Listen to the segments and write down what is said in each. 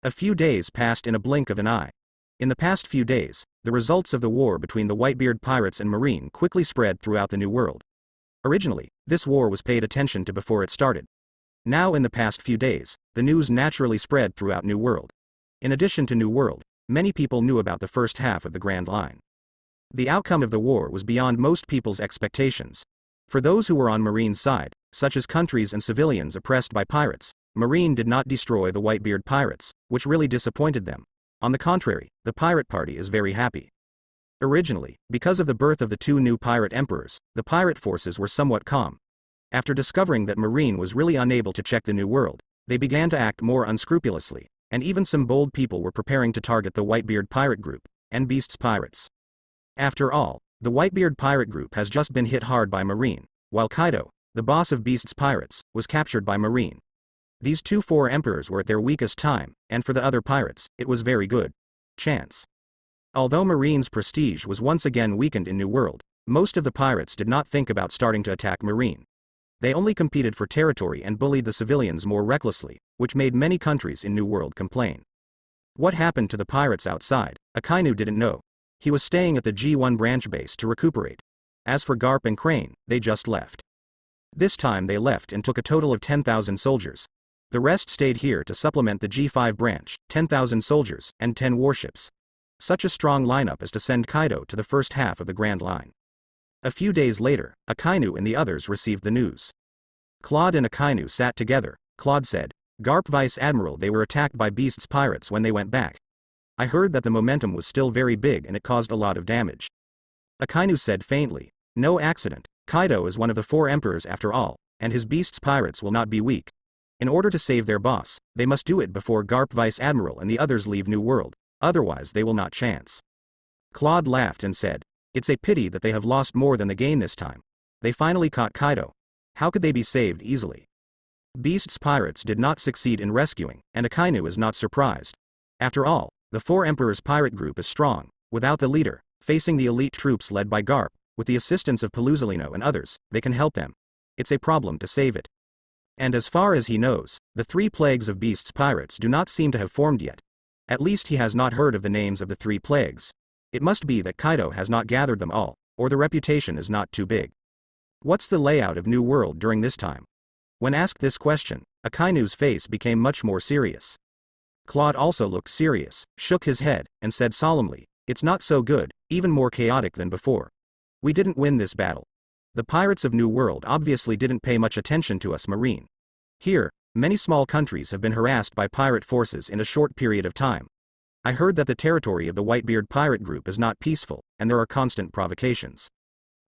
A few days passed in a blink of an eye. In the past few days, the results of the war between the Whitebeard pirates and Marine quickly spread throughout the New World. Originally, this war was paid attention to before it started. Now in the past few days, the news naturally spread throughout New World. In addition to New World, many people knew about the first half of the Grand Line. The outcome of the war was beyond most people's expectations. For those who were on Marine's side, such as countries and civilians oppressed by pirates, Marine did not destroy the Whitebeard pirates, which really disappointed them. On the contrary, the pirate party is very happy. Originally, because of the birth of the two new pirate emperors, the pirate forces were somewhat calm. After discovering that Marine was really unable to check the New World, they began to act more unscrupulously, and even some bold people were preparing to target the Whitebeard pirate group, and Beast's pirates. After all, the Whitebeard pirate group has just been hit hard by Marine, while Kaido, the boss of Beast's pirates, was captured by Marine. These four emperors were at their weakest time, and for the other pirates, it was very good chance. Although Marine's prestige was once again weakened in New World, most of the pirates did not think about starting to attack Marine. They only competed for territory and bullied the civilians more recklessly, which made many countries in New World complain. What happened to the pirates outside, Akainu didn't know. He was staying at the G1 branch base to recuperate. As for Garp and Crane, they just left. This time they left and took a total of 10,000 soldiers. The rest stayed here to supplement the G5 branch, 10,000 soldiers, and 10 warships. Such a strong lineup as to send Kaido to the first half of the Grand Line. A few days later, Akainu and the others received the news. Claude and Akainu sat together. Claude said, "Garp Vice Admiral, they were attacked by Beast's pirates when they went back. I heard that the momentum was still very big and it caused a lot of damage." Akainu said faintly, "No accident, Kaido is one of the four emperors after all, and his Beast's pirates will not be weak. In order to save their boss, they must do it before Garp Vice Admiral and the others leave New World, otherwise they will not chance." Claude laughed and said, "It's a pity that they have lost more than they gained this time. They finally caught Kaido. How could they be saved easily?" Beast's pirates did not succeed in rescuing, and Akainu is not surprised. After all, the four emperors' pirate group is strong. Without the leader, facing the elite troops led by Garp, with the assistance of Peluzolino and others, they can help them. It's a problem to save it. And as far as he knows, the three plagues of Beast's pirates do not seem to have formed yet. At least he has not heard of the names of the three plagues. It must be that Kaido has not gathered them all, or the reputation is not too big. What's the layout of New World during this time? When asked this question, Akainu's face became much more serious. Claude also looked serious, shook his head, and said solemnly, "It's not so good, even more chaotic than before. We didn't win this battle. The pirates of New World obviously didn't pay much attention to us Marine. Here, many small countries have been harassed by pirate forces in a short period of time. I heard that the territory of the Whitebeard pirate group is not peaceful, and there are constant provocations."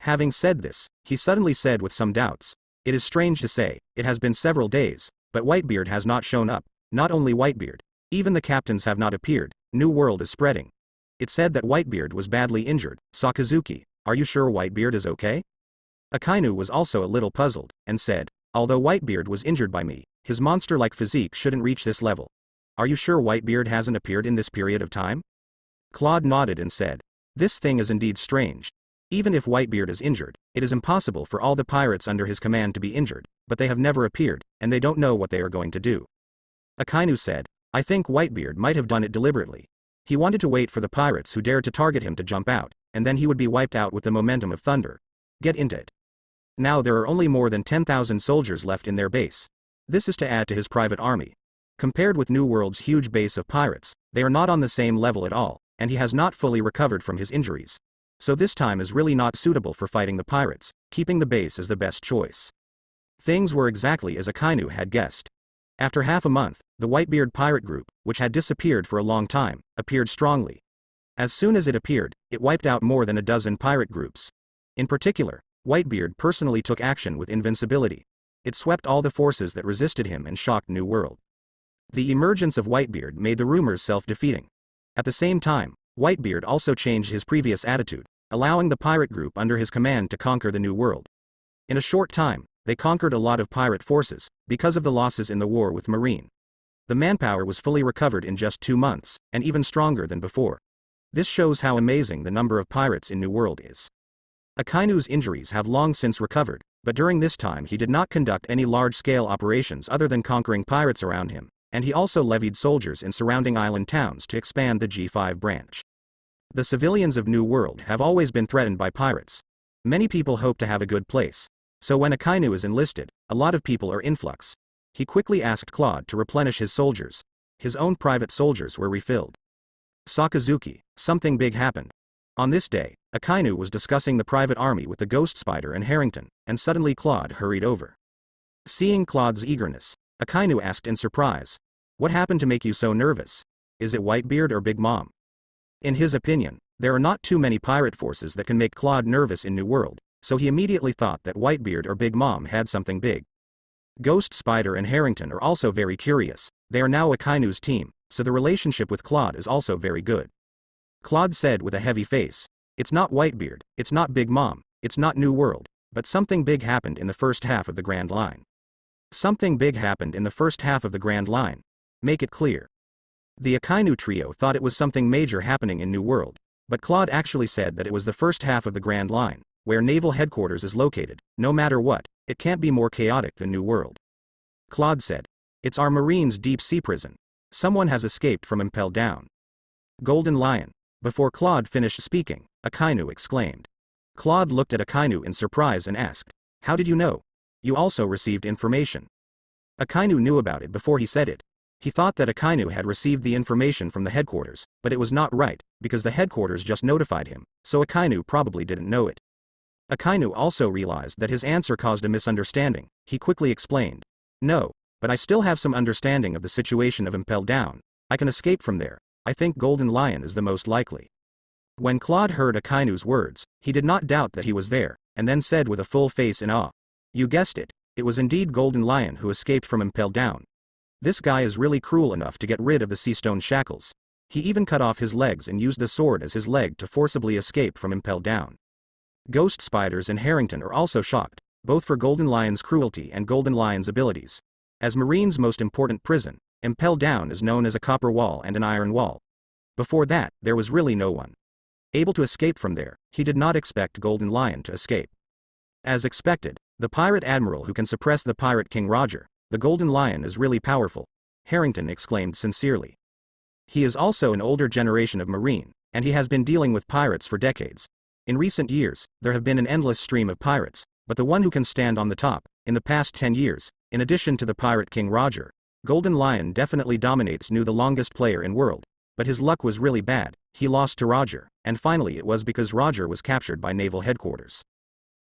Having said this, he suddenly said with some doubts, "It is strange to say, it has been several days, but Whitebeard has not shown up. Not only Whitebeard, even the captains have not appeared. New World is spreading. It said that Whitebeard was badly injured. Sakazuki, are you sure Whitebeard is okay?" Akainu was also a little puzzled, and said, "Although Whitebeard was injured by me, his monster-like physique shouldn't reach this level. Are you sure Whitebeard hasn't appeared in this period of time?" Claude nodded and said, "This thing is indeed strange. Even if Whitebeard is injured, it is impossible for all the pirates under his command to be injured, but they have never appeared, and they don't know what they are going to do." Akainu said, "I think Whitebeard might have done it deliberately. He wanted to wait for the pirates who dared to target him to jump out, and then he would be wiped out with the momentum of thunder. Get into it." Now there are only more than 10,000 soldiers left in their base. This is to add to his private army. Compared with New World's huge base of pirates, they are not on the same level at all, and he has not fully recovered from his injuries. So this time is really not suitable for fighting the pirates. Keeping the base is the best choice. Things were exactly as Akainu had guessed. After half a month, the Whitebeard pirate group, which had disappeared for a long time, appeared strongly. As soon as it appeared, it wiped out more than a dozen pirate groups. In particular, Whitebeard personally took action with invincibility. It swept all the forces that resisted him and shocked New World. The emergence of Whitebeard made the rumors self-defeating. At the same time, Whitebeard also changed his previous attitude, allowing the pirate group under his command to conquer the New World. In a short time, they conquered a lot of pirate forces, because of the losses in the war with Marine. The manpower was fully recovered in just 2 months, and even stronger than before. This shows how amazing the number of pirates in New World is. Akainu's injuries have long since recovered, but during this time he did not conduct any large-scale operations other than conquering pirates around him, and he also levied soldiers in surrounding island towns to expand the G5 branch. The civilians of New World have always been threatened by pirates. Many people hope to have a good place. So when Akainu is enlisted, a lot of people are influx. He quickly asked Claude to replenish his soldiers. His own private soldiers were refilled. Sakazuki, something big happened. On this day, Akainu was discussing the private army with the Ghost Spider and Harrington, and suddenly Claude hurried over. Seeing Claude's eagerness, Akainu asked in surprise, "What happened to make you so nervous? Is it Whitebeard or Big Mom?" In his opinion, there are not too many pirate forces that can make Claude nervous in New World, so he immediately thought that Whitebeard or Big Mom had something big. Ghost Spider and Harrington are also very curious. They are now Akainu's team, so the relationship with Claude is also very good. Claude said with a heavy face, "It's not Whitebeard, it's not Big Mom, it's not New World, but something big happened in the first half of the Grand Line." Something big happened in the first half of the Grand Line. Make it clear. The Akainu trio thought it was something major happening in New World, but Claude actually said that it was the first half of the Grand Line, where naval headquarters is located. No matter what, it can't be more chaotic than New World. Claude said, "It's our Marine's deep sea prison. Someone has escaped from Impel Down." Golden Lion. Before Claude finished speaking, Akainu exclaimed. Claude looked at Akainu in surprise and asked, "How did you know? You also received information." Akainu knew about it before he said it. He thought that Akainu had received the information from the headquarters, but it was not right, because the headquarters just notified him, so Akainu probably didn't know it. Akainu also realized that his answer caused a misunderstanding. He quickly explained, "No, but I still have some understanding of the situation of Impel Down. I can escape from there. I think Golden Lion is the most likely." When Claude heard Akainu's words, he did not doubt that he was there, and then said with a full face in awe, "You guessed it, it was indeed Golden Lion who escaped from Impel Down. This guy is really cruel enough to get rid of the Seastone shackles. He even cut off his legs and used the sword as his leg to forcibly escape from Impel Down." Ghost Spiders and Harrington are also shocked, both for Golden Lion's cruelty and Golden Lion's abilities. As Marine's most important prison, Impel Down is known as a copper wall and an iron wall. Before that, there was really no one able to escape from there. He did not expect Golden Lion to escape. As expected, the pirate admiral who can suppress the pirate King Roger, the Golden Lion is really powerful, Harrington exclaimed sincerely. He is also an older generation of Marine, and he has been dealing with pirates for decades. In recent years, there have been an endless stream of pirates, but the one who can stand on the top, in the past 10 years, in addition to the pirate King Roger, Golden Lion definitely dominates. Knew the longest player in world, but his luck was really bad. He lost to Roger, and finally it was because Roger was captured by naval headquarters.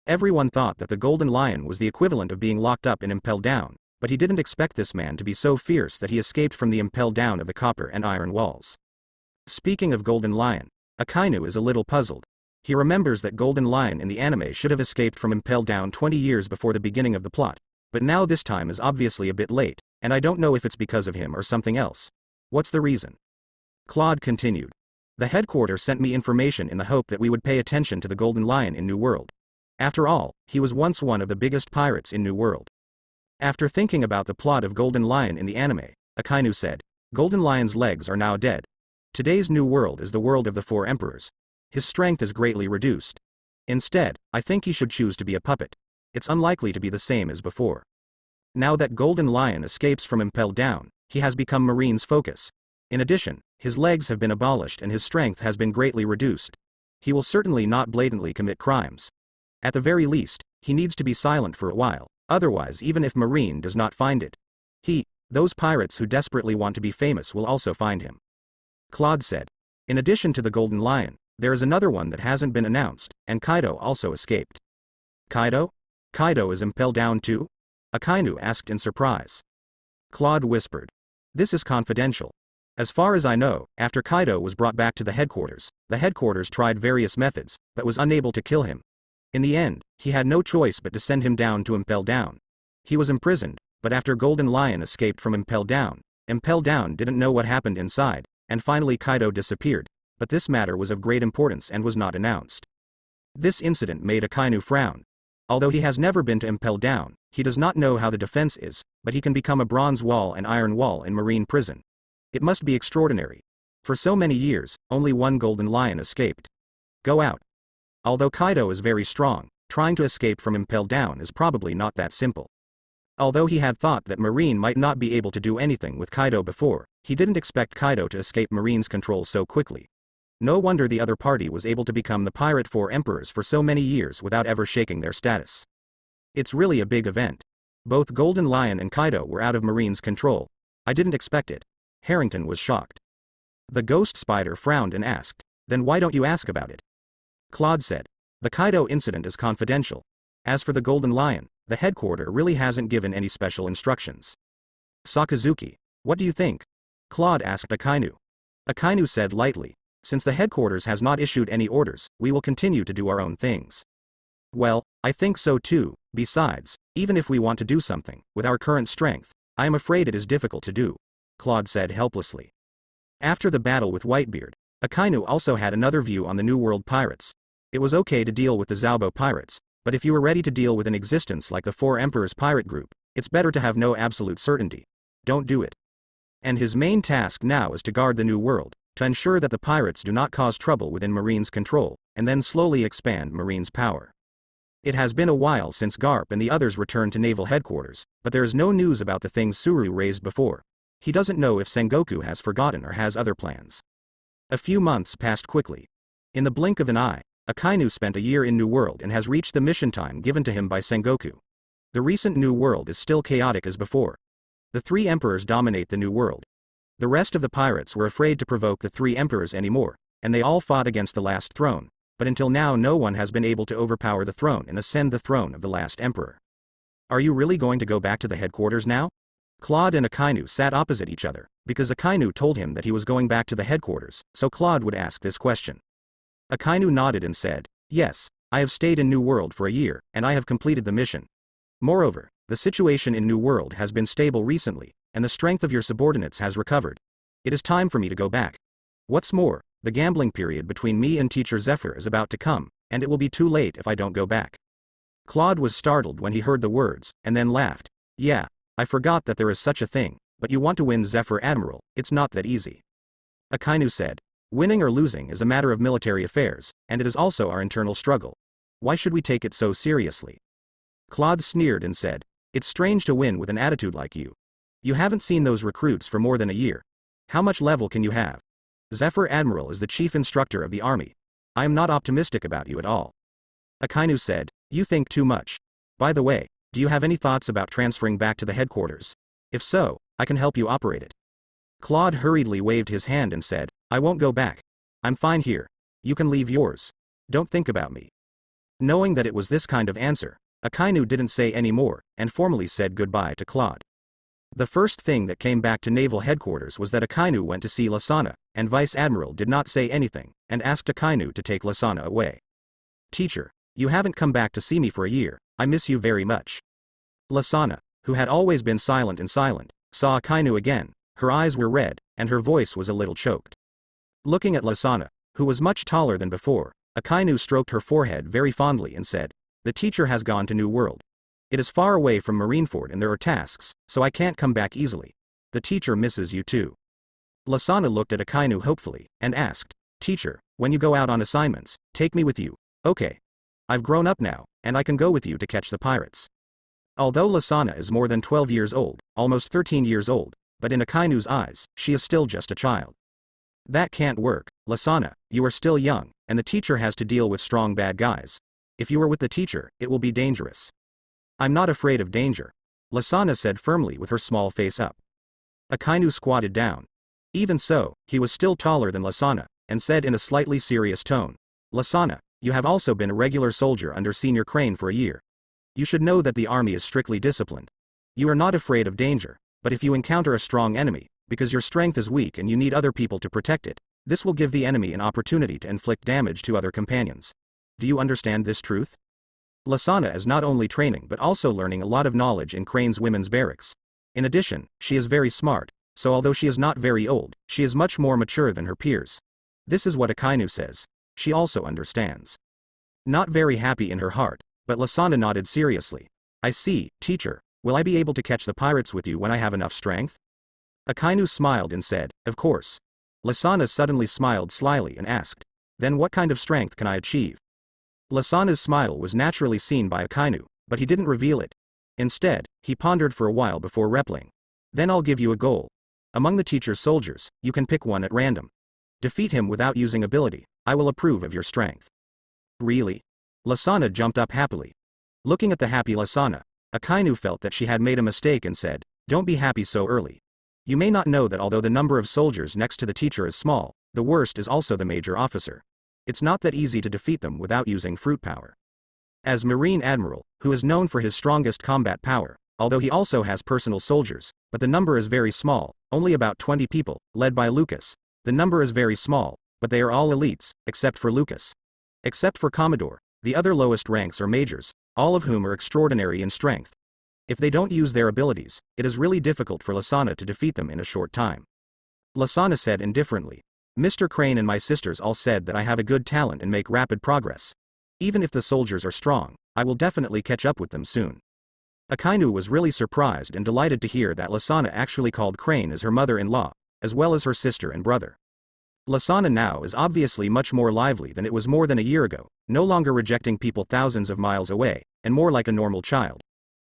Everyone thought that the Golden Lion was the equivalent of being locked up in Impel Down, but he didn't expect this man to be so fierce that he escaped from the Impel Down of the copper and iron walls. Speaking of Golden Lion, Akainu is a little puzzled. He remembers that Golden Lion in the anime should have escaped from Impel Down 20 years before the beginning of the plot, but now this time is obviously a bit late, and I don't know if it's because of him or something else. What's the reason? Claude continued. The headquarters sent me information in the hope that we would pay attention to the Golden Lion in New World. After all, he was once one of the biggest pirates in New World. After thinking about the plot of Golden Lion in the anime, Akainu said, Golden Lion's legs are now dead. Today's New World is the world of the Four Emperors. His strength is greatly reduced. Instead, I think he should choose to be a puppet. It's unlikely to be the same as before. Now that Golden Lion escapes from Impel Down, he has become Marine's focus. In addition, his legs have been abolished and his strength has been greatly reduced. He will certainly not blatantly commit crimes. At the very least, he needs to be silent for a while, otherwise even if Marine does not find it, those pirates who desperately want to be famous will also find him. Claude said. In addition to the Golden Lion, there is another one that hasn't been announced, and Kaido also escaped. Kaido? Kaido is Impel Down too? Akainu asked in surprise. Claude whispered. This is confidential. As far as I know, after Kaido was brought back to the headquarters tried various methods, but was unable to kill him. In the end, he had no choice but to send him down to Impel Down. He was imprisoned, but after Golden Lion escaped from Impel Down didn't know what happened inside, and finally Kaido disappeared, but this matter was of great importance and was not announced. This incident made Akainu frown. Although he has never been to Impel Down, he does not know how the defense is, but he can become a bronze wall and iron wall in Marine prison. It must be extraordinary. For so many years, only one Golden Lion escaped. Go out. Although Kaido is very strong, trying to escape from Impel Down is probably not that simple. Although he had thought that Marine might not be able to do anything with Kaido before, he didn't expect Kaido to escape Marine's control so quickly. No wonder the other party was able to become the Pirate Four Emperors for so many years without ever shaking their status. It's really a big event. Both Golden Lion and Kaido were out of Marine's control. I didn't expect it. Harrington was shocked. The Ghost Spider frowned and asked, "Then why don't you ask about it?" Claude said, "The Kaido incident is confidential. As for the Golden Lion, the headquarters really hasn't given any special instructions." "Sakazuki, what do you think?" Claude asked Akainu. Akainu said lightly, "Since the headquarters has not issued any orders, we will continue to do our own things." "Well, I think so too. Besides, even if we want to do something, with our current strength, I am afraid it is difficult to do," Claude said helplessly. After the battle with Whitebeard, Akainu also had another view on the New World pirates. It was okay to deal with the Zaubo pirates, but if you were ready to deal with an existence like the Four Emperors pirate group, it's better to have no absolute certainty. Don't do it. And his main task now is to guard the New World, to ensure that the pirates do not cause trouble within Marine's control, and then slowly expand Marine's power. It has been a while since Garp and the others returned to naval headquarters, but there is no news about the things Suru raised before. He doesn't know if Sengoku has forgotten or has other plans. A few months passed quickly. In the blink of an eye, Akainu spent a year in New World and has reached the mission time given to him by Sengoku. The recent New World is still chaotic as before. The three emperors dominate the New World. The rest of the pirates were afraid to provoke the three emperors anymore, and they all fought against the last throne, but until now no one has been able to overpower the throne and ascend the throne of the last emperor. "Are you really going to go back to the headquarters now?" Claude and Akainu sat opposite each other, because Akainu told him that he was going back to the headquarters, so Claude would ask this question. Akainu nodded and said, "Yes, I have stayed in New World for a year, and I have completed the mission. Moreover, the situation in New World has been stable recently, and the strength of your subordinates has recovered. It is time for me to go back. What's more, the gambling period between me and Teacher Zephyr is about to come, and it will be too late if I don't go back." Claude was startled when he heard the words, and then laughed. "Yeah, I forgot that there is such a thing, but you want to win Zephyr Admiral, it's not that easy." Akainu said, "Winning or losing is a matter of military affairs, and it is also our internal struggle. Why should we take it so seriously?" Claude sneered and said, "It's strange to win with an attitude like you. You haven't seen those recruits for more than a year. How much level can you have? Zephyr Admiral is the chief instructor of the army. I am not optimistic about you at all." Akainu said, "You think too much. By the way, do you have any thoughts about transferring back to the headquarters? If so, I can help you operate it." Claude hurriedly waved his hand and said, "I won't go back. I'm fine here. You can leave yours. Don't think about me." Knowing that it was this kind of answer, Akainu didn't say any more, and formally said goodbye to Claude. The first thing that came back to naval headquarters was that Akainu went to see Lasana, and Vice Admiral did not say anything, and asked Akainu to take Lasana away. "Teacher, you haven't come back to see me for a year, I miss you very much." Lasana, who had always been silent, saw Akainu again. Her eyes were red, and her voice was a little choked. Looking at Lasana, who was much taller than before, Akainu stroked her forehead very fondly and said, "The teacher has gone to New World. It is far away from Marineford and there are tasks, so I can't come back easily. The teacher misses you too." Lasana looked at Akainu hopefully, and asked, "Teacher, when you go out on assignments, take me with you, okay? I've grown up now, and I can go with you to catch the pirates." Although Lasana is more than 12 years old, almost 13 years old, but in Akainu's eyes, she is still just a child. "That can't work, Lasana, you are still young, and the teacher has to deal with strong bad guys. If you are with the teacher, it will be dangerous." "I'm not afraid of danger," Lasana said firmly with her small face up. Akainu squatted down. Even so, he was still taller than Lasana, and said in a slightly serious tone, "Lasana, you have also been a regular soldier under Senior Crane for a year. You should know that the army is strictly disciplined. You are not afraid of danger, but if you encounter a strong enemy, because your strength is weak and you need other people to protect it, this will give the enemy an opportunity to inflict damage to other companions. Do you understand this truth?" Lasana is not only training but also learning a lot of knowledge in Crane's women's barracks. In addition, she is very smart, so although she is not very old, she is much more mature than her peers. This is what Akainu says. She also understands. Not very happy in her heart, but Lasana nodded seriously. "I see, teacher, will I be able to catch the pirates with you when I have enough strength?" Akainu smiled and said, "Of course." Lasana suddenly smiled slyly and asked, "Then what kind of strength can I achieve?" Lasana's smile was naturally seen by Akainu, but he didn't reveal it. Instead, he pondered for a while before replying. Then I'll give you a goal. Among the teacher's soldiers, you can pick one at random. Defeat him without using ability. I will approve of your strength. Really? Lasana jumped up happily. Looking at the happy Lasana, Akainu felt that she had made a mistake and said, don't be happy so early. You may not know that although the number of soldiers next to the teacher is small, the worst is also the major officer. It's not that easy to defeat them without using fruit power. As Marine Admiral, who is known for his strongest combat power, although he also has personal soldiers, but the number is very small, only about 20 people, led by Lucas. The number is very small, but they are all elites, except for Lucas. Except for Commodore, the other lowest ranks are majors, all of whom are extraordinary in strength. If they don't use their abilities, it is really difficult for Lasana to defeat them in a short time. Lasana said indifferently. Mr. Crane and my sisters all said that I have a good talent and make rapid progress. Even if the soldiers are strong, I will definitely catch up with them soon. Akainu was really surprised and delighted to hear that Lasana actually called Crane as her mother-in-law, as well as her sister and brother. Lasana now is obviously much more lively than it was more than a year ago, no longer rejecting people thousands of miles away, and more like a normal child.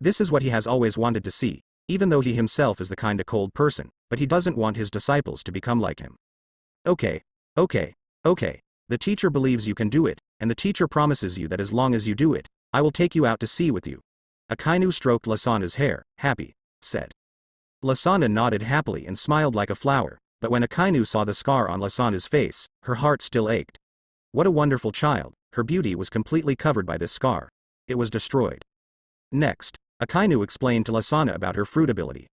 This is what he has always wanted to see, even though he himself is the kinda cold person, but he doesn't want his disciples to become like him. Okay. The teacher believes you can do it, and the teacher promises you that as long as you do it, I will take you out to sea with you. Akainu stroked Lasana's hair, happy, said. Lasana nodded happily and smiled like a flower, but when Akainu saw the scar on Lasana's face, her heart still ached. What a wonderful child, her beauty was completely covered by this scar. It was destroyed. Next, Akainu explained to Lasana about her fruit ability.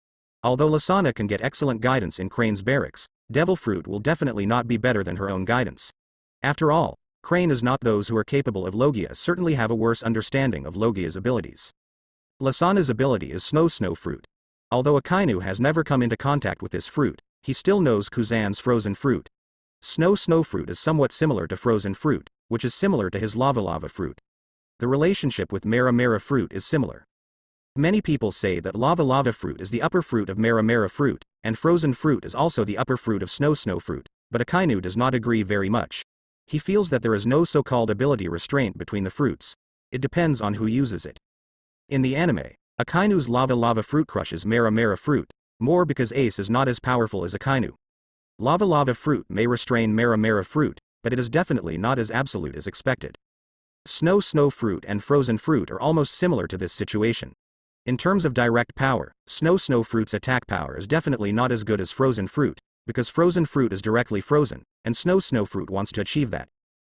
Although Lasana can get excellent guidance in Crane's barracks, Devil Fruit will definitely not be better than her own guidance. After all, Crane is not those who are capable of Logia certainly have a worse understanding of Logia's abilities. Lasana's ability is Snow Fruit. Although Akainu has never come into contact with this fruit, he still knows Kuzan's frozen fruit. Snow Fruit is somewhat similar to frozen fruit, which is similar to his Lava fruit. The relationship with Mera fruit is similar. Many people say that Lava fruit is the upper fruit of Mera fruit, and frozen fruit is also the upper fruit of Snow fruit, but Akainu does not agree very much. He feels that there is no so-called ability restraint between the fruits. It depends on who uses it. In the anime, Akainu's Lava fruit crushes Mera fruit, more because Ace is not as powerful as Akainu. Lava fruit may restrain Mera fruit, but it is definitely not as absolute as expected. Snow fruit and frozen fruit are almost similar to this situation. In terms of direct power, Snow fruit's attack power is definitely not as good as frozen fruit, because frozen fruit is directly frozen, and Snow fruit wants to achieve that.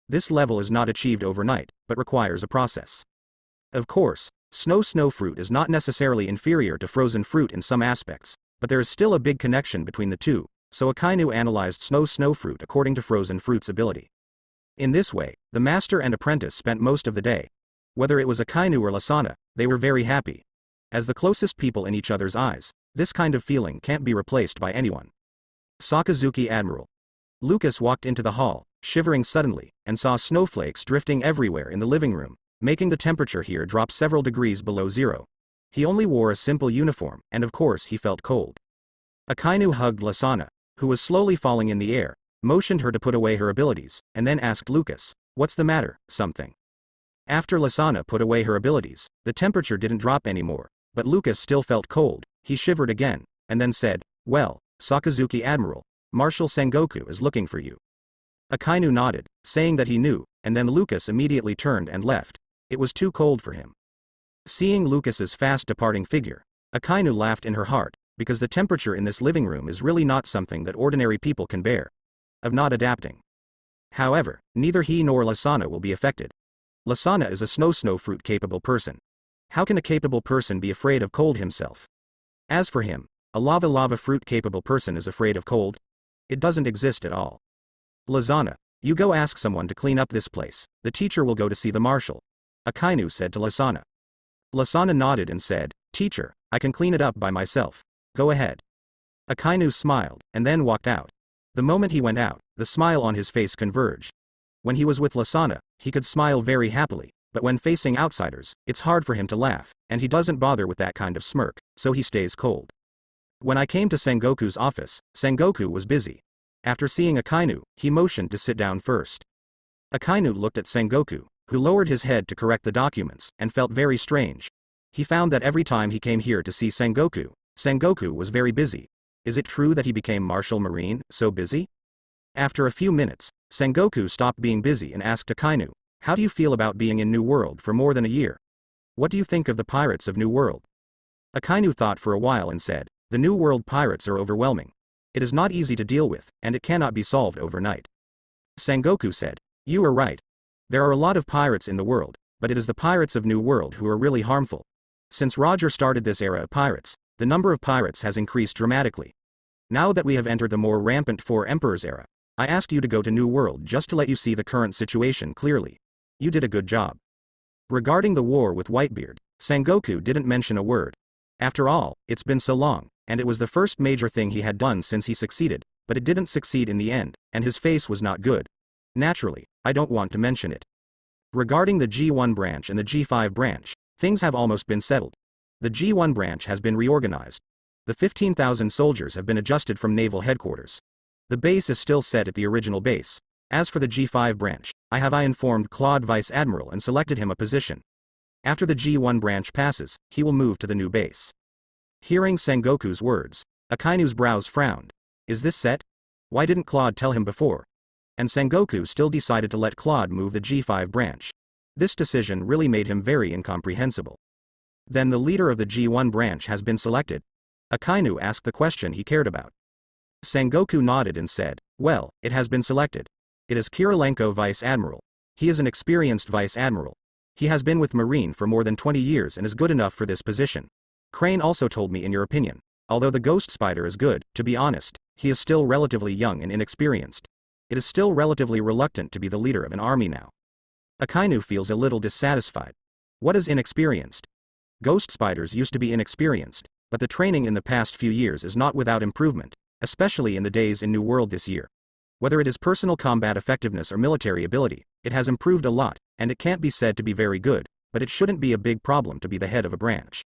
This level is not achieved overnight, but requires a process. Of course, Snow fruit is not necessarily inferior to frozen fruit in some aspects, but there is still a big connection between the two, so Akainu analyzed Snow fruit according to frozen fruit's ability. In this way, the master and apprentice spent most of the day. Whether it was Akainu or Lasana, they were very happy. As the closest people in each other's eyes, this kind of feeling can't be replaced by anyone. Sakazuki Admiral. Lucas walked into the hall, shivering suddenly, and saw snowflakes drifting everywhere in the living room, making the temperature here drop several degrees below zero. He only wore a simple uniform, and of course he felt cold. Akainu hugged Lasana, who was slowly falling in the air, motioned her to put away her abilities, and then asked Lucas, "What's the matter, something?" After Lasana put away her abilities, the temperature didn't drop anymore, but Lucas still felt cold. He shivered again, and then said, "Well, Sakazuki Admiral, Marshal Sengoku is looking for you." Akainu nodded, saying that he knew, and then Lucas immediately turned and left. It was too cold for him. Seeing Lucas's fast departing figure, Akainu laughed in her heart, because the temperature in this living room is really not something that ordinary people can bear. Of not adapting. However, neither he nor Lasana will be affected. Lasana is a Snow fruit capable person. How can a capable person be afraid of cold himself? As for him, a lava fruit capable person is afraid of cold? It doesn't exist at all. Lasana, you go ask someone to clean up this place. The teacher will go to see the marshal. Akainu said to Lasana. Lasana nodded and said, "Teacher, I can clean it up by myself. Go ahead." Akainu smiled, and then walked out. The moment he went out, the smile on his face converged. When he was with Lasana, he could smile very happily, but when facing outsiders, it's hard for him to laugh, and he doesn't bother with that kind of smirk, so he stays cold. When I came to Sengoku's office, Sengoku was busy. After seeing Akainu, he motioned to sit down first. Akainu looked at Sengoku, who lowered his head to correct the documents, and felt very strange. He found that every time he came here to see Sengoku, Sengoku was very busy. Is it true that he became Martial Marine, so busy? After a few minutes, Sengoku stopped being busy and asked Akainu, how do you feel about being in New World for more than a year? What do you think of the pirates of New World? Akainu thought for a while and said, the New World pirates are overwhelming. It is not easy to deal with, and it cannot be solved overnight. Sengoku said, you are right. There are a lot of pirates in the world, but it is the pirates of New World who are really harmful. Since Roger started this era of pirates, the number of pirates has increased dramatically. Now that we have entered the more rampant Four Emperors era, I asked you to go to New World just to let you see the current situation clearly. You did a good job. Regarding the war with Whitebeard, Sengoku didn't mention a word. After all, it's been so long, and it was the first major thing he had done since he succeeded, but it didn't succeed in the end, and his face was not good. Naturally, I don't want to mention it. Regarding the G1 branch and the G5 branch, things have almost been settled. The G1 branch has been reorganized. The 15,000 soldiers have been adjusted from naval headquarters. The base is still set at the original base. As for the G5 branch, I have informed Claude Vice Admiral and selected him a position. After the G1 branch passes, he will move to the new base. Hearing Sengoku's words, Akainu's brows frowned. Is this set? Why didn't Claude tell him before? And Sengoku still decided to let Claude move the G5 branch. This decision really made him very incomprehensible. Then the leader of the G1 branch has been selected? Akainu asked the question he cared about. Sengoku nodded and said, well, it has been selected. It is Kirilenko Vice Admiral. He is an experienced Vice Admiral. He has been with Marine for more than 20 years and is good enough for this position. Crane also told me in your opinion. Although the Ghost Spider is good, to be honest, he is still relatively young and inexperienced. It is still relatively reluctant to be the leader of an army now. Akainu feels a little dissatisfied. What is inexperienced? Ghost Spiders used to be inexperienced, but the training in the past few years is not without improvement, especially in the days in New World this year. Whether it is personal combat effectiveness or military ability, it has improved a lot, and it can't be said to be very good, but it shouldn't be a big problem to be the head of a branch.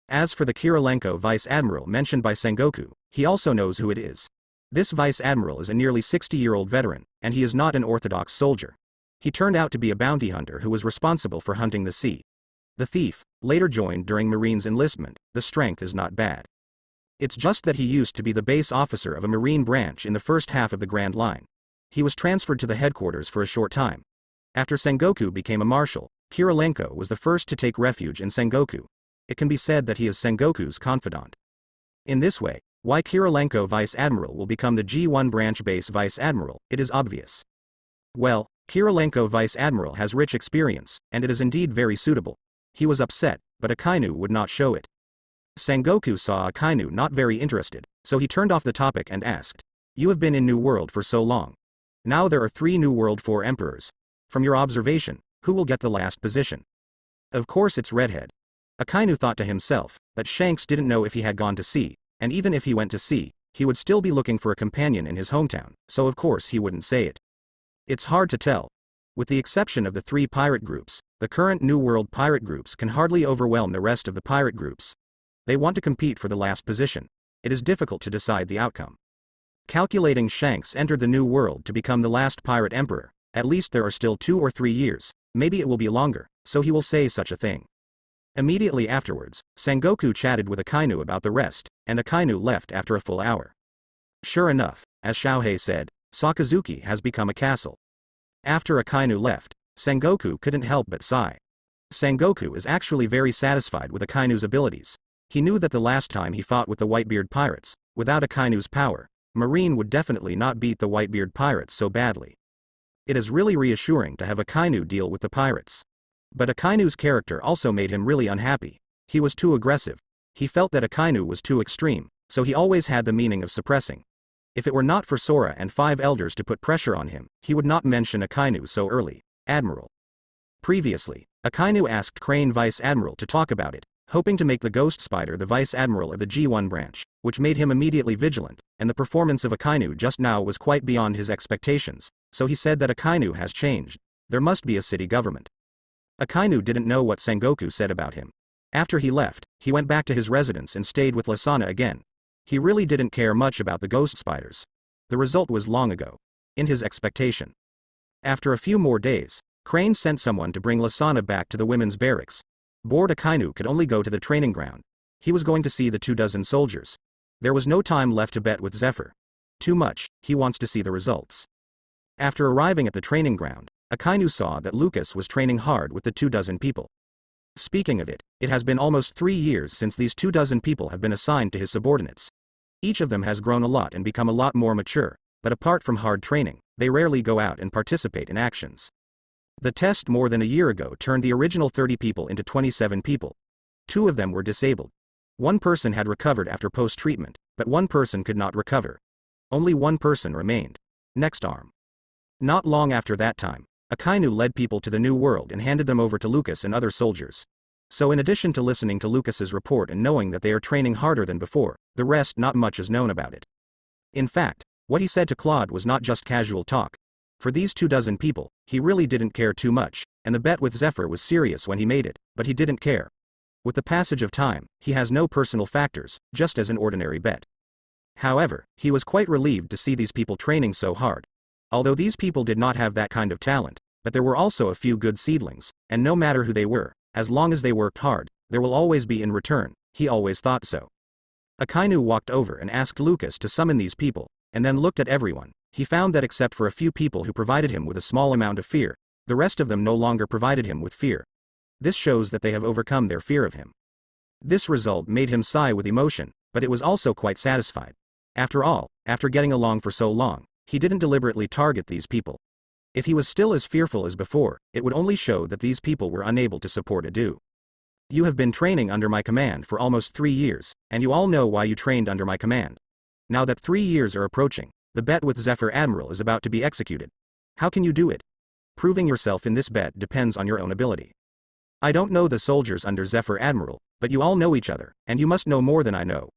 As for the Kirilenko Vice Admiral mentioned by Sengoku, he also knows who it is. This Vice Admiral is a nearly 60-year-old veteran, and he is not an orthodox soldier. He turned out to be a bounty hunter who was responsible for hunting the sea. The thief, later joined during Marine's enlistment, the strength is not bad. It's just that he used to be the base officer of a Marine branch in the first half of the Grand Line. He was transferred to the headquarters for a short time. After Sengoku became a marshal, Kirilenko was the first to take refuge in Sengoku. It can be said that he is Sengoku's confidant. In this way, why Kirilenko Vice Admiral will become the G1 branch base Vice Admiral, it is obvious. Well, Kirilenko Vice Admiral has rich experience, and it is indeed very suitable. He was upset, but Akainu would not show it. Sengoku saw Akainu not very interested, so he turned off the topic and asked, you have been in New World for so long. Now there are 3 New World 4 Emperors. From your observation, who will get the last position? Of course it's Redhead. Akainu thought to himself, but Shanks didn't know if he had gone to sea, and even if he went to sea, he would still be looking for a companion in his hometown, so of course he wouldn't say it. It's hard to tell. With the exception of the 3 pirate groups, the current New World pirate groups can hardly overwhelm the rest of the pirate groups. They want to compete for the last position. It is difficult to decide the outcome. Calculating Shanks entered the New World to become the last pirate emperor. At least there are still 2 or 3 years, maybe it will be longer, so he will say such a thing. Immediately afterwards, Sengoku chatted with Akainu about the rest, and Akainu left after a full hour. Sure enough, as Xiaohei said, Sakazuki has become a castle. After Akainu left, Sengoku couldn't help but sigh. Sengoku is actually very satisfied with Akainu's abilities. He knew that the last time he fought with the Whitebeard pirates, without Akainu's power, Marine would definitely not beat the Whitebeard pirates so badly. It is really reassuring to have Akainu deal with the pirates. But Akainu's character also made him really unhappy. He was too aggressive. He felt that Akainu was too extreme, so he always had the meaning of suppressing. If it were not for Sora and 5 elders to put pressure on him, he would not mention Akainu so early. Admiral. Previously, Akainu asked Crane Vice Admiral to talk about it, hoping to make the Ghost Spider the Vice Admiral of the G1 branch, which made him immediately vigilant, and the performance of Akainu just now was quite beyond his expectations, so he said that Akainu has changed. There must be a city government. Akainu didn't know what Sengoku said about him. After he left, he went back to his residence and stayed with Lasana again. He really didn't care much about the Ghost Spiders. The result was long ago. In his expectation. After a few more days, Crane sent someone to bring Lasana back to the women's barracks. Bored Akainu could only go to the training ground. He was going to see the 24 soldiers. There was no time left to bet with Zephyr. Too much, he wants to see the results. After arriving at the training ground, Akainu saw that Lucas was training hard with the 24 people. Speaking of it, it has been almost 3 years since these 24 people have been assigned to his subordinates. Each of them has grown a lot and become a lot more mature, but apart from hard training, they rarely go out and participate in actions. The test more than a year ago turned the original 30 people into 27 people. 2 of them were disabled. 1 person had recovered after post-treatment, but 1 person could not recover. Only 1 person remained. Next arm. Not long after that time, Akainu led people to the new world and handed them over to Lucas and other soldiers. So in addition to listening to Lucas's report and knowing that they are training harder than before, the rest not much is known about it. In fact, what he said to Claude was not just casual talk. For these 24 people, he really didn't care too much, and the bet with Zephyr was serious when he made it, but he didn't care. With the passage of time, he has no personal factors, just as an ordinary bet. However, he was quite relieved to see these people training so hard. Although these people did not have that kind of talent, but there were also a few good seedlings, and no matter who they were, as long as they worked hard, there will always be in return, he always thought so. Akainu walked over and asked Lucas to summon these people, and then looked at everyone. He found that except for a few people who provided him with a small amount of fear, the rest of them no longer provided him with fear. This shows that they have overcome their fear of him. This result made him sigh with emotion, but it was also quite satisfied. After all, after getting along for so long, he didn't deliberately target these people. If he was still as fearful as before, it would only show that these people were unable to support Adu. You have been training under my command for almost 3 years, and you all know why you trained under my command. Now that 3 years are approaching, the bet with Zephyr Admiral is about to be executed. How can you do it? Proving yourself in this bet depends on your own ability. I don't know the soldiers under Zephyr Admiral, but you all know each other, and you must know more than I know.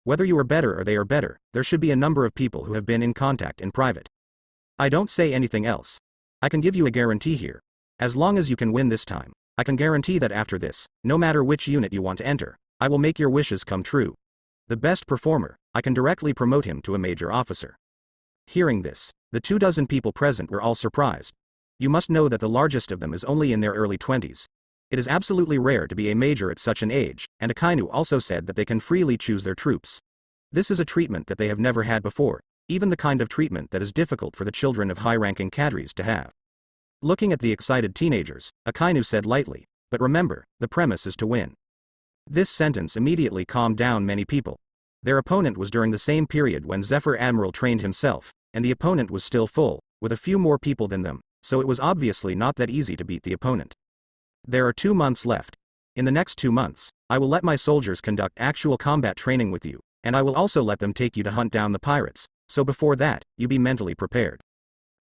Whether you are better or they are better, there should be a number of people who have been in contact in private. I don't say anything else. I can give you a guarantee here. As long as you can win this time, I can guarantee that after this, no matter which unit you want to enter, I will make your wishes come true. The best performer, I can directly promote him to a major officer. Hearing this, the 24 people present were all surprised. You must know that the largest of them is only in their early 20s. It is absolutely rare to be a major at such an age, and Akainu also said that they can freely choose their troops. This is a treatment that they have never had before, even the kind of treatment that is difficult for the children of high-ranking cadres to have. Looking at the excited teenagers, Akainu said lightly, but remember, the premise is to win. This sentence immediately calmed down many people. Their opponent was during the same period when Zephyr Admiral trained himself, and the opponent was still full, with a few more people than them, so it was obviously not that easy to beat the opponent. There are 2 months left. In the next 2 months, I will let my soldiers conduct actual combat training with you, and I will also let them take you to hunt down the pirates, so before that, you be mentally prepared.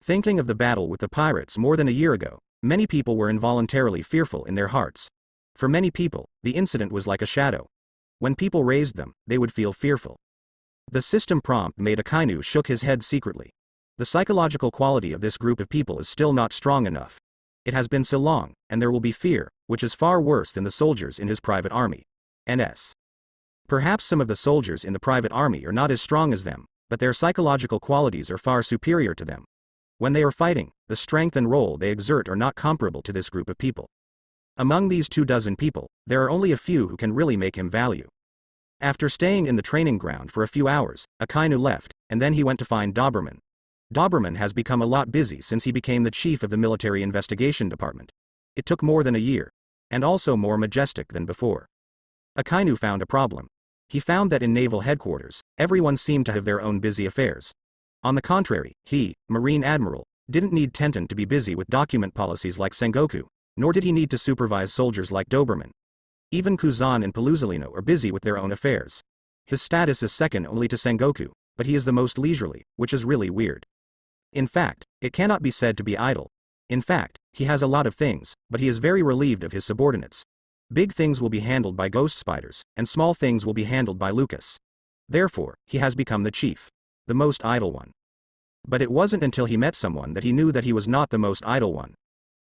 Thinking of the battle with the pirates more than a year ago, many people were involuntarily fearful in their hearts. For many people, the incident was like a shadow. When people raised them, they would feel fearful. The system prompt made Akainu shook his head secretly. The psychological quality of this group of people is still not strong enough. It has been so long, and there will be fear, which is far worse than the soldiers in his private army. NS. Perhaps some of the soldiers in the private army are not as strong as them, but their psychological qualities are far superior to them. When they are fighting, the strength and role they exert are not comparable to this group of people. Among these 24 people, there are only a few who can really make him value. After staying in the training ground for a few hours, Akainu left, and then he went to find Doberman. Doberman has become a lot busy since he became the chief of the military investigation department. It took more than a year, and also more majestic than before. Akainu found a problem. He found that in naval headquarters, everyone seemed to have their own busy affairs. On the contrary, he, Marine Admiral, didn't need Tenten to be busy with document policies like Sengoku, nor did he need to supervise soldiers like Doberman. Even Kuzan and Peluzalino are busy with their own affairs. His status is second only to Sengoku, but he is the most leisurely, which is really weird. In fact, it cannot be said to be idle. In fact, he has a lot of things, but he is very relieved of his subordinates. Big things will be handled by Ghost Spiders, and small things will be handled by Lucas. Therefore, he has become the chief. The most idle one. But it wasn't until he met someone that he knew that he was not the most idle one.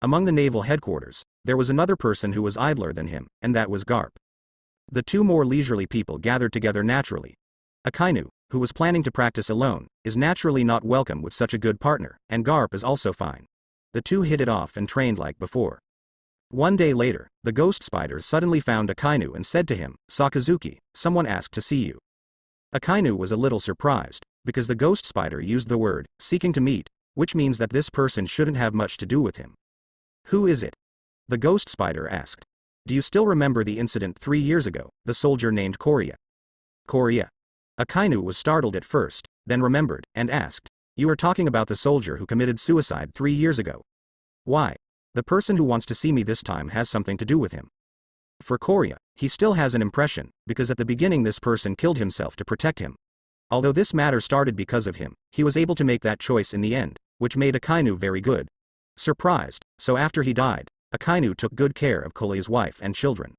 Among the naval headquarters, there was another person who was idler than him, and that was Garp. The 2 more leisurely people gathered together naturally. Akainu, who was planning to practice alone, is naturally not welcome with such a good partner, and Garp is also fine. The 2 hit it off and trained like before. One day later, the ghost spider suddenly found Akainu and said to him, "Sakazuki, someone asked to see you." Akainu was a little surprised, because the ghost spider used the word, seeking to meet, which means that this person shouldn't have much to do with him. "Who is it?" the ghost spider asked. "Do you still remember the incident 3 years ago, the soldier named Korya?" "Korya?" Akainu was startled at first, then remembered, and asked, "You are talking about the soldier who committed suicide 3 years ago. Why? The person who wants to see me this time has something to do with him." For Korya, he still has an impression, because at the beginning this person killed himself to protect him. Although this matter started because of him, he was able to make that choice in the end, which made Akainu very good. Surprised, so after he died, Akainu took good care of Korya's wife and children.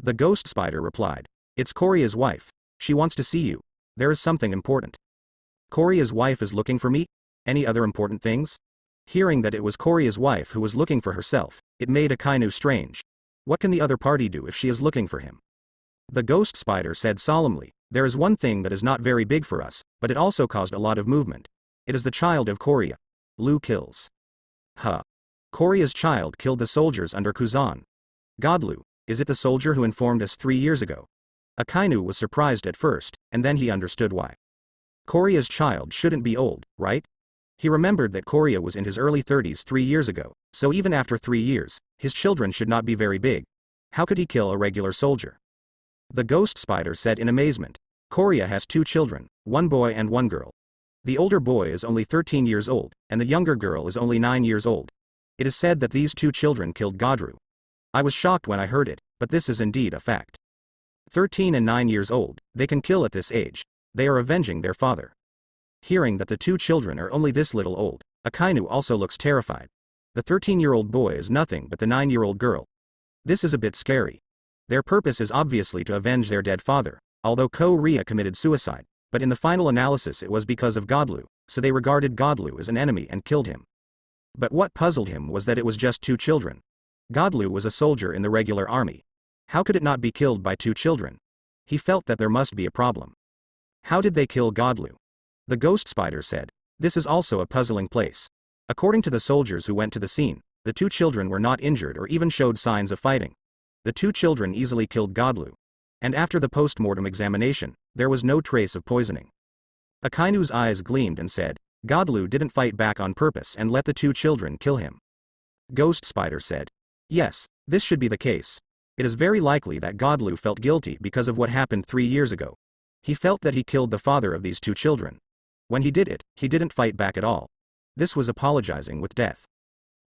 The ghost spider replied, "It's Korya's wife. She wants to see you. There is something important." "Korya's wife is looking for me? Any other important things?" Hearing that it was Korya's wife who was looking for herself, it made Akainu strange. What can the other party do if she is looking for him? The ghost spider said solemnly, "There is one thing that is not very big for us, but it also caused a lot of movement. It is the child of Korya. Lu kills." Huh. Korya's child killed the soldiers under Kuzan. Godlu, is it the soldier who informed us 3 years ago? Akainu was surprised at first, and then he understood why. Korya's child shouldn't be old, right? He remembered that Korya was in his early 30s 3 years ago, so even after 3 years, his children should not be very big. How could he kill a regular soldier? The ghost spider said in amazement, "Korya has 2 children, 1 boy and 1 girl. The older boy is only 13 years old, and the younger girl is only 9 years old. It is said that these 2 children killed Godru. I was shocked when I heard it, but this is indeed a fact. 13 and 9 years old, they can kill at this age. They are avenging their father." Hearing that the 2 children are only this little old, Akainu also looks terrified. The 13-year-old boy is nothing but the 9-year-old girl. This is a bit scary. Their purpose is obviously to avenge their dead father, although Korya committed suicide, but in the final analysis it was because of Godlu, so they regarded Godlu as an enemy and killed him. But what puzzled him was that it was just 2 children. Godlu was a soldier in the regular army. How could it not be killed by 2 children? He felt that there must be a problem. How did they kill Godlu? The ghost spider said, "This is also a puzzling place. According to the soldiers who went to the scene, the 2 children were not injured or even showed signs of fighting. The 2 children easily killed Godlu. And after the post-mortem examination, there was no trace of poisoning." Akainu's eyes gleamed and said, "Godlu didn't fight back on purpose and let the 2 children kill him." Ghost spider said, "Yes, this should be the case. It is very likely that Godlu felt guilty because of what happened 3 years ago. He felt that he killed the father of these 2 children. When he did it, he didn't fight back at all. This was apologizing with death."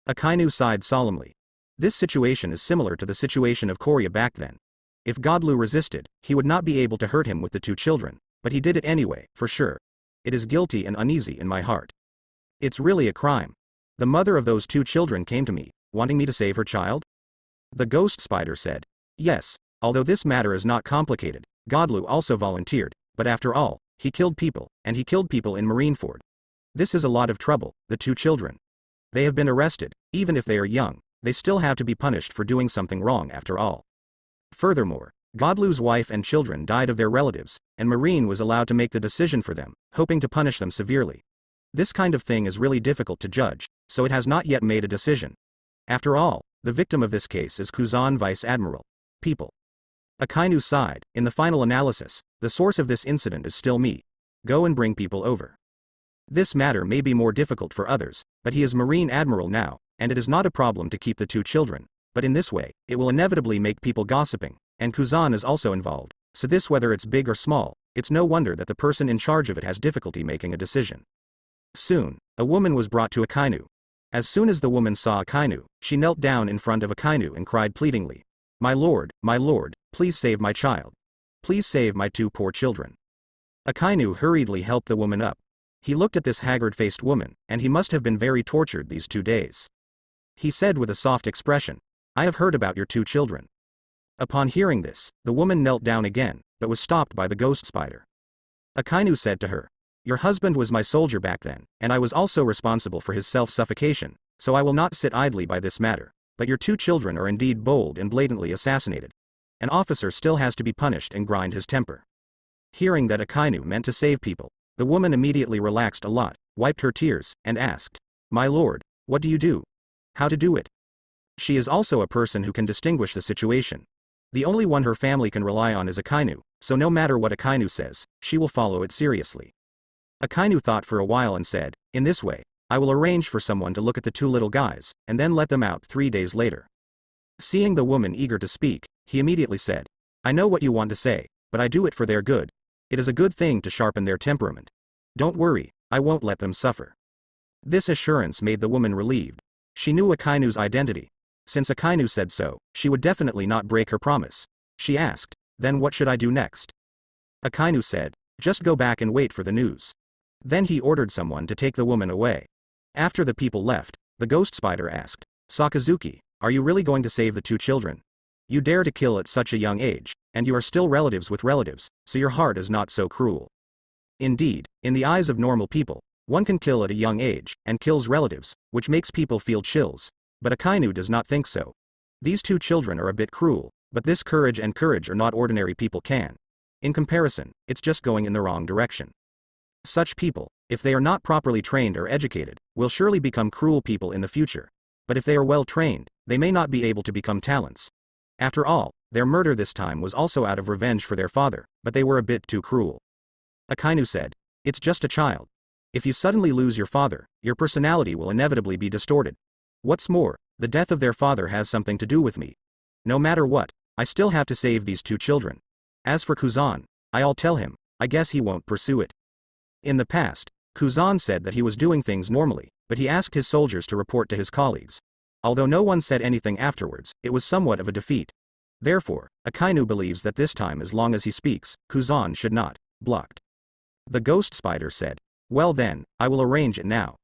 Akainu sighed solemnly. This situation is similar to the situation of Korya back then. If Godlu resisted, he would not be able to hurt him with the 2 children, but he did it anyway, for sure. It is guilty and uneasy in my heart. It's really a crime. The mother of those 2 children came to me, wanting me to save her child? The ghost spider said, "Yes, although this matter is not complicated, Godlu also volunteered, but after all, he killed people, and he killed people in Marineford. This is a lot of trouble, the 2 children. They have been arrested, even if they are young, they still have to be punished for doing something wrong after all. Furthermore, Godlu's wife and children died of their relatives, and Marine was allowed to make the decision for them, hoping to punish them severely. This kind of thing is really difficult to judge, so it has not yet made a decision. After all, the victim of this case is Kuzan Vice Admiral. People." Akainu sighed, "In the final analysis, the source of this incident is still me. Go and bring people over. This matter may be more difficult for others, but he is Marine Admiral now, and it is not a problem to keep the 2 children, but in this way, it will inevitably make people gossiping, and Kuzan is also involved, so this whether it's big or small, it's no wonder that the person in charge of it has difficulty making a decision." Soon, a woman was brought to Akainu. As soon as the woman saw Akainu, she knelt down in front of Akainu and cried pleadingly, my lord, please save my child. Please save my 2 poor children." Akainu hurriedly helped the woman up. He looked at this haggard-faced woman, and he must have been very tortured these 2 days. He said with a soft expression, "I have heard about your 2 children." Upon hearing this, the woman knelt down again, but was stopped by the ghost spider. Akainu said to her, "Your husband was my soldier back then, and I was also responsible for his self-suffocation, so I will not sit idly by this matter, but your 2 children are indeed bold and blatantly assassinated. An officer still has to be punished and grind his temper." Hearing that Akainu meant to save people, the woman immediately relaxed a lot, wiped her tears, and asked, "My lord, what do you do? How to do it?" She is also a person who can distinguish the situation. The only one her family can rely on is Akainu, so no matter what Akainu says, she will follow it seriously. Akainu thought for a while and said, in this way, I will arrange for someone to look at the two little guys, and then let them out 3 days later. Seeing the woman eager to speak, he immediately said, I know what you want to say, but I do it for their good. It is a good thing to sharpen their temperament. Don't worry, I won't let them suffer. This assurance made the woman relieved. She knew Akainu's identity. Since Akainu said so, she would definitely not break her promise. She asked, then what should I do next? Akainu said, just go back and wait for the news. Then he ordered someone to take the woman away. After the people left, the ghost spider asked, Sakazuki, are you really going to save the two children? You dare to kill at such a young age, and you are still relatives with relatives, so your heart is not so cruel. Indeed, in the eyes of normal people, one can kill at a young age, and kills relatives, which makes people feel chills. But Akainu does not think so. These two children are a bit cruel, but this courage are not ordinary people can. In comparison, it's just going in the wrong direction. Such people, if they are not properly trained or educated, will surely become cruel people in the future. But if they are well trained, they may not be able to become talents. After all, their murder this time was also out of revenge for their father, but they were a bit too cruel. Akainu said, it's just a child. If you suddenly lose your father, your personality will inevitably be distorted. What's more, the death of their father has something to do with me. No matter what, I still have to save these two children. As for Kuzan, I'll tell him, I guess he won't pursue it. In the past, Kuzan said that he was doing things normally, but he asked his soldiers to report to his colleagues. Although no one said anything afterwards, it was somewhat of a defeat. Therefore, Akainu believes that this time as long as he speaks, Kuzan should not. Blocked. The ghost spider said, well then, I will arrange it now.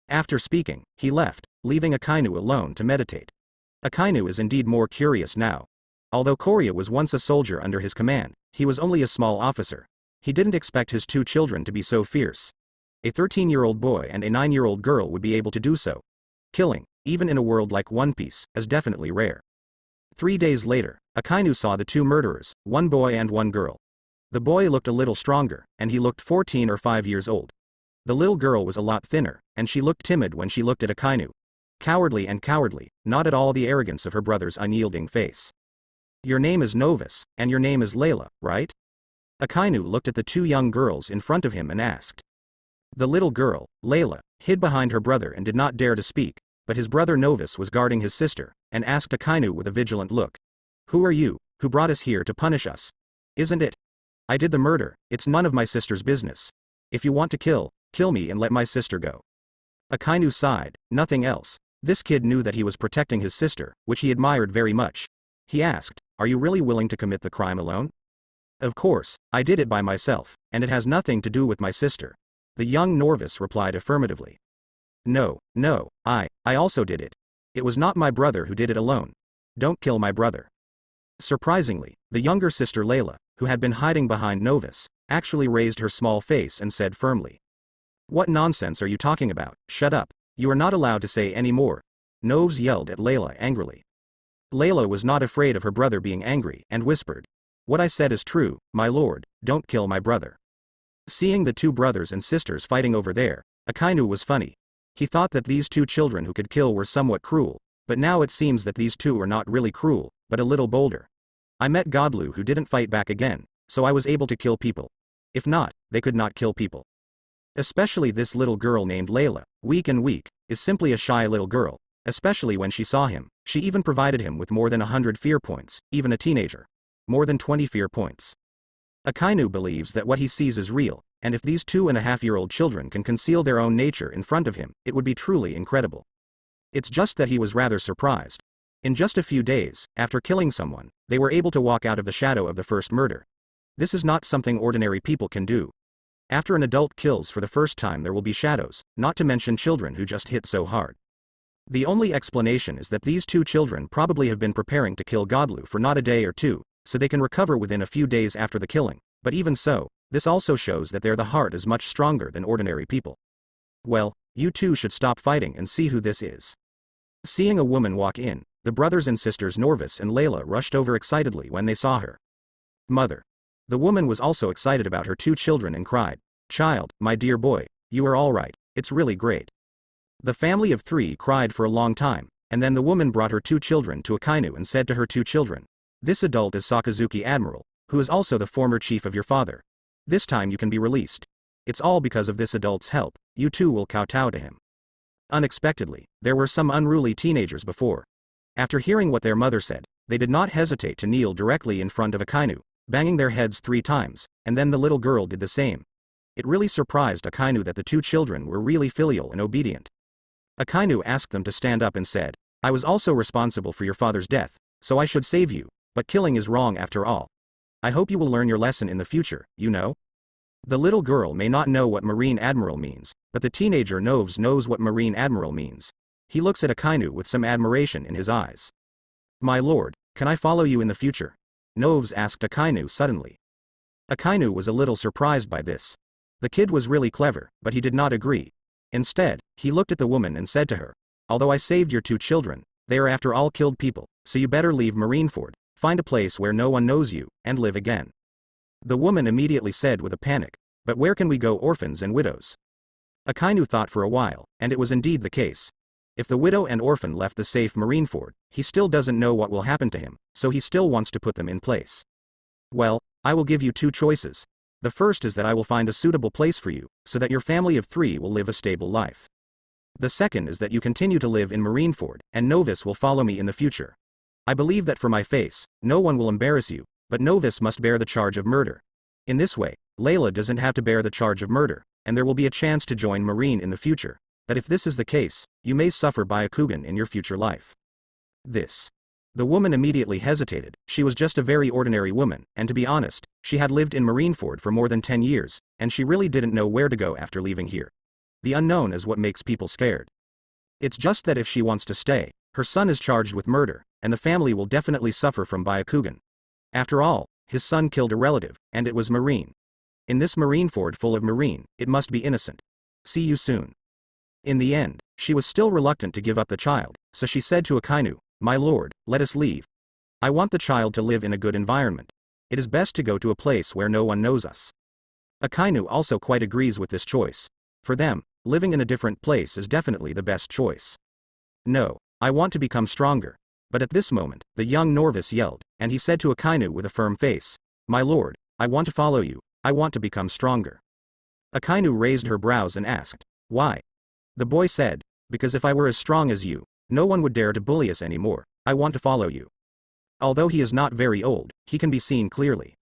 After speaking, he left, leaving Akainu alone to meditate. Akainu is indeed more curious now. Although Korya was once a soldier under his command, he was only a small officer. He didn't expect his two children to be so fierce. A 13-year-old boy and a 9-year-old girl would be able to do so. Killing, even in a world like One Piece, is definitely rare. 3 days later, Akainu saw the two murderers, one boy and one girl. The boy looked a little stronger, and he looked 14 or 5 years old. The little girl was a lot thinner, and she looked timid when she looked at Akainu. Cowardly, not at all the arrogance of her brother's unyielding face. Your name is Novus, and your name is Layla, right? Akainu looked at the two young girls in front of him and asked. The little girl, Layla, hid behind her brother and did not dare to speak, but his brother Novus was guarding his sister, and asked Akainu with a vigilant look. Who are you, who brought us here to punish us? Isn't it? I did the murder, it's none of my sister's business. If you want to kill me and let my sister go. Akainu sighed, nothing else. This kid knew that he was protecting his sister, which he admired very much. He asked, are you really willing to commit the crime alone? Of course, I did it by myself, and it has nothing to do with my sister. The young Norvis replied affirmatively. No, I also did it. It was not my brother who did it alone. Don't kill my brother. Surprisingly, the younger sister Layla, who had been hiding behind Novus, actually raised her small face and said firmly. What nonsense are you talking about? Shut up. You are not allowed to say any more. Novs yelled at Layla angrily. Layla was not afraid of her brother being angry and whispered. What I said is true, my lord, don't kill my brother. Seeing the two brothers and sisters fighting over there, Akainu was funny. He thought that these two children who could kill were somewhat cruel, but now it seems that these two are not really cruel, but a little bolder. I met Godlu who didn't fight back again, so I was able to kill people. If not, they could not kill people. Especially this little girl named Layla, weak, is simply a shy little girl, especially when she saw him. She even provided him with more than 100 fear points, even a teenager. More than 20 fear points. Akainu believes that what he sees is real, and if these 2.5-year-old children can conceal their own nature in front of him, it would be truly incredible. It's just that he was rather surprised. In just a few days, after killing someone, they were able to walk out of the shadow of the first murder. This is not something ordinary people can do. After an adult kills for the first time, there will be shadows, not to mention children who just hit so hard. The only explanation is that these two children probably have been preparing to kill Godlu for not a day or two, so they can recover within a few days after the killing, but even so, this also shows that the heart is much stronger than ordinary people. Well, you two should stop fighting and see who this is. Seeing a woman walk in, the brothers and sisters Norvis and Layla rushed over excitedly when they saw her. Mother. The woman was also excited about her two children and cried, Child, my dear boy, you are all right, it's really great. The family of three cried for a long time, And then the woman brought her 2 children to Akainu and said to her 2 children, "This adult is Sakazuki Admiral, who is also the former chief of your father. This time you can be released. It's all because of this adult's help, you too will kowtow to him." Unexpectedly, there were some unruly teenagers before. After hearing what their mother said, they did not hesitate to kneel directly in front of Akainu, banging their heads 3 times, and then the little girl did the same. It really surprised Akainu that the 2 children were really filial and obedient. Akainu asked them to stand up and said, "I was also responsible for your father's death, so I should save you, but killing is wrong after all. I hope you will learn your lesson in the future, you know?" The little girl may not know what Marine Admiral means, but the teenager Noves knows what Marine Admiral means. He looks at Akainu with some admiration in his eyes. "My lord, can I follow you in the future?" Noves asked Akainu suddenly. Akainu was a little surprised by this. The kid was really clever, but he did not agree. Instead, he looked at the woman and said to her, "Although I saved your 2 children, they are after all killed people, so you better leave Marineford, find a place where no one knows you, and live again." The woman immediately said with a panic, "But where can we go, orphans and widows?" Akainu thought for a while, and it was indeed the case. If the widow and orphan left the safe Marineford, he still doesn't know what will happen to him, so he still wants to put them in place. "Well, I will give you 2 choices. The first is that I will find a suitable place for you, so that your family of 3 will live a stable life. The second is that you continue to live in Marineford, and Novus will follow me in the future. I believe that for my face, no one will embarrass you, but Novus must bear the charge of murder. In this way, Layla doesn't have to bear the charge of murder, and there will be a chance to join Marine in the future. But if this is the case, you may suffer Byakugan in your future life." This. The woman immediately hesitated. She was just a very ordinary woman, and to be honest, she had lived in Marineford for more than 10 years, and she really didn't know where to go after leaving here. The unknown is what makes people scared. It's just that if she wants to stay, her son is charged with murder, and the family will definitely suffer from Byakugan. After all, his son killed a relative, and it was Marine. In this Marineford full of Marine, it must be innocent. See you soon. In the end, she was still reluctant to give up the child, so she said to Akainu, "My lord, let us leave. I want the child to live in a good environment. It is best to go to a place where no one knows us." Akainu also quite agrees with this choice. For them, living in a different place is definitely the best choice. "No, I want to become stronger." But at this moment, the young Norvis yelled, and he said to Akainu with a firm face, "My lord, I want to follow you, I want to become stronger." Akainu raised her brows and asked, "Why?" The boy said, "Because if I were as strong as you, no one would dare to bully us anymore. I want to follow you." Although he is not very old, he can be seen clearly.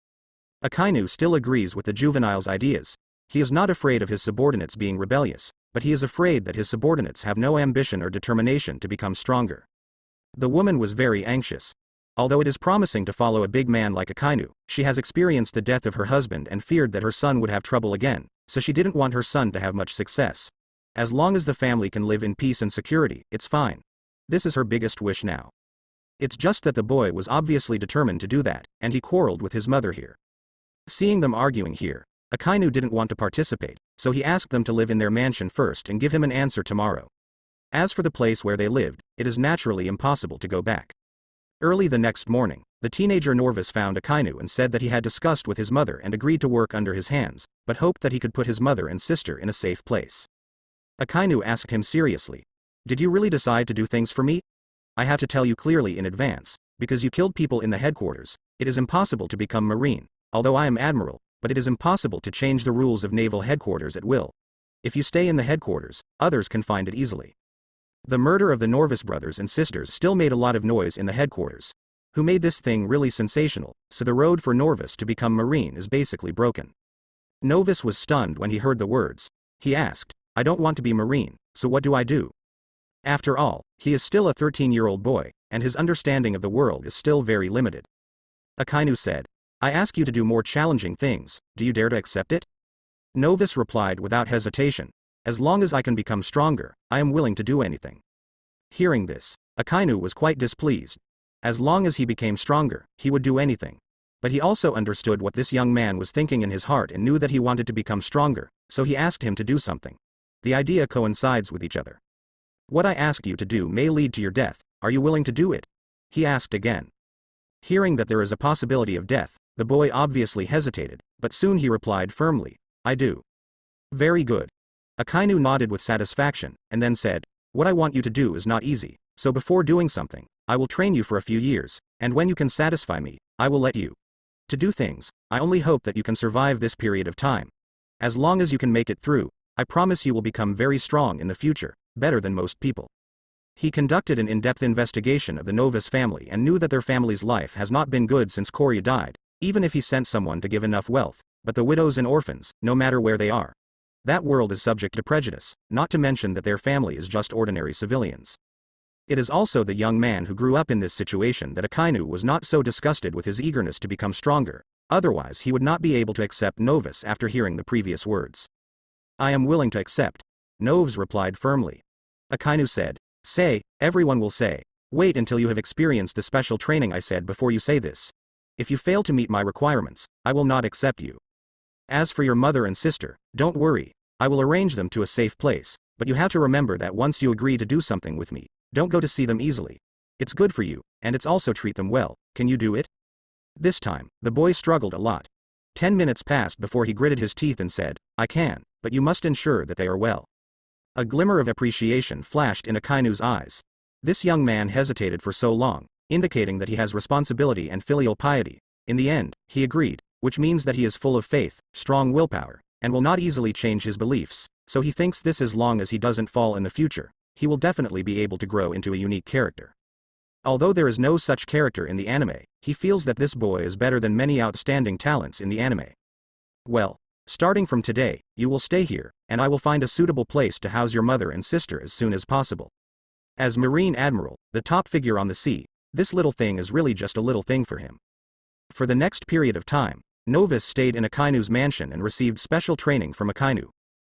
Akainu still agrees with the juvenile's ideas. He is not afraid of his subordinates being rebellious, but he is afraid that his subordinates have no ambition or determination to become stronger. The woman was very anxious. Although it is promising to follow a big man like Akainu, she has experienced the death of her husband and feared that her son would have trouble again, so she didn't want her son to have much success. As long as the family can live in peace and security, it's fine. This is her biggest wish now. It's just that the boy was obviously determined to do that, and he quarreled with his mother here. Seeing them arguing here, Akainu didn't want to participate, so he asked them to live in their mansion first and give him an answer tomorrow. As for the place where they lived, it is naturally impossible to go back. Early the next morning, the teenager Norvis found Akainu and said that he had discussed with his mother and agreed to work under his hands, but hoped that he could put his mother and sister in a safe place. Akainu asked him seriously, "Did you really decide to do things for me? I have to tell you clearly in advance, because you killed people in the headquarters, it is impossible to become Marine, although I am Admiral, but it is impossible to change the rules of naval headquarters at will. If you stay in the headquarters, others can find it easily." The murder of the Norvis brothers and sisters still made a lot of noise in the headquarters. Who made this thing really sensational, so the road for Norvis to become Marine is basically broken. Novus was stunned when he heard the words. He asked, "I don't want to be Marine, so what do I do?" After all, he is still a 13-year-old boy, and his understanding of the world is still very limited. Akainu said, "I ask you to do more challenging things, do you dare to accept it?" Novus replied without hesitation, "As long as I can become stronger, I am willing to do anything." Hearing this, Akainu was quite displeased. As long as he became stronger, he would do anything. But he also understood what this young man was thinking in his heart and knew that he wanted to become stronger, so he asked him to do something. The idea coincides with each other. "What I ask you to do may lead to your death, are you willing to do it?" he asked again. Hearing that there is a possibility of death, the boy obviously hesitated, but soon he replied firmly, "I do." "Very good." Akainu nodded with satisfaction, and then said, What I want you to do is not easy, so before doing something, I will train you for a few years, and when you can satisfy me, I will let you to do things. I only hope that you can survive this period of time. As long as you can make it through, I promise you will become very strong in the future, better than most people. He conducted an in-depth investigation of the Novus family and knew that their family's life has not been good since Korya died, even if he sent someone to give enough wealth, but the widows and orphans, no matter where they are. That world is subject to prejudice, not to mention that their family is just ordinary civilians. It is also the young man who grew up in this situation that Akainu was not so disgusted with his eagerness to become stronger, otherwise he would not be able to accept Novus after hearing the previous words. I am willing to accept. Novus replied firmly. Akainu said, say, everyone will say. Wait until you have experienced the special training I said before you say this. If you fail to meet my requirements, I will not accept you. As for your mother and sister, don't worry, I will arrange them to a safe place, but you have to remember that once you agree to do something with me, don't go to see them easily. It's good for you, and it's also treat them well. Can you do it? This time, the boy struggled a lot. 10 minutes passed before he gritted his teeth and said, I can, but you must ensure that they are well. A glimmer of appreciation flashed in Akainu's eyes. This young man hesitated for so long, indicating that he has responsibility and filial piety. In the end, he agreed, which means that he is full of faith, strong willpower, and will not easily change his beliefs, so he thinks this as long as he doesn't fall in the future, he will definitely be able to grow into a unique character. Although there is no such character in the anime, he feels that this boy is better than many outstanding talents in the anime. Well, starting from today, you will stay here, and I will find a suitable place to house your mother and sister as soon as possible. As Marine Admiral, the top figure on the sea, this little thing is really just a little thing for him. For the next period of time, Novus stayed in Akainu's mansion and received special training from Akainu.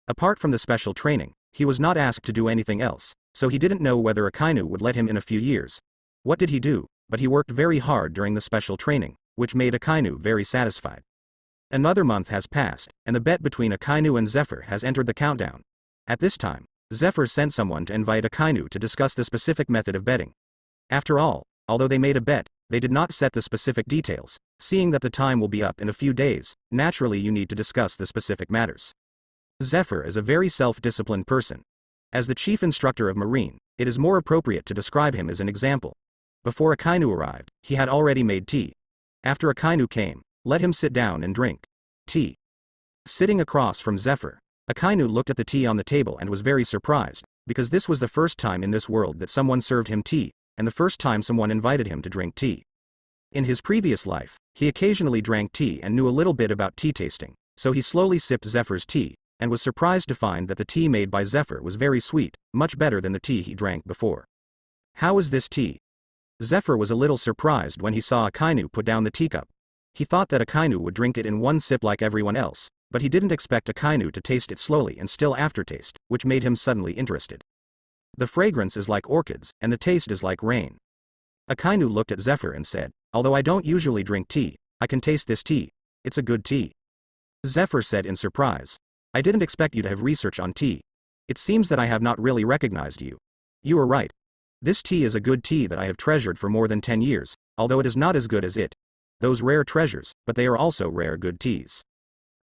Apart from the special training, he was not asked to do anything else, so he didn't know whether Akainu would let him in a few years. What did he do? But he worked very hard during the special training, which made Akainu very satisfied. Another month has passed, and the bet between Akainu and Zephyr has entered the countdown. At this time, Zephyr sent someone to invite Akainu to discuss the specific method of betting. After all, although they made a bet, they did not set the specific details. Seeing that the time will be up in a few days, naturally you need to discuss the specific matters. Zephyr is a very self-disciplined person. As the chief instructor of Marine, it is more appropriate to describe him as an example. Before Akainu arrived, he had already made tea. After Akainu came, let him sit down and drink tea. Sitting across from Zephyr, Akainu looked at the tea on the table and was very surprised, because this was the first time in this world that someone served him tea, and the first time someone invited him to drink tea. In his previous life, he occasionally drank tea and knew a little bit about tea tasting, so he slowly sipped Zephyr's tea, and was surprised to find that the tea made by Zephyr was very sweet, much better than the tea he drank before. How is this tea? Zephyr was a little surprised when he saw Akainu put down the teacup. He thought that Akainu would drink it in one sip like everyone else, but he didn't expect Akainu to taste it slowly and still aftertaste, which made him suddenly interested. The fragrance is like orchids, and the taste is like rain. Akainu looked at Zephyr and said, although I don't usually drink tea, I can taste this tea. It's a good tea. Zephyr said in surprise, I didn't expect you to have research on tea. It seems that I have not really recognized you. You are right. This tea is a good tea that I have treasured for more than 10 years, although it is not as good as those rare treasures, but they are also rare good teas.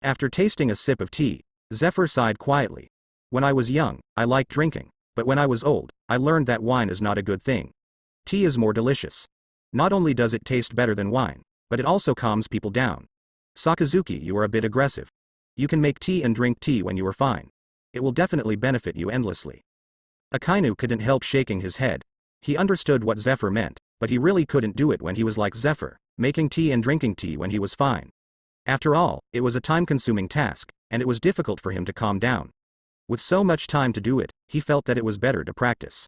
After tasting a sip of tea, Zephyr sighed quietly. When I was young, I liked drinking, but when I was old, I learned that wine is not a good thing. Tea is more delicious. Not only does it taste better than wine, but it also calms people down. Sakazuki, you are a bit aggressive. You can make tea and drink tea when you are fine. It will definitely benefit you endlessly. Akainu couldn't help shaking his head. He understood what Zephyr meant, but he really couldn't do it when he was like Zephyr, making tea and drinking tea when he was fine. After all, it was a time-consuming task, and it was difficult for him to calm down. With so much time to do it, he felt that it was better to practice.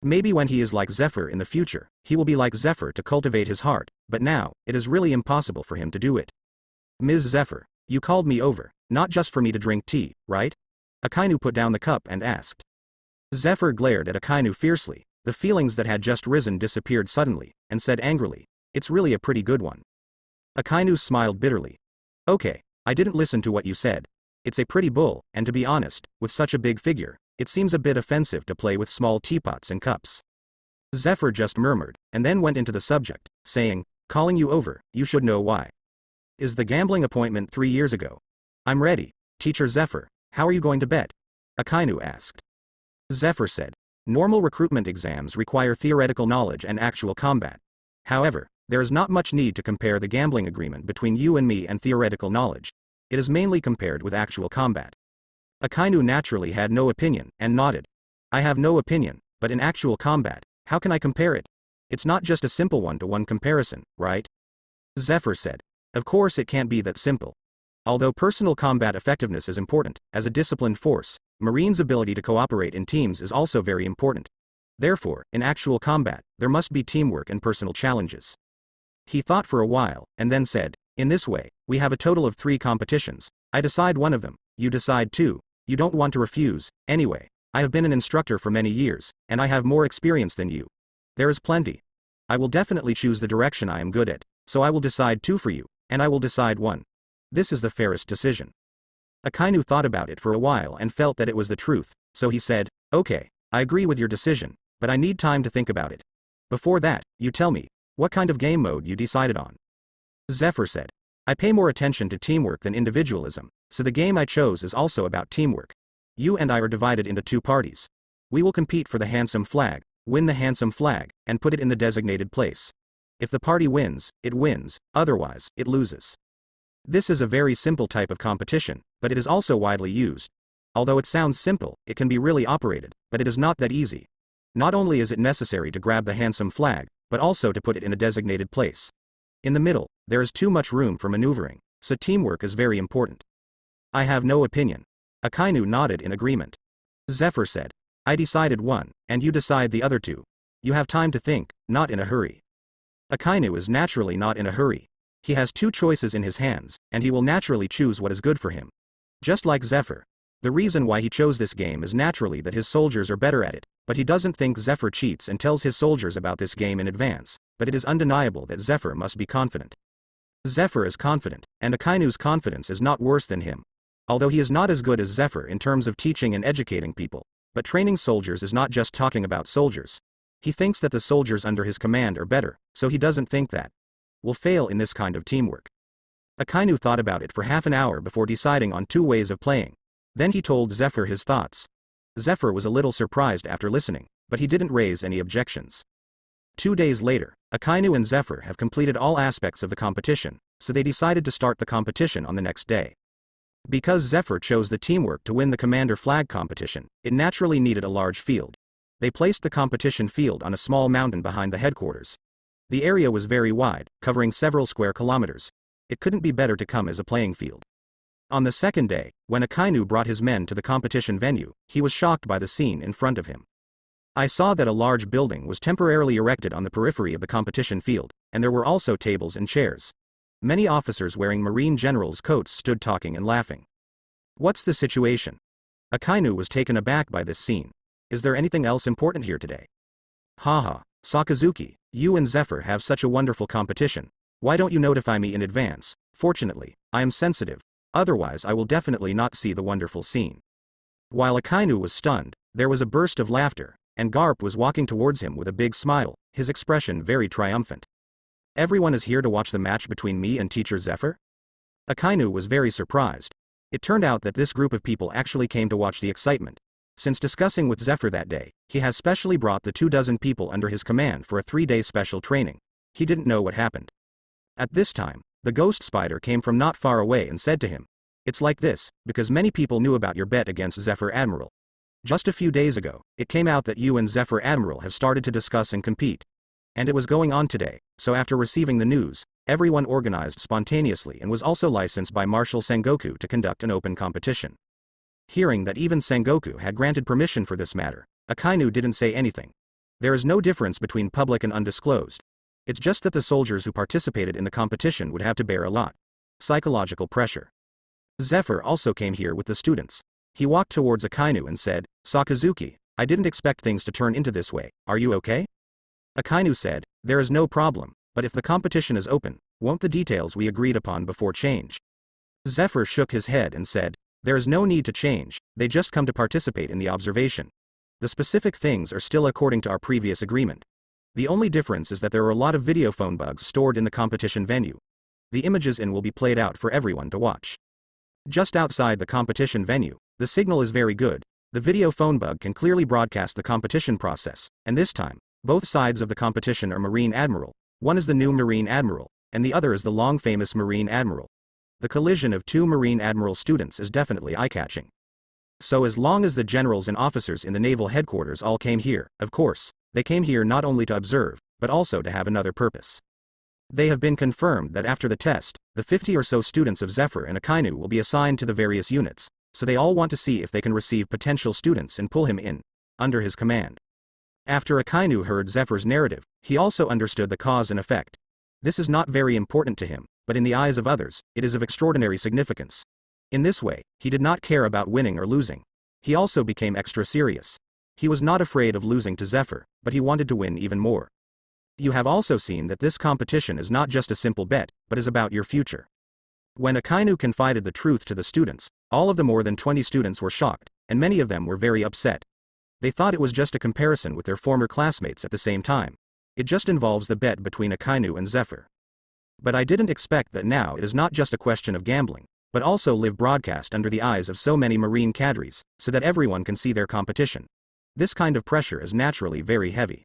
Maybe when he is like Zephyr in the future, he will be like Zephyr to cultivate his heart, but now, it is really impossible for him to do it. Ms. Zephyr, you called me over, not just for me to drink tea, right? Akainu put down the cup and asked. Zephyr glared at Akainu fiercely. The feelings that had just risen disappeared suddenly, and said angrily, it's really a pretty good one. Akainu smiled bitterly. Okay, I didn't listen to what you said. It's a pretty bull, and to be honest, with such a big figure, it seems a bit offensive to play with small teapots and cups. Zephyr just murmured, and then went into the subject, saying, calling you over, you should know why. Is the gambling appointment 3 years ago? I'm ready. Teacher Zephyr, how are you going to bet? Akainu asked. Zephyr said, Normal recruitment exams require theoretical knowledge and actual combat. However, there is not much need to compare the gambling agreement between you and me and theoretical knowledge. It is mainly compared with actual combat. Akainu naturally had no opinion, and nodded. I have no opinion, but in actual combat, how can I compare it? It's not just a simple one-to-one comparison, right? Zephyr said. Of course it can't be that simple. Although personal combat effectiveness is important, as a disciplined force, Marine's ability to cooperate in teams is also very important. Therefore, in actual combat, there must be teamwork and personal challenges. He thought for a while, and then said, in this way, we have a total of 3 competitions. I decide one of them, you decide 2. You don't want to refuse, anyway. I have been an instructor for many years, and I have more experience than you. There is plenty. I will definitely choose the direction I am good at, so I will decide 2 for you, and I will decide 1. This is the fairest decision. Akainu thought about it for a while and felt that it was the truth, so he said, okay, I agree with your decision, but I need time to think about it. Before that, you tell me, what kind of game mode you decided on? Zephyr said, I pay more attention to teamwork than individualism, so the game I chose is also about teamwork. You and I are divided into 2 parties. We will compete for the handsome flag, win the handsome flag, and put it in the designated place. If the party wins, it wins, otherwise, it loses. This is a very simple type of competition, but it is also widely used. Although it sounds simple, it can be really operated, but it is not that easy. Not only is it necessary to grab the handsome flag, but also to put it in a designated place. In the middle, there is too much room for maneuvering, so teamwork is very important. I have no opinion. Akainu nodded in agreement. Zephyr said, I decided 1, and you decide the other 2. You have time to think, not in a hurry. Akainu is naturally not in a hurry. He has 2 choices in his hands, and he will naturally choose what is good for him. Just like Zephyr. The reason why he chose this game is naturally that his soldiers are better at it, but he doesn't think Zephyr cheats and tells his soldiers about this game in advance, but it is undeniable that Zephyr must be confident. Zephyr is confident, and Akainu's confidence is not worse than him. Although he is not as good as Zephyr in terms of teaching and educating people, but training soldiers is not just talking about soldiers. He thinks that the soldiers under his command are better, so he doesn't think that will fail in this kind of teamwork. Akainu thought about it for half an hour before deciding on 2 ways of playing. Then he told Zephyr his thoughts. Zephyr was a little surprised after listening, but he didn't raise any objections. 2 days later, Akainu and Zephyr have completed all aspects of the competition, so they decided to start the competition on the next day. Because Zephyr chose the teamwork to win the commander flag competition, it naturally needed a large field. They placed the competition field on a small mountain behind the headquarters. The area was very wide, covering several square kilometers. It couldn't be better to come as a playing field. On the second day, when Akainu brought his men to the competition venue, he was shocked by the scene in front of him. I saw that a large building was temporarily erected on the periphery of the competition field, and there were also tables and chairs. Many officers wearing Marine generals' coats stood talking and laughing. What's the situation? Akainu was taken aback by this scene. Is there anything else important here today? Haha, Sakazuki, you and Zephyr have such a wonderful competition. Why don't you notify me in advance? Fortunately, I am sensitive. Otherwise I will definitely not see the wonderful scene. While Akainu was stunned, there was a burst of laughter, and Garp was walking towards him with a big smile, his expression very triumphant. Everyone is here to watch the match between me and teacher Zephyr? Akainu was very surprised. It turned out that this group of people actually came to watch the excitement. Since discussing with Zephyr that day, he has specially brought the 24 people under his command for a 3-day special training. He didn't know what happened. At this time, the ghost spider came from not far away and said to him, it's like this, because many people knew about your bet against Zephyr Admiral. Just a few days ago, it came out that you and Zephyr Admiral have started to discuss and compete. And it was going on today, so after receiving the news, everyone organized spontaneously and was also licensed by Marshal Sengoku to conduct an open competition. Hearing that even Sengoku had granted permission for this matter, Akainu didn't say anything. There is no difference between public and undisclosed. It's just that the soldiers who participated in the competition would have to bear a lot psychological pressure. Zephyr also came here with the students. He walked towards Akainu and said, Sakazuki, I didn't expect things to turn into this way, are you okay? Akainu said, there is no problem, but if the competition is open, won't the details we agreed upon before change? Zephyr shook his head and said, there is no need to change, they just come to participate in the observation. The specific things are still according to our previous agreement. The only difference is that there are a lot of video phone bugs stored in the competition venue. The images in will be played out for everyone to watch. Just outside the competition venue, the signal is very good, The video phone bug can clearly broadcast the competition process, and this time, both sides of the competition are Marine Admiral. One is the new Marine Admiral, and the other is the long-famous Marine Admiral. The collision of two Marine Admiral students is definitely eye-catching. So as long as the generals and officers in the naval headquarters all came here, of course, they came here not only to observe, but also to have another purpose. They have been confirmed that after the test, the 50 or so students of Zephyr and Akainu will be assigned to the various units, so they all want to see if they can receive potential students and pull him in, under his command. After Akainu heard Zephyr's narrative, he also understood the cause and effect. This is not very important to him, but in the eyes of others, it is of extraordinary significance. In this way, he did not care about winning or losing. He also became extra serious. He was not afraid of losing to Zephyr, but he wanted to win even more. You have also seen that this competition is not just a simple bet, but is about your future. When Akainu confided the truth to the students, all of the more than 20 students were shocked, and many of them were very upset. They thought it was just a comparison with their former classmates at the same time. It just involves the bet between Akainu and Zephyr. But I didn't expect that now it is not just a question of gambling, but also live broadcast under the eyes of so many Marine cadres, so that everyone can see their competition. This kind of pressure is naturally very heavy.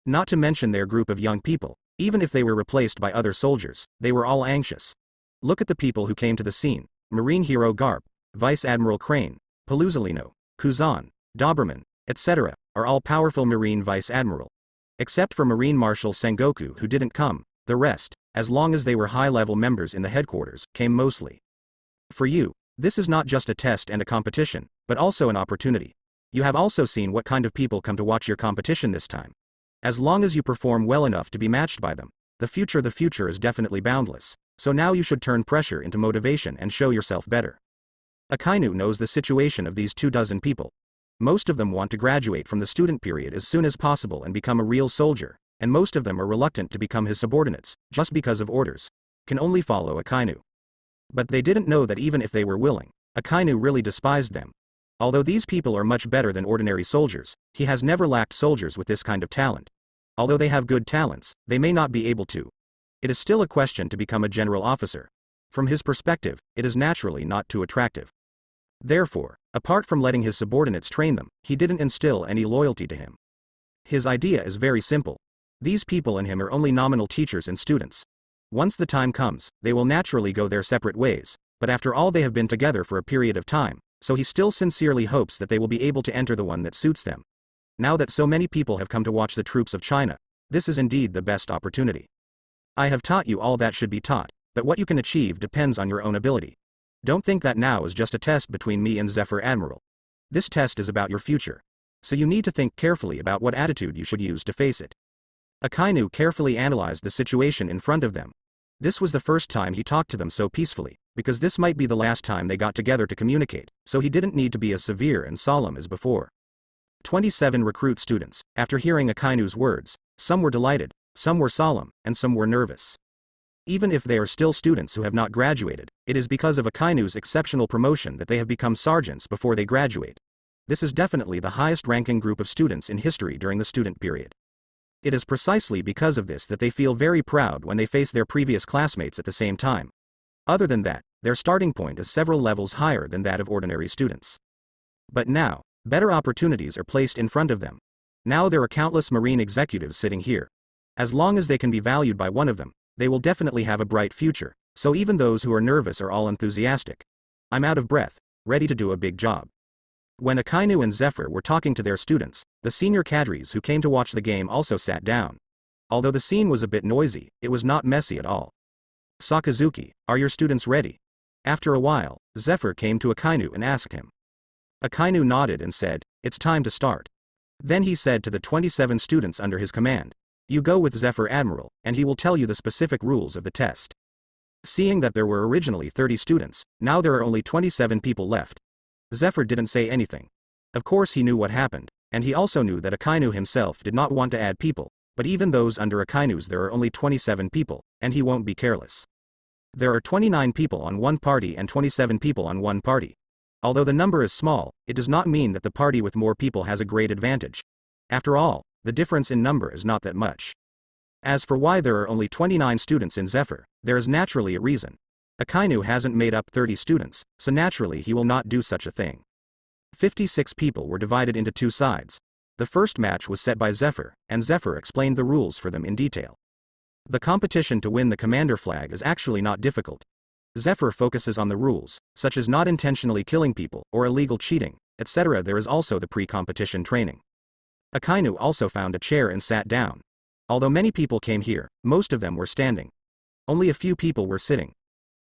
Not to mention their group of young people, even if they were replaced by other soldiers, they were all anxious. Look at the people who came to the scene: Marine Hero Garp, Vice Admiral Crane, Paluzolino, Kuzan, Doberman, etc., are all powerful Marine Vice Admiral. Except for Marine Marshal Sengoku who didn't come, the rest, as long as they were high-level members in the headquarters, came mostly. For you, this is not just a test and a competition, but also an opportunity. You have also seen what kind of people come to watch your competition this time. As long as you perform well enough to be matched by them, the future is definitely boundless, so now you should turn pressure into motivation and show yourself better. Akainu knows the situation of these 24 people. Most of them want to graduate from the student period as soon as possible and become a real soldier, and most of them are reluctant to become his subordinates, just because of orders. Can only follow Akainu. But they didn't know that even if they were willing, Akainu really despised them. Although these people are much better than ordinary soldiers, he has never lacked soldiers with this kind of talent. Although they have good talents, they may not be able to. It is still a question to become a general officer. From his perspective, it is naturally not too attractive. Therefore, apart from letting his subordinates train them, he didn't instill any loyalty to him. His idea is very simple. These people and him are only nominal teachers and students. Once the time comes, they will naturally go their separate ways, but after all they have been together for a period of time, so he still sincerely hopes that they will be able to enter the one that suits them. Now that so many people have come to watch the troops of China, this is indeed the best opportunity. I have taught you all that should be taught, but what you can achieve depends on your own ability. Don't think that now is just a test between me and Zephyr Admiral. This test is about your future. So you need to think carefully about what attitude you should use to face it. Akainu carefully analyzed the situation in front of them. This was the first time he talked to them so peacefully, because this might be the last time they got together to communicate, so he didn't need to be as severe and solemn as before. 27 recruit students, after hearing Akainu's words, some were delighted, some were solemn, and some were nervous. Even if they are still students who have not graduated, it is because of Akainu's exceptional promotion that they have become sergeants before they graduate. This is definitely the highest ranking group of students in history during the student period. It is precisely because of this that they feel very proud when they face their previous classmates at the same time. Other than that, their starting point is several levels higher than that of ordinary students. But now, better opportunities are placed in front of them. Now there are countless Marine executives sitting here. As long as they can be valued by one of them, they will definitely have a bright future, so even those who are nervous are all enthusiastic. I'm out of breath, ready to do a big job. When Akainu and Zephyr were talking to their students, the senior cadres who came to watch the game also sat down. Although the scene was a bit noisy, it was not messy at all. Sakazuki, are your students ready? After a while, Zephyr came to Akainu and asked him. Akainu nodded and said, it's time to start. Then he said to the 27 students under his command, you go with Zephyr Admiral, and he will tell you the specific rules of the test. Seeing that there were originally 30 students, now there are only 27 people left. Zephyr didn't say anything. Of course he knew what happened, and he also knew that Akainu himself did not want to add people, but even those under Akainu's there are only 27 people, and he won't be careless. There are 29 people on one party and 27 people on one party. Although the number is small, it does not mean that the party with more people has a great advantage. After all, the difference in number is not that much. As for why there are only 29 students in Zephyr, there is naturally a reason. Akainu hasn't made up 30 students, so naturally he will not do such a thing. 56 people were divided into two sides. The first match was set by Zephyr, and Zephyr explained the rules for them in detail. The competition to win the commander flag is actually not difficult. Zephyr focuses on the rules, such as not intentionally killing people, or illegal cheating, etc. There is also the pre-competition training. Akainu also found a chair and sat down. Although many people came here, most of them were standing. Only a few people were sitting.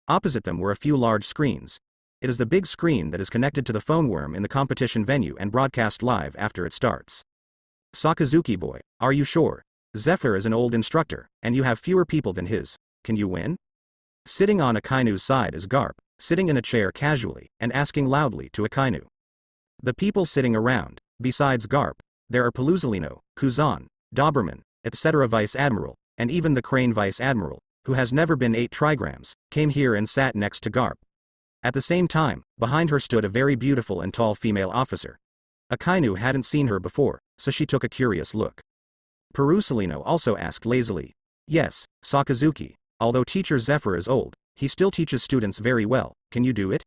Opposite them were a few large screens. It is the big screen that is connected to the phone worm in the competition venue and broadcast live after it starts. Sakazuki boy, are you sure? Zephyr is an old instructor, and you have fewer people than his. Can you win? Sitting on Akainu's side is Garp, sitting in a chair casually, and asking loudly to Akainu. The people sitting around, besides Garp, there are Paluzolino, Kuzan, Doberman, etc. Vice Admiral, and even the Crane Vice Admiral, who has never been 8 trigrams, came here and sat next to Garp. At the same time, behind her stood a very beautiful and tall female officer. Akainu hadn't seen her before, so she took a curious look. Perusolino also asked lazily. Yes, Sakazuki, although teacher Zephyr is old, he still teaches students very well, can you do it?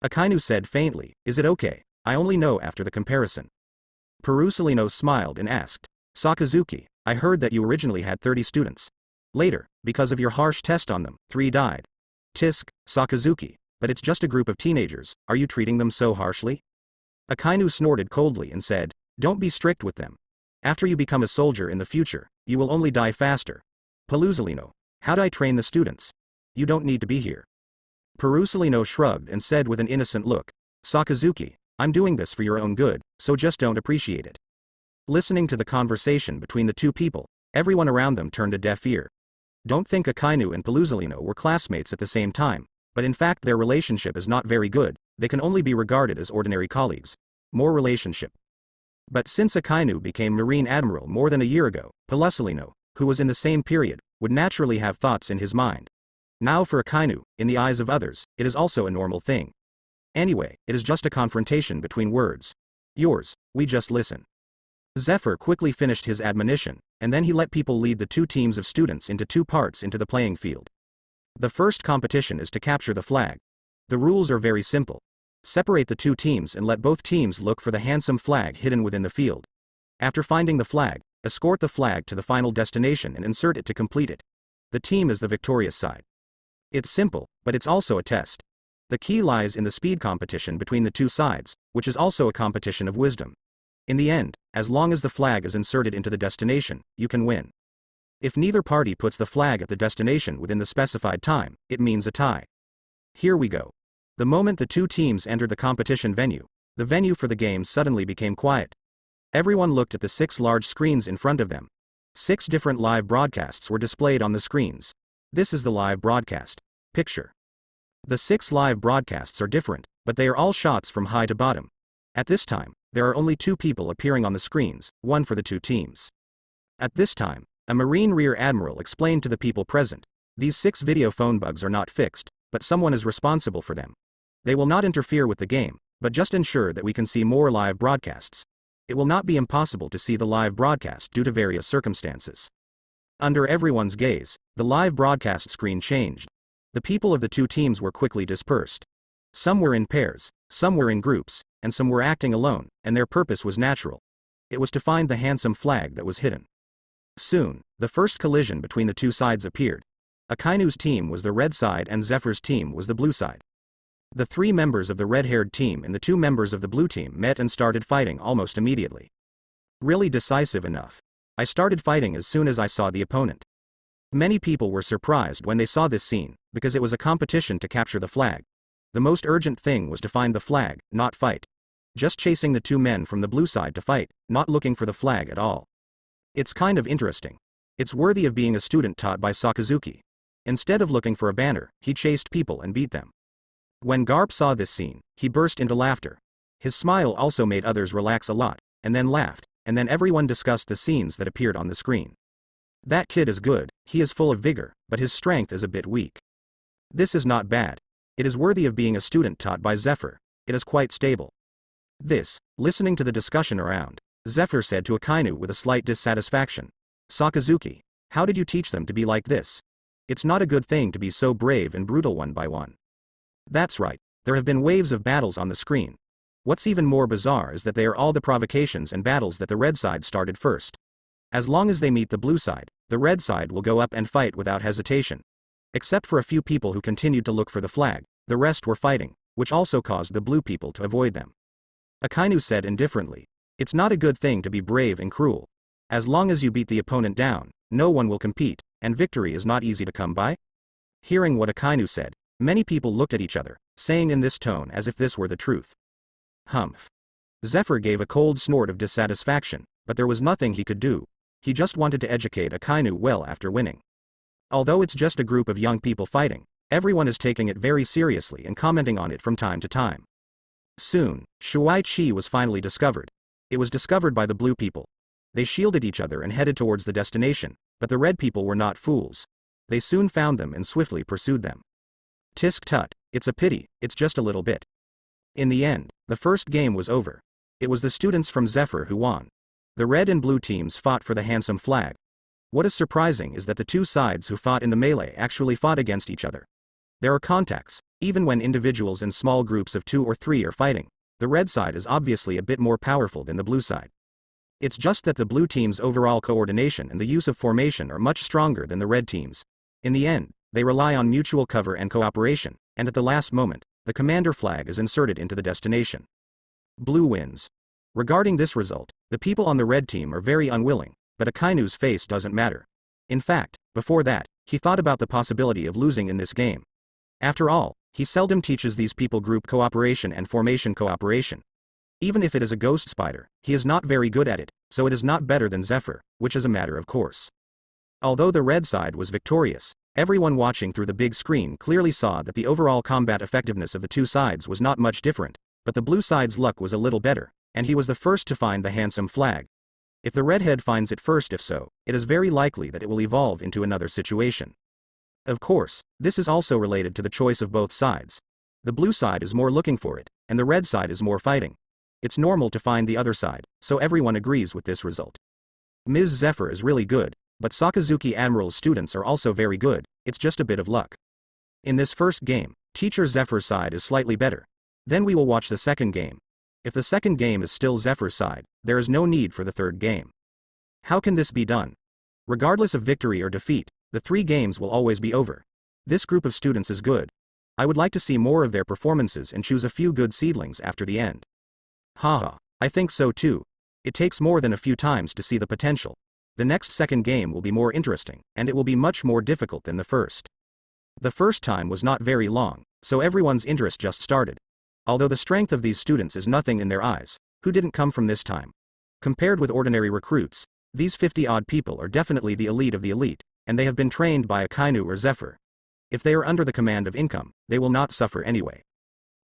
Akainu said faintly, is it okay? I only know after the comparison. Perusolino smiled and asked, Sakazuki, I heard that you originally had 30 students. Later, because of your harsh test on them, 3 died. Tisk, Sakazuki, but it's just a group of teenagers, are you treating them so harshly? Akainu snorted coldly and said, don't be strict with them. After you become a soldier in the future, you will only die faster. Paluzolino, how do I train the students? You don't need to be here. Perusolino shrugged and said with an innocent look, Sakazuki, I'm doing this for your own good, so just don't appreciate it. Listening to the conversation between the two people, everyone around them turned a deaf ear. Don't think Akainu and Paluzolino were classmates at the same time, but in fact their relationship is not very good, they can only be regarded as ordinary colleagues. More relationship. But since Akainu became Marine Admiral more than a year ago, Paluzolino, who was in the same period, would naturally have thoughts in his mind. Now for Akainu, in the eyes of others, it is also a normal thing. Anyway, it is just a confrontation between words. Yours, we just listen. Zephyr quickly finished his admonition, and then he let people lead the 2 teams of students into 2 parts into the playing field. The first competition is to capture the flag. The rules are very simple. Separate the 2 teams and let both teams look for the handsome flag hidden within the field. After finding the flag, escort the flag to the final destination and insert it to complete it. The team is the victorious side. It's simple, but it's also a test. The key lies in the speed competition between the 2 sides, which is also a competition of wisdom. In the end, as long as the flag is inserted into the destination, you can win. If neither party puts the flag at the destination within the specified time, it means a tie. Here we go. The moment the 2 teams entered the competition venue, the venue for the game suddenly became quiet. Everyone looked at the 6 large screens in front of them. 6 different live broadcasts were displayed on the screens. This is the live broadcast. Picture. The 6 live broadcasts are different, but they are all shots from high to bottom. At this time, there are only 2 people appearing on the screens, one for the 2 teams. At this time, a Marine Rear Admiral explained to the people present, these 6 video phone bugs are not fixed, but someone is responsible for them. They will not interfere with the game, but just ensure that we can see more live broadcasts. It will not be impossible to see the live broadcast due to various circumstances. Under everyone's gaze, the live broadcast screen changed. The people of the 2 teams were quickly dispersed. Some were in pairs, some were in groups, and some were acting alone, and their purpose was natural. It was to find the handsome flag that was hidden. Soon, the first collision between the 2 sides appeared. Akainu's team was the red side and Zephyr's team was the blue side. The 3 members of the red-haired team and the 2 members of the blue team met and started fighting almost immediately. Really decisive enough. I started fighting as soon as I saw the opponent. Many people were surprised when they saw this scene, because it was a competition to capture the flag. The most urgent thing was to find the flag, not fight. Just chasing the 2 men from the blue side to fight, not looking for the flag at all. It's kind of interesting. It's worthy of being a student taught by Sakazuki. Instead of looking for a banner, he chased people and beat them. When Garp saw this scene, he burst into laughter. His smile also made others relax a lot, and then laughed, and then everyone discussed the scenes that appeared on the screen. That kid is good, he is full of vigor, but his strength is a bit weak. This is not bad. It is worthy of being a student taught by Zephyr. It is quite stable. Listening to the discussion around, Zephyr said to Akainu with a slight dissatisfaction. Sakazuki, how did you teach them to be like this? It's not a good thing to be so brave and brutal one by one. That's right, there have been waves of battles on the screen. What's even more bizarre is that they are all the provocations and battles that the red side started first. As long as they meet the blue side, the red side will go up and fight without hesitation. Except for a few people who continued to look for the flag, the rest were fighting, which also caused the blue people to avoid them. Akainu said indifferently, "It's not a good thing to be brave and cruel. As long as you beat the opponent down, no one will compete, and victory is not easy to come by." Hearing what Akainu said, many people looked at each other, saying in this tone as if this were the truth. Humph. Zephyr gave a cold snort of dissatisfaction, but there was nothing he could do. He just wanted to educate Akainu well after winning. Although it's just a group of young people fighting, everyone is taking it very seriously and commenting on it from time to time. Soon, Shuai Chi was finally discovered. It was discovered by the blue people. They shielded each other and headed towards the destination, but the red people were not fools. They soon found them and swiftly pursued them. Tisk tut, it's a pity, it's just a little bit. In the end, the first game was over. It was the students from Zephyr who won. The red and blue teams fought for the handsome flag. What is surprising is that the two sides who fought in the melee actually fought against each other. There are contacts, even when individuals in small groups of 2 or 3 are fighting. The red side is obviously a bit more powerful than the blue side. It's just that the blue team's overall coordination and the use of formation are much stronger than the red team's. In the end, they rely on mutual cover and cooperation, and at the last moment, the commander flag is inserted into the destination. Blue wins. Regarding this result, the people on the red team are very unwilling, but Akainu's face doesn't matter. In fact, before that, he thought about the possibility of losing in this game. After all, he seldom teaches these people group cooperation and formation cooperation. Even if it is a ghost spider, he is not very good at it, so it is not better than Zephyr, which is a matter of course. Although the red side was victorious, everyone watching through the big screen clearly saw that the overall combat effectiveness of the two sides was not much different, but the blue side's luck was a little better, and he was the first to find the handsome flag. If the redhead finds it first, if so, it is very likely that it will evolve into another situation. Of course, this is also related to the choice of both sides. The blue side is more looking for it, and the red side is more fighting. It's normal to find the other side, so everyone agrees with this result. Ms. Zephyr is really good, but Sakazuki Admiral's students are also very good, it's just a bit of luck. In this first game, Teacher Zephyr's side is slightly better. Then we will watch the second game. If the second game is still Zephyr's side, there is no need for the third game. How can this be done? Regardless of victory or defeat, the 3 games will always be over. This group of students is good. I would like to see more of their performances and choose a few good seedlings after the end. Haha, I think so too. It takes more than a few times to see the potential. The next second game will be more interesting, and it will be much more difficult than the first. The first time was not very long, so everyone's interest just started. Although the strength of these students is nothing in their eyes, who didn't come from this time? Compared with ordinary recruits, these 50-odd people are definitely the elite of the elite, and they have been trained by Akainu or Zephyr. If they are under the command of Income, they will not suffer anyway.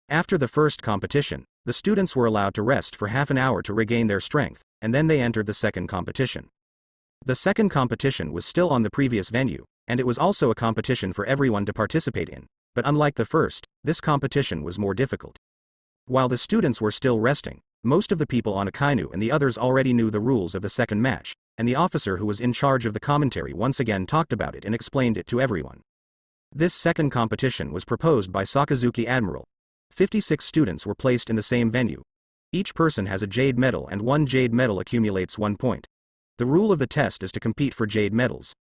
After the first competition, the students were allowed to rest for half an hour to regain their strength, and then they entered the second competition. The second competition was still on the previous venue, and it was also a competition for everyone to participate in, but unlike the first, this competition was more difficult. While the students were still resting, most of the people on Akainu and the others already knew the rules of the second match, and the officer who was in charge of the commentary once again talked about it and explained it to everyone. This second competition was proposed by Sakazuki Admiral. 56 students were placed in the same venue. Each person has a jade medal and 1 jade medal accumulates 1 point. The rule of the test is to compete for jade medals.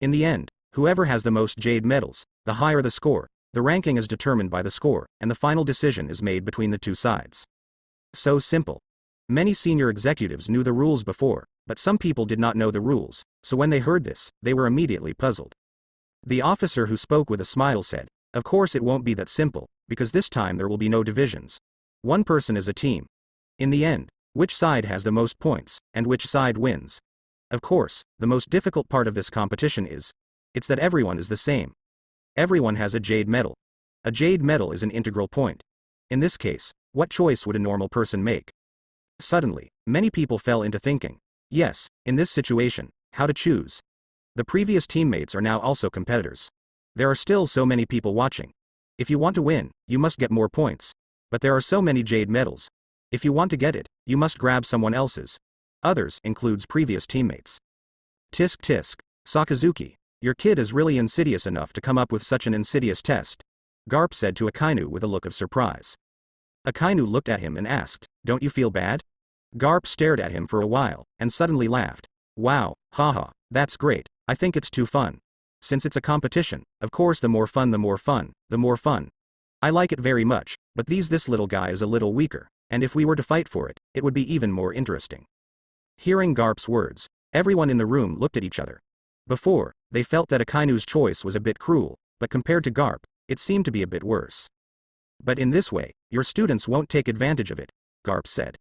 In the end, whoever has the most jade medals, the higher the score. The ranking is determined by the score, and the final decision is made between the two sides. So simple. Many senior executives knew the rules before, but some people did not know the rules, so when they heard this, they were immediately puzzled. The officer who spoke with a smile said, "Of course it won't be that simple, because this time there will be no divisions. One person is a team. In the end, which side has the most points, and which side wins? Of course, the most difficult part of this competition it's that everyone is the same. Everyone has a jade medal. A jade medal is an integral point. In this case, what choice would a normal person make?" Suddenly, many people fell into thinking, yes, in this situation, how to choose. The previous teammates are now also competitors. There are still so many people watching. If you want to win, you must get more points. But there are so many jade medals. If you want to get it, you must grab someone else's. Others includes previous teammates. Tisk tisk, Sakazuki, your kid is really insidious enough to come up with such an insidious test, Garp said to Akainu with a look of surprise. Akainu looked at him and asked, Don't you feel bad? Garp stared at him for a while, and suddenly laughed. Wow, haha, that's great, I think it's too fun. Since it's a competition, of course the more fun the more fun, the more fun. I like it very much, but this little guy is a little weaker, and if we were to fight for it, it would be even more interesting. Hearing Garp's words, everyone in the room looked at each other. Before, they felt that Akainu's choice was a bit cruel, but compared to Garp, it seemed to be a bit worse. But in this way, your students won't take advantage of it, Garp said.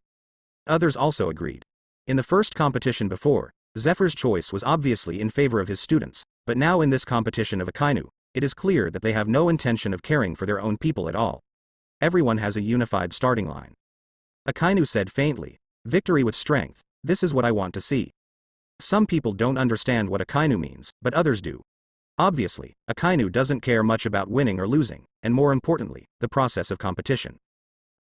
Others also agreed. In the first competition before, Zephyr's choice was obviously in favor of his students, but now in this competition of Akainu, it is clear that they have no intention of caring for their own people at all. Everyone has a unified starting line. Akainu said faintly, "Victory with strength, this is what I want to see." Some people don't understand what Akainu means, but others do. Obviously, Akainu doesn't care much about winning or losing, and more importantly, the process of competition.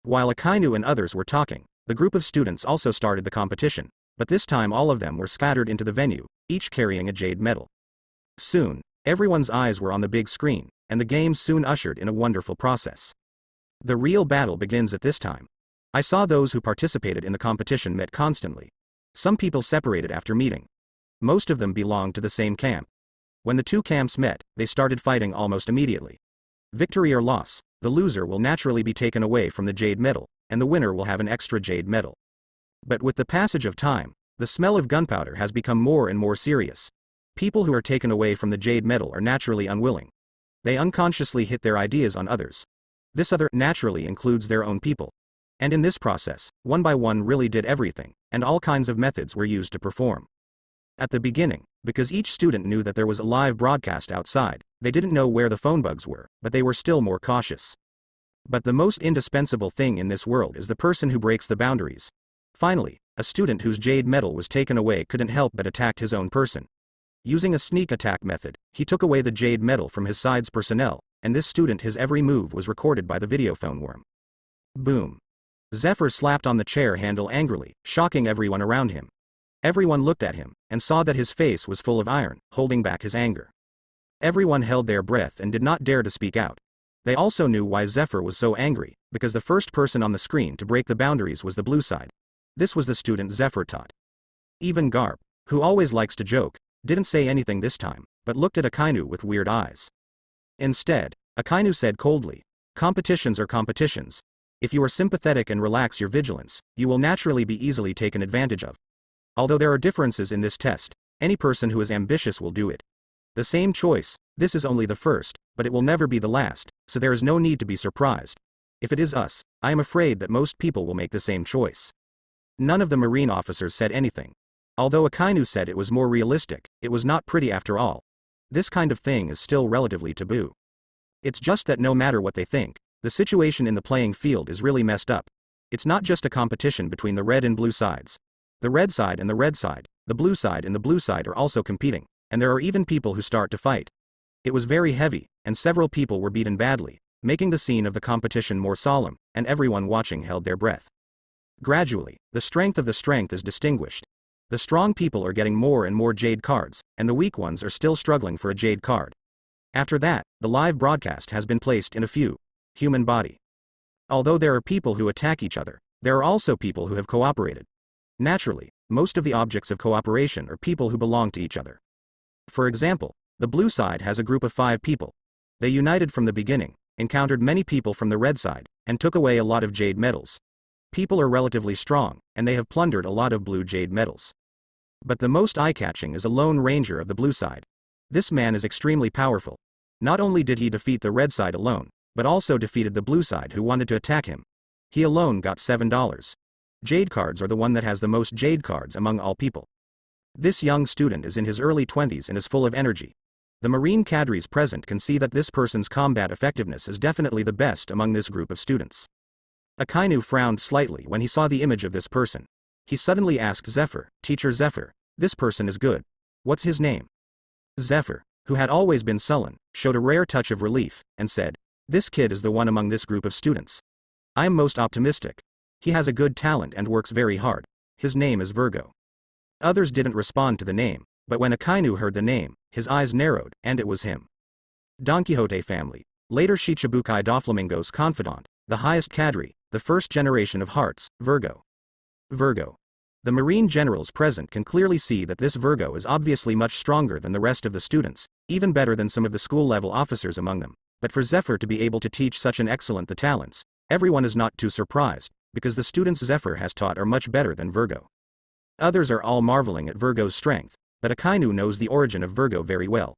While Akainu and others were talking, the group of students also started the competition, but this time all of them were scattered into the venue, each carrying a jade medal. Soon, everyone's eyes were on the big screen, and the game soon ushered in a wonderful process. The real battle begins at this time. I saw those who participated in the competition met constantly. Some people separated after meeting. Most of them belonged to the same camp. When the two camps met, they started fighting almost immediately. Victory or loss, the loser will naturally be taken away from the jade medal, and the winner will have an extra jade medal. But with the passage of time, the smell of gunpowder has become more and more serious. People who are taken away from the jade medal are naturally unwilling. They unconsciously hit their ideas on others. This other naturally includes their own people. And in this process, one by one really did everything, and all kinds of methods were used to perform. At the beginning, because each student knew that there was a live broadcast outside, they didn't know where the phone bugs were, but they were still more cautious. But the most indispensable thing in this world is the person who breaks the boundaries. Finally, a student whose jade medal was taken away couldn't help but attack his own person. Using a sneak attack method, he took away the jade medal from his side's personnel, and this student his every move was recorded by the videophone worm. Boom. Zephyr slapped on the chair handle angrily, shocking everyone around him. Everyone looked at him, and saw that his face was full of iron, holding back his anger. Everyone held their breath and did not dare to speak out. They also knew why Zephyr was so angry, because the first person on the screen to break the boundaries was the blue side. This was the student Zephyr taught. Even Garp, who always likes to joke, didn't say anything this time, but looked at Akainu with weird eyes. Instead, Akainu said coldly, "Competitions are competitions. If you are sympathetic and relax your vigilance, you will naturally be easily taken advantage of. Although there are differences in this test, any person who is ambitious will do it. The same choice, this is only the first, but it will never be the last, so there is no need to be surprised. If it is us, I am afraid that most people will make the same choice." None of the Marine officers said anything. Although Akainu said it was more realistic, it was not pretty after all. This kind of thing is still relatively taboo. It's just that no matter what they think, the situation in the playing field is really messed up. It's not just a competition between the red and blue sides. The red side and the red side, the blue side and the blue side are also competing, and there are even people who start to fight. It was very heavy, and several people were beaten badly, making the scene of the competition more solemn, and everyone watching held their breath. Gradually, the strength of the strength is distinguished. The strong people are getting more and more jade cards, and the weak ones are still struggling for a jade card. After that, the live broadcast has been placed in a human body. Although there are people who attack each other, there are also people who have cooperated. Naturally, most of the objects of cooperation are people who belong to each other. For example, the blue side has a group of 5 people. They united from the beginning, encountered many people from the red side, and took away a lot of jade medals. People are relatively strong, and they have plundered a lot of blue jade medals. But the most eye-catching is a lone ranger of the blue side. This man is extremely powerful. Not only did he defeat the red side alone, but also defeated the blue side who wanted to attack him. He alone got $7. Jade cards are the one that has the most jade cards among all people. This young student is in his early 20s and is full of energy. The Marine cadres present can see that this person's combat effectiveness is definitely the best among this group of students. Akainu frowned slightly when he saw the image of this person. He suddenly asked Zephyr, "Teacher Zephyr, this person is good. What's his name?" Zephyr, who had always been sullen, showed a rare touch of relief, and said, "This kid is the one among this group of students. I am most optimistic. He has a good talent and works very hard. His name is Virgo." Others didn't respond to the name, but when Akainu heard the name, his eyes narrowed, and it was him. Don Quixote family, later Shichibukai Doflamingo's confidant, the highest cadre, the first generation of hearts, Virgo. Virgo. The Marine generals present can clearly see that this Virgo is obviously much stronger than the rest of the students, even better than some of the school-level officers among them. But for Zephyr to be able to teach such an excellent the talents, everyone is not too surprised, because the students Zephyr has taught are much better than Virgo. Others are all marveling at Virgo's strength, but Akainu knows the origin of Virgo very well.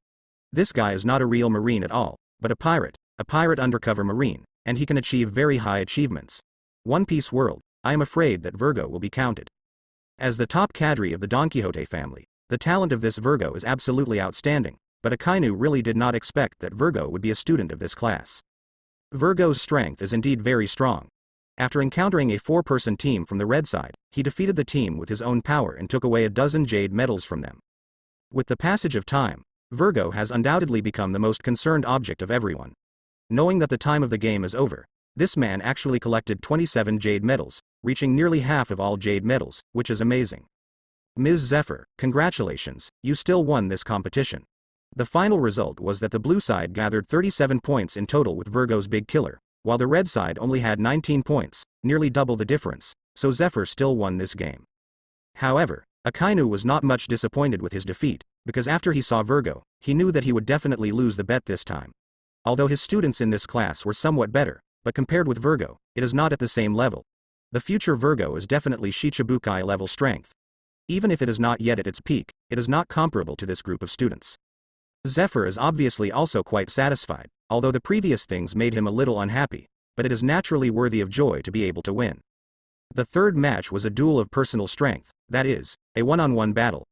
This guy is not a real Marine at all, but a pirate undercover Marine, and he can achieve very high achievements. One Piece world, I am afraid that Virgo will be counted. As the top cadre of the Don Quixote family, the talent of this Virgo is absolutely outstanding, but Akainu really did not expect that Virgo would be a student of this class. Virgo's strength is indeed very strong. After encountering a 4-person team from the red side, he defeated the team with his own power and took away a dozen jade medals from them. With the passage of time, Virgo has undoubtedly become the most concerned object of everyone. Knowing that the time of the game is over, this man actually collected 27 jade medals, reaching nearly half of all jade medals, which is amazing. Ms. Zephyr, congratulations, you still won this competition. The final result was that the blue side gathered 37 points in total with Virgo's big killer, while the red side only had 19 points, nearly double the difference, so Zephyr still won this game. However, Akainu was not much disappointed with his defeat, because after he saw Virgo, he knew that he would definitely lose the bet this time. Although his students in this class were somewhat better, but compared with Virgo, it is not at the same level. The future Virgo is definitely Shichibukai level strength. Even if it is not yet at its peak, it is not comparable to this group of students. Zephyr is obviously also quite satisfied, although the previous things made him a little unhappy, but it is naturally worthy of joy to be able to win. The third match was a duel of personal strength, that is, a one-on-one battle.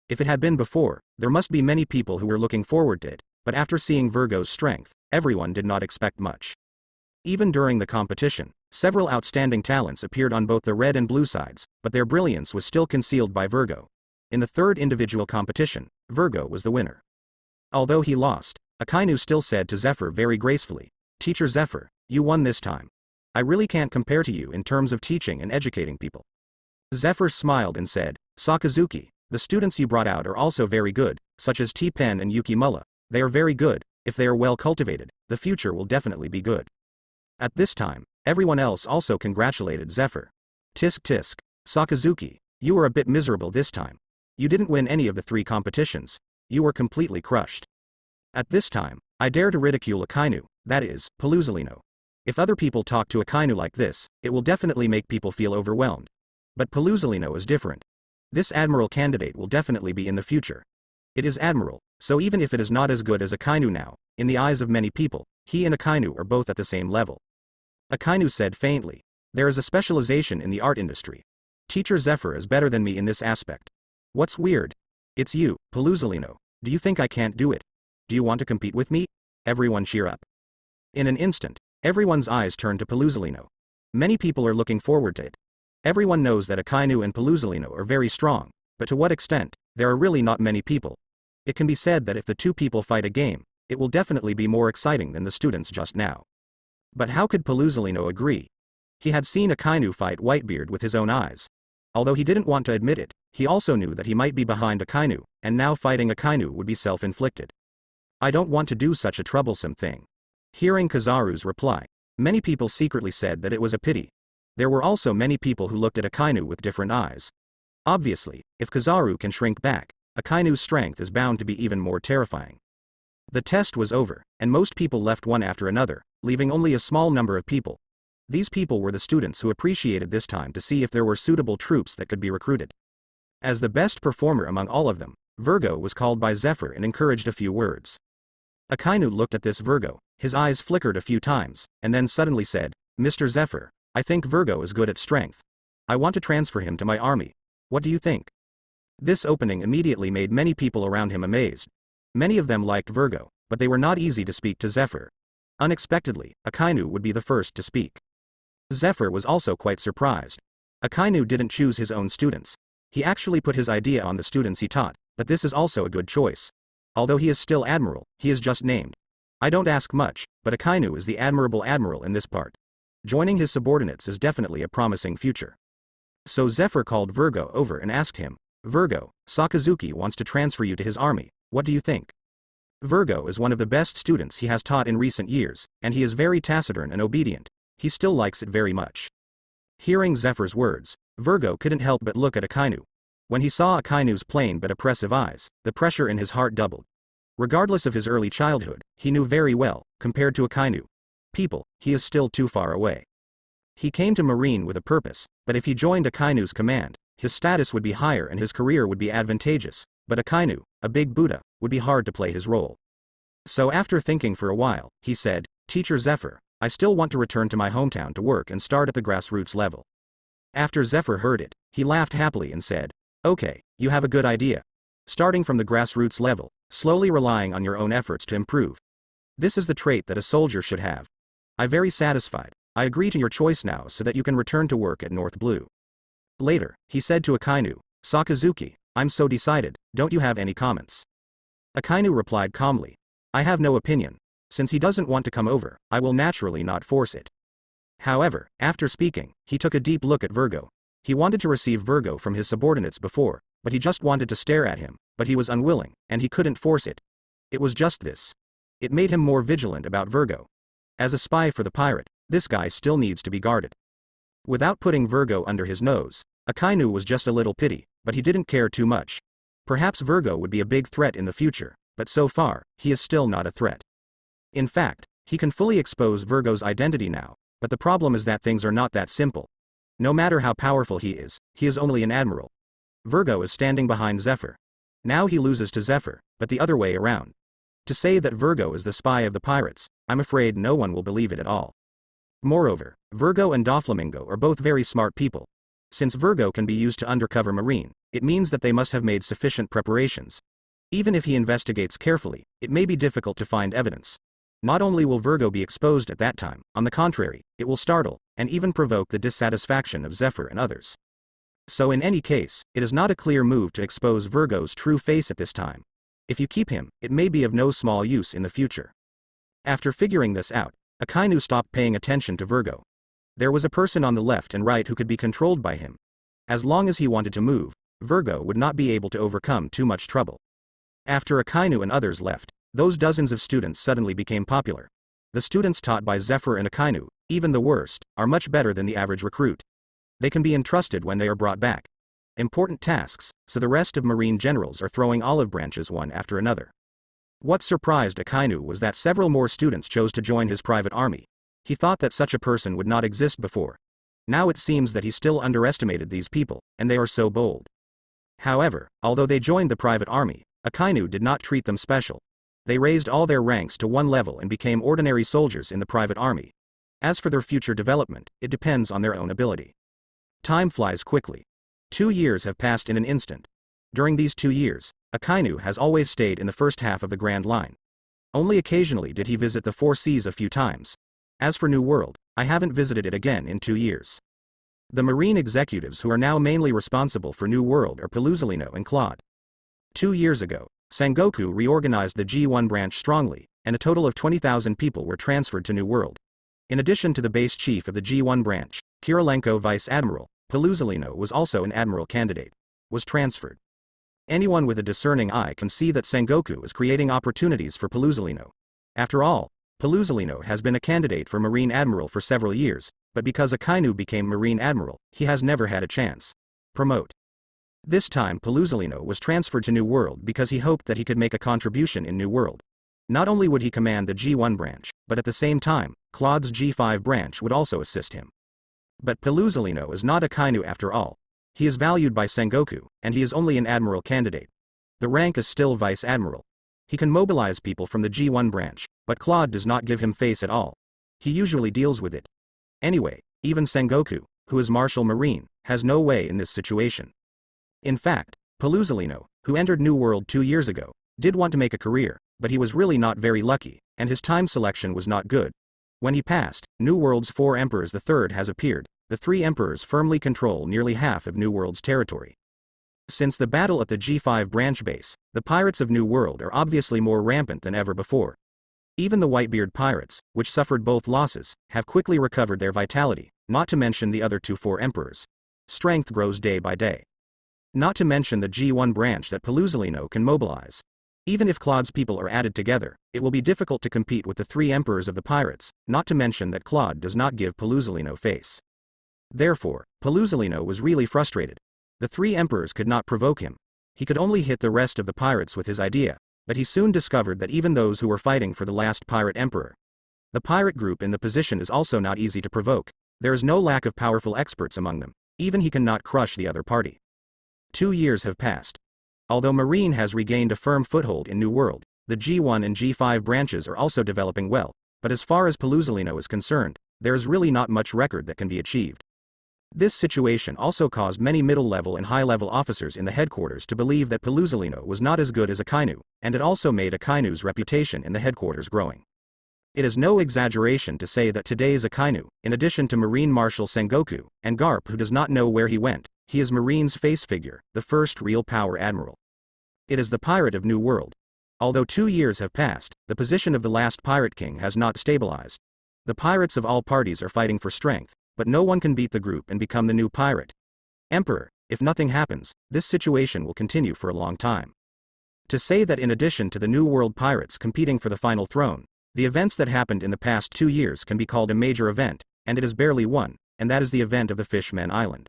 If it had been before, there must be many people who were looking forward to it, but after seeing Virgo's strength, everyone did not expect much. Even during the competition, several outstanding talents appeared on both the red and blue sides, but their brilliance was still concealed by Virgo. In the third individual competition, Virgo was the winner. Although he lost, Akainu still said to Zephyr very gracefully, "Teacher Zephyr, you won this time. I really can't compare to you in terms of teaching and educating people." Zephyr smiled and said, "Sakazuki, the students you brought out are also very good, such as T-Pen and Yuki Mulla. They are very good. If they are well cultivated, the future will definitely be good." At this time, everyone else also congratulated Zephyr. "Tisk tisk, Sakazuki, you were a bit miserable this time. You didn't win any of the 3 competitions. You were completely crushed." At this time, I dare to ridicule Akainu, that is, Paluzolino. If other people talk to Akainu like this, it will definitely make people feel overwhelmed. But Paluzolino is different. This admiral candidate will definitely be in the future. It is admiral, so even if it is not as good as Akainu now, in the eyes of many people, he and Akainu are both at the same level. Akainu said faintly, "There is a specialization in the art industry. Teacher Zephyr is better than me in this aspect. What's weird? It's you, Paluzolino. Do you think I can't do it? Do you want to compete with me? Everyone cheer up." In an instant, everyone's eyes turned to Paluzolino. Many people are looking forward to it. Everyone knows that Akainu and Paluzolino are very strong, but to what extent, there are really not many people. It can be said that if the 2 people fight a game, it will definitely be more exciting than the students just now. But how could Paluzolino agree? He had seen Akainu fight Whitebeard with his own eyes. Although he didn't want to admit it, he also knew that he might be behind Akainu, and now fighting Akainu would be self-inflicted. "I don't want to do such a troublesome thing." Hearing Kizaru's reply, many people secretly said that it was a pity. There were also many people who looked at Akainu with different eyes. Obviously, if Kizaru can shrink back, Akainu's strength is bound to be even more terrifying. The test was over, and most people left one after another, leaving only a small number of people. These people were the students who appreciated this time to see if there were suitable troops that could be recruited. As the best performer among all of them, Virgo was called by Zephyr and encouraged a few words. Akainu looked at this Virgo, his eyes flickered a few times, and then suddenly said, "Mr. Zephyr, I think Virgo is good at strength. I want to transfer him to my army. What do you think?" This opening immediately made many people around him amazed. Many of them liked Virgo, but they were not easy to speak to Zephyr. Unexpectedly, Akainu would be the first to speak. Zephyr was also quite surprised. Akainu didn't choose his own students. He actually put his idea on the students he taught, but this is also a good choice. Although he is still admiral, he is just named. I don't ask much, but Akainu is the admirable admiral in this part. Joining his subordinates is definitely a promising future. So Zephyr called Virgo over and asked him, "Virgo, Sakazuki wants to transfer you to his army, what do you think?" Virgo is one of the best students he has taught in recent years, and he is very taciturn and obedient. He still likes it very much. Hearing Zephyr's words, Virgo couldn't help but look at Akainu. When he saw Akainu's plain but oppressive eyes, the pressure in his heart doubled. Regardless of his early childhood, he knew very well, compared to Akainu people, he is still too far away. He came to Marine with a purpose, but if he joined Akainu's command, his status would be higher and his career would be advantageous, but Akainu, a big Buddha, would be hard to play his role. So after thinking for a while, he said, "Teacher Zephyr, I still want to return to my hometown to work and start at the grassroots level." After Zephyr heard it, he laughed happily and said, "Okay, you have a good idea. Starting from the grassroots level, slowly relying on your own efforts to improve. This is the trait that a soldier should have. I'm very satisfied. I agree to your choice now so that you can return to work at North Blue." Later, he said to Akainu, "Sakazuki, I'm so decided, don't you have any comments?" Akainu replied calmly, "I have no opinion. Since he doesn't want to come over, I will naturally not force it." However, after speaking, he took a deep look at Virgo. He wanted to receive Virgo from his subordinates before, but he just wanted to stare at him, but he was unwilling, and he couldn't force it. It was just this. It made him more vigilant about Virgo. As a spy for the pirate, this guy still needs to be guarded. Without putting Virgo under his nose, Akainu was just a little pity, but he didn't care too much. Perhaps Virgo would be a big threat in the future, but so far, he is still not a threat. In fact, he can fully expose Virgo's identity now, but the problem is that things are not that simple. No matter how powerful he is only an admiral. Virgo is standing behind Zephyr. Now he loses to Zephyr, but the other way around. To say that Virgo is the spy of the pirates, I'm afraid no one will believe it at all. Moreover, Virgo and Doflamingo are both very smart people. Since Virgo can be used to undercover Marine, it means that they must have made sufficient preparations. Even if he investigates carefully, it may be difficult to find evidence. Not only will Virgo be exposed at that time, on the contrary, it will startle, and even provoke the dissatisfaction of Zephyr and others. So in any case, it is not a clear move to expose Virgo's true face at this time. If you keep him, it may be of no small use in the future. After figuring this out, Akainu stopped paying attention to Virgo. There was a person on the left and right who could be controlled by him. As long as he wanted to move, Virgo would not be able to overcome too much trouble. After Akainu and others left, those dozens of students suddenly became popular. The students taught by Zephyr and Akainu, even the worst, are much better than the average recruit. They can be entrusted when they are brought back. Important tasks, so the rest of Marine generals are throwing olive branches one after another. What surprised Akainu was that several more students chose to join his private army. He thought that such a person would not exist before. Now it seems that he still underestimated these people, and they are so bold. However, although they joined the private army, Akainu did not treat them special. They raised all their ranks to one level and became ordinary soldiers in the private army. As for their future development, it depends on their own ability. Time flies quickly. 2 years have passed in an instant. During these 2 years, Akainu has always stayed in the first half of the Grand Line. Only occasionally did he visit the Four Seas a few times. As for New World, I haven't visited it again in 2 years. The Marine executives who are now mainly responsible for New World are Peluzalino and Claude. 2 years ago, Sengoku reorganized the G1 branch strongly, and a total of 20,000 people were transferred to New World. In addition to the base chief of the G1 branch, Kirilenko Vice Admiral, Peluzalino was also an admiral candidate, was transferred. Anyone with a discerning eye can see that Sengoku is creating opportunities for Peluzalino. After all, Peluzalino has been a candidate for Marine Admiral for several years, but because Akainu became Marine Admiral, he has never had a chance. Promote. This time Peluzalino was transferred to New World because he hoped that he could make a contribution in New World. Not only would he command the G1 branch, but at the same time, Claude's G5 branch would also assist him. But Peluzalino is not Akainu after all. He is valued by Sengoku, and he is only an admiral candidate. The rank is still vice admiral. He can mobilize people from the G1 branch, but Claude does not give him face at all. He usually deals with it. Anyway, even Sengoku, who is Marshal Marine, has no way in this situation. In fact, Peluzalino, who entered New World 2 years ago, did want to make a career, but he was really not very lucky, and his time selection was not good. When he passed, New World's 4 emperors the third has appeared. The 3 emperors firmly control nearly half of New World's territory. Since the battle at the G5 branch base, the pirates of New World are obviously more rampant than ever before. Even the Whitebeard pirates, which suffered both losses, have quickly recovered their vitality, not to mention the other 4 emperors. Strength grows day by day. Not to mention the G1 branch that Peluzalino can mobilize. Even if Claude's people are added together, it will be difficult to compete with the 3 emperors of the pirates, not to mention that Claude does not give Peluzalino face. Therefore, Paluzolino was really frustrated. The three emperors could not provoke him. He could only hit the rest of the pirates with his idea, but he soon discovered that even those who were fighting for the last pirate emperor. The pirate group in the position is also not easy to provoke. There is no lack of powerful experts among them. Even he cannot crush the other party. 2 years have passed. Although Marine has regained a firm foothold in New World, the G1 and G5 branches are also developing well, but as far as Paluzolino is concerned, there is really not much record that can be achieved. This situation also caused many middle-level and high-level officers in the headquarters to believe that Paluzolino was not as good as Akainu, and it also made Akainu's reputation in the headquarters growing. It is no exaggeration to say that today's Akainu, in addition to Marine Marshal Sengoku, and Garp who does not know where he went, he is Marine's face figure, the first real power admiral. It is the pirate of New World. Although 2 years have passed, the position of the last pirate king has not stabilized. The pirates of all parties are fighting for strength, but no one can beat the group and become the new pirate emperor. If nothing happens, this situation will continue for a long time. To say that in addition to the New World pirates competing for the final throne, the events that happened in the past 2 years can be called a major event, and it is barely one, and that is the event of the Fishman Island.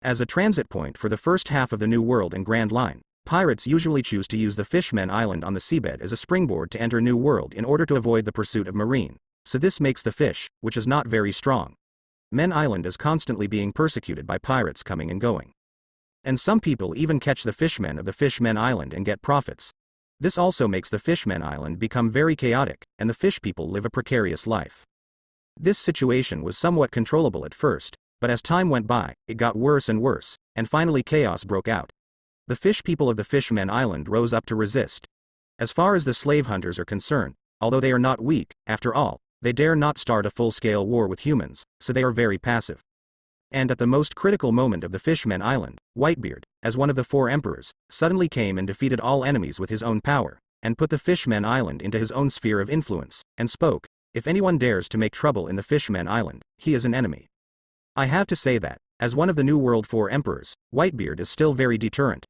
As a transit point for the first half of the New World and Grand Line, pirates usually choose to use the Fishman Island on the seabed as a springboard to enter New World in order to avoid the pursuit of Marine, so this makes the fish, which is not very strong. Men Island is constantly being persecuted by pirates coming and going. And some people even catch the fishmen of the Fishmen Island and get profits. This also makes the Fishmen Island become very chaotic, and the fish people live a precarious life. This situation was somewhat controllable at first, but as time went by, it got worse and worse, and finally chaos broke out. The fish people of the Fishmen Island rose up to resist. As far as the slave hunters are concerned, although they are not weak, after all, they dare not start a full-scale war with humans, so they are very passive. And at the most critical moment of the Fishmen Island, Whitebeard, as one of the 4 emperors, suddenly came and defeated all enemies with his own power, and put the Fishmen Island into his own sphere of influence, and spoke, "If anyone dares to make trouble in the Fishmen Island, he is an enemy." I have to say that, as one of the New World 4 emperors, Whitebeard is still very deterrent.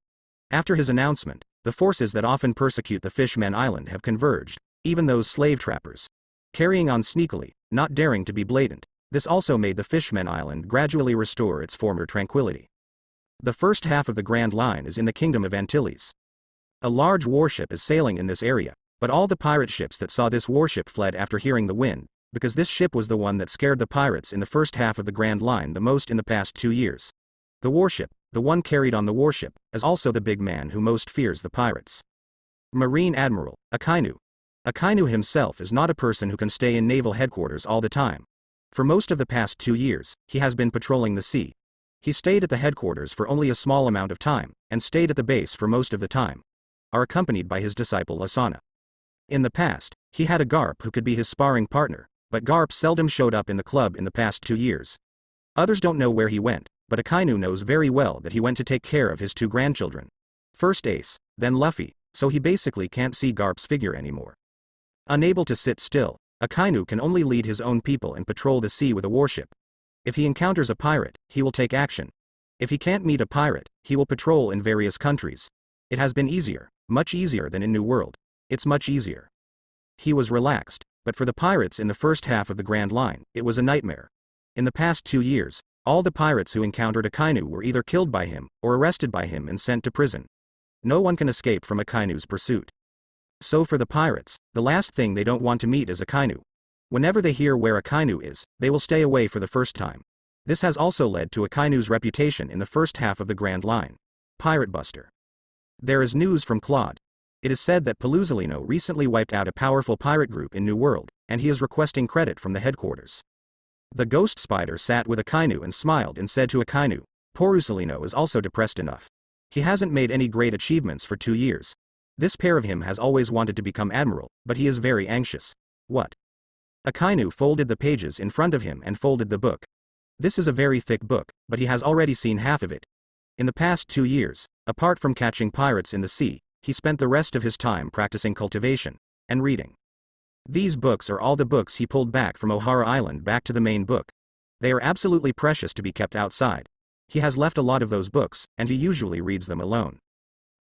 After his announcement, the forces that often persecute the Fishmen Island have converged, even those slave trappers. Carrying on sneakily, not daring to be blatant, this also made the Fishmen Island gradually restore its former tranquility. The first half of the Grand Line is in the Kingdom of Antilles. A large warship is sailing in this area, but all the pirate ships that saw this warship fled after hearing the wind, because this ship was the one that scared the pirates in the first half of the Grand Line the most in the past 2 years. The warship, the one carried on the warship, is also the big man who most fears the pirates. Marine Admiral Akainu. Akainu himself is not a person who can stay in naval headquarters all the time. For most of the past 2 years, he has been patrolling the sea. He stayed at the headquarters for only a small amount of time, and stayed at the base for most of the time, are accompanied by his disciple Asana. In the past, he had a Garp who could be his sparring partner, but Garp seldom showed up in the club in the past 2 years. Others don't know where he went, but Akainu knows very well that he went to take care of his 2 grandchildren. First Ace, then Luffy, so he basically can't see Garp's figure anymore. Unable to sit still, Akainu can only lead his own people and patrol the sea with a warship. If he encounters a pirate, he will take action. If he can't meet a pirate, he will patrol in various countries. It has been easier, much easier than in New World. It's much easier. He was relaxed, but for the pirates in the first half of the Grand Line, it was a nightmare. In the past 2 years, all the pirates who encountered Akainu were either killed by him, or arrested by him and sent to prison. No one can escape from Akainu's pursuit. So for the pirates, the last thing they don't want to meet is Akainu. Whenever they hear where Akainu is, they will stay away for the first time. This has also led to Akainu's reputation in the first half of the Grand Line. Pirate Buster. There is news from Claude. It is said that Paluzolino recently wiped out a powerful pirate group in New World, and he is requesting credit from the headquarters. The Ghost Spider sat with Akainu and smiled and said to Akainu, "Paluzolino is also depressed enough. He hasn't made any great achievements for 2 years. This pair of him has always wanted to become admiral, but he is very anxious." What? Akainu folded the pages in front of him and folded the book. This is a very thick book, but he has already seen half of it. In the past 2 years, apart from catching pirates in the sea, he spent the rest of his time practicing cultivation and reading. These books are all the books he pulled back from Ohara Island back to the main book. They are absolutely precious to be kept outside. He has left a lot of those books, and he usually reads them alone.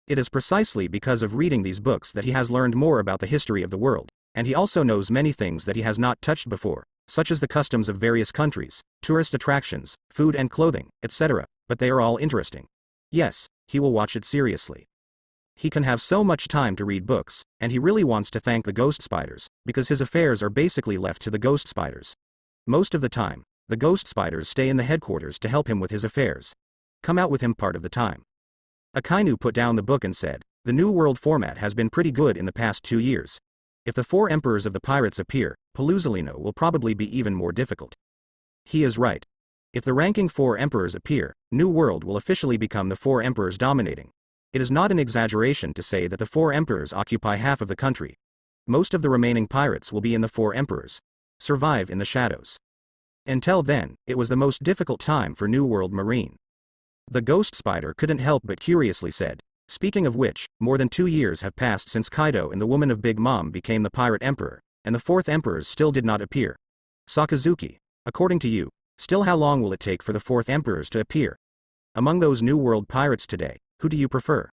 It is precisely because of reading these books that he has learned more about the history of the world, and he also knows many things that he has not touched before, such as the customs of various countries, tourist attractions, food and clothing, etc., but they are all interesting. Yes, he will watch it seriously. He can have so much time to read books, and he really wants to thank the ghost spiders, because his affairs are basically left to the ghost spiders. Most of the time, the ghost spiders stay in the headquarters to help him with his affairs. Come out with him part of the time. Akainu put down the book and said, "The New World format has been pretty good in the past 2 years. If the 4 emperors of the pirates appear, Paluzolino will probably be even more difficult." He is right. If the ranking 4 emperors appear, New World will officially become the 4 emperors dominating. It is not an exaggeration to say that the 4 emperors occupy half of the country. Most of the remaining pirates will be in the 4 emperors. Survive in the shadows. Until then, it was the most difficult time for New World Marine. The ghost spider couldn't help but curiously said, "Speaking of which, more than 2 years have passed since Kaido and the woman of Big Mom became the pirate emperor, and the 4th emperors still did not appear. Sakazuki, according to you, still how long will it take for the 4th emperors to appear? Among those New World pirates today, who do you prefer?"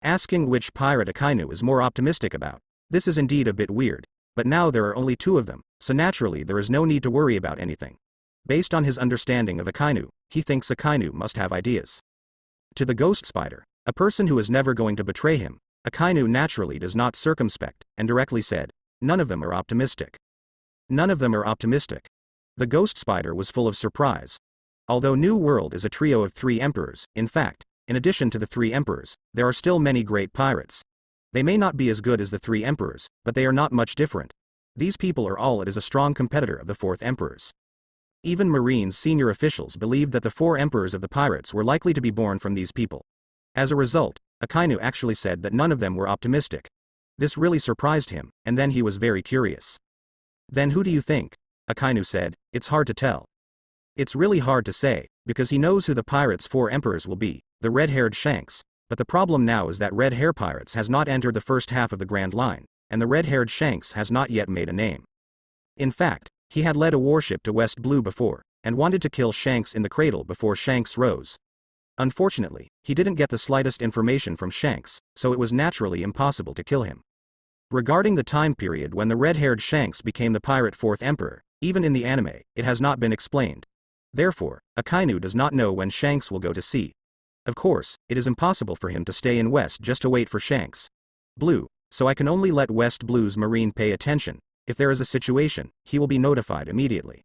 Asking which pirate Akainu is more optimistic about. This is indeed a bit weird, but now there are only 2 of them, so naturally there is no need to worry about anything. Based on his understanding of Akainu, he thinks Akainu must have ideas. To the ghost spider, a person who is never going to betray him, Akainu naturally does not circumspect, and directly said, "None of them are optimistic." None of them are optimistic. The ghost spider was full of surprise. Although New World is a trio of 3 emperors, in fact, in addition to the 3 emperors, there are still many great pirates. They may not be as good as the 3 emperors, but they are not much different. These people are all as a strong competitor of the 4th emperors. Even Marine's senior officials believed that the 4 emperors of the pirates were likely to be born from these people. As a result, Akainu actually said that none of them were optimistic. This really surprised him, and then he was very curious. "Then who do you think?" Akainu said, "It's hard to tell. It's really hard to say, because he knows who the pirates' 4 emperors will be, the red-haired Shanks, but the problem now is that Red Hair Pirates has not entered the first half of the Grand Line, and the red-haired Shanks has not yet made a name. In fact, he had led a warship to West Blue before, and wanted to kill Shanks in the cradle before Shanks rose. Unfortunately, he didn't get the slightest information from Shanks, so it was naturally impossible to kill him. Regarding the time period when the red-haired Shanks became the pirate 4th emperor, even in the anime, it has not been explained. Therefore, Akainu does not know when Shanks will go to sea. Of course, it is impossible for him to stay in West just to wait for Shanks Blue, so I can only let West Blue's Marine pay attention. If there is a situation, he will be notified immediately.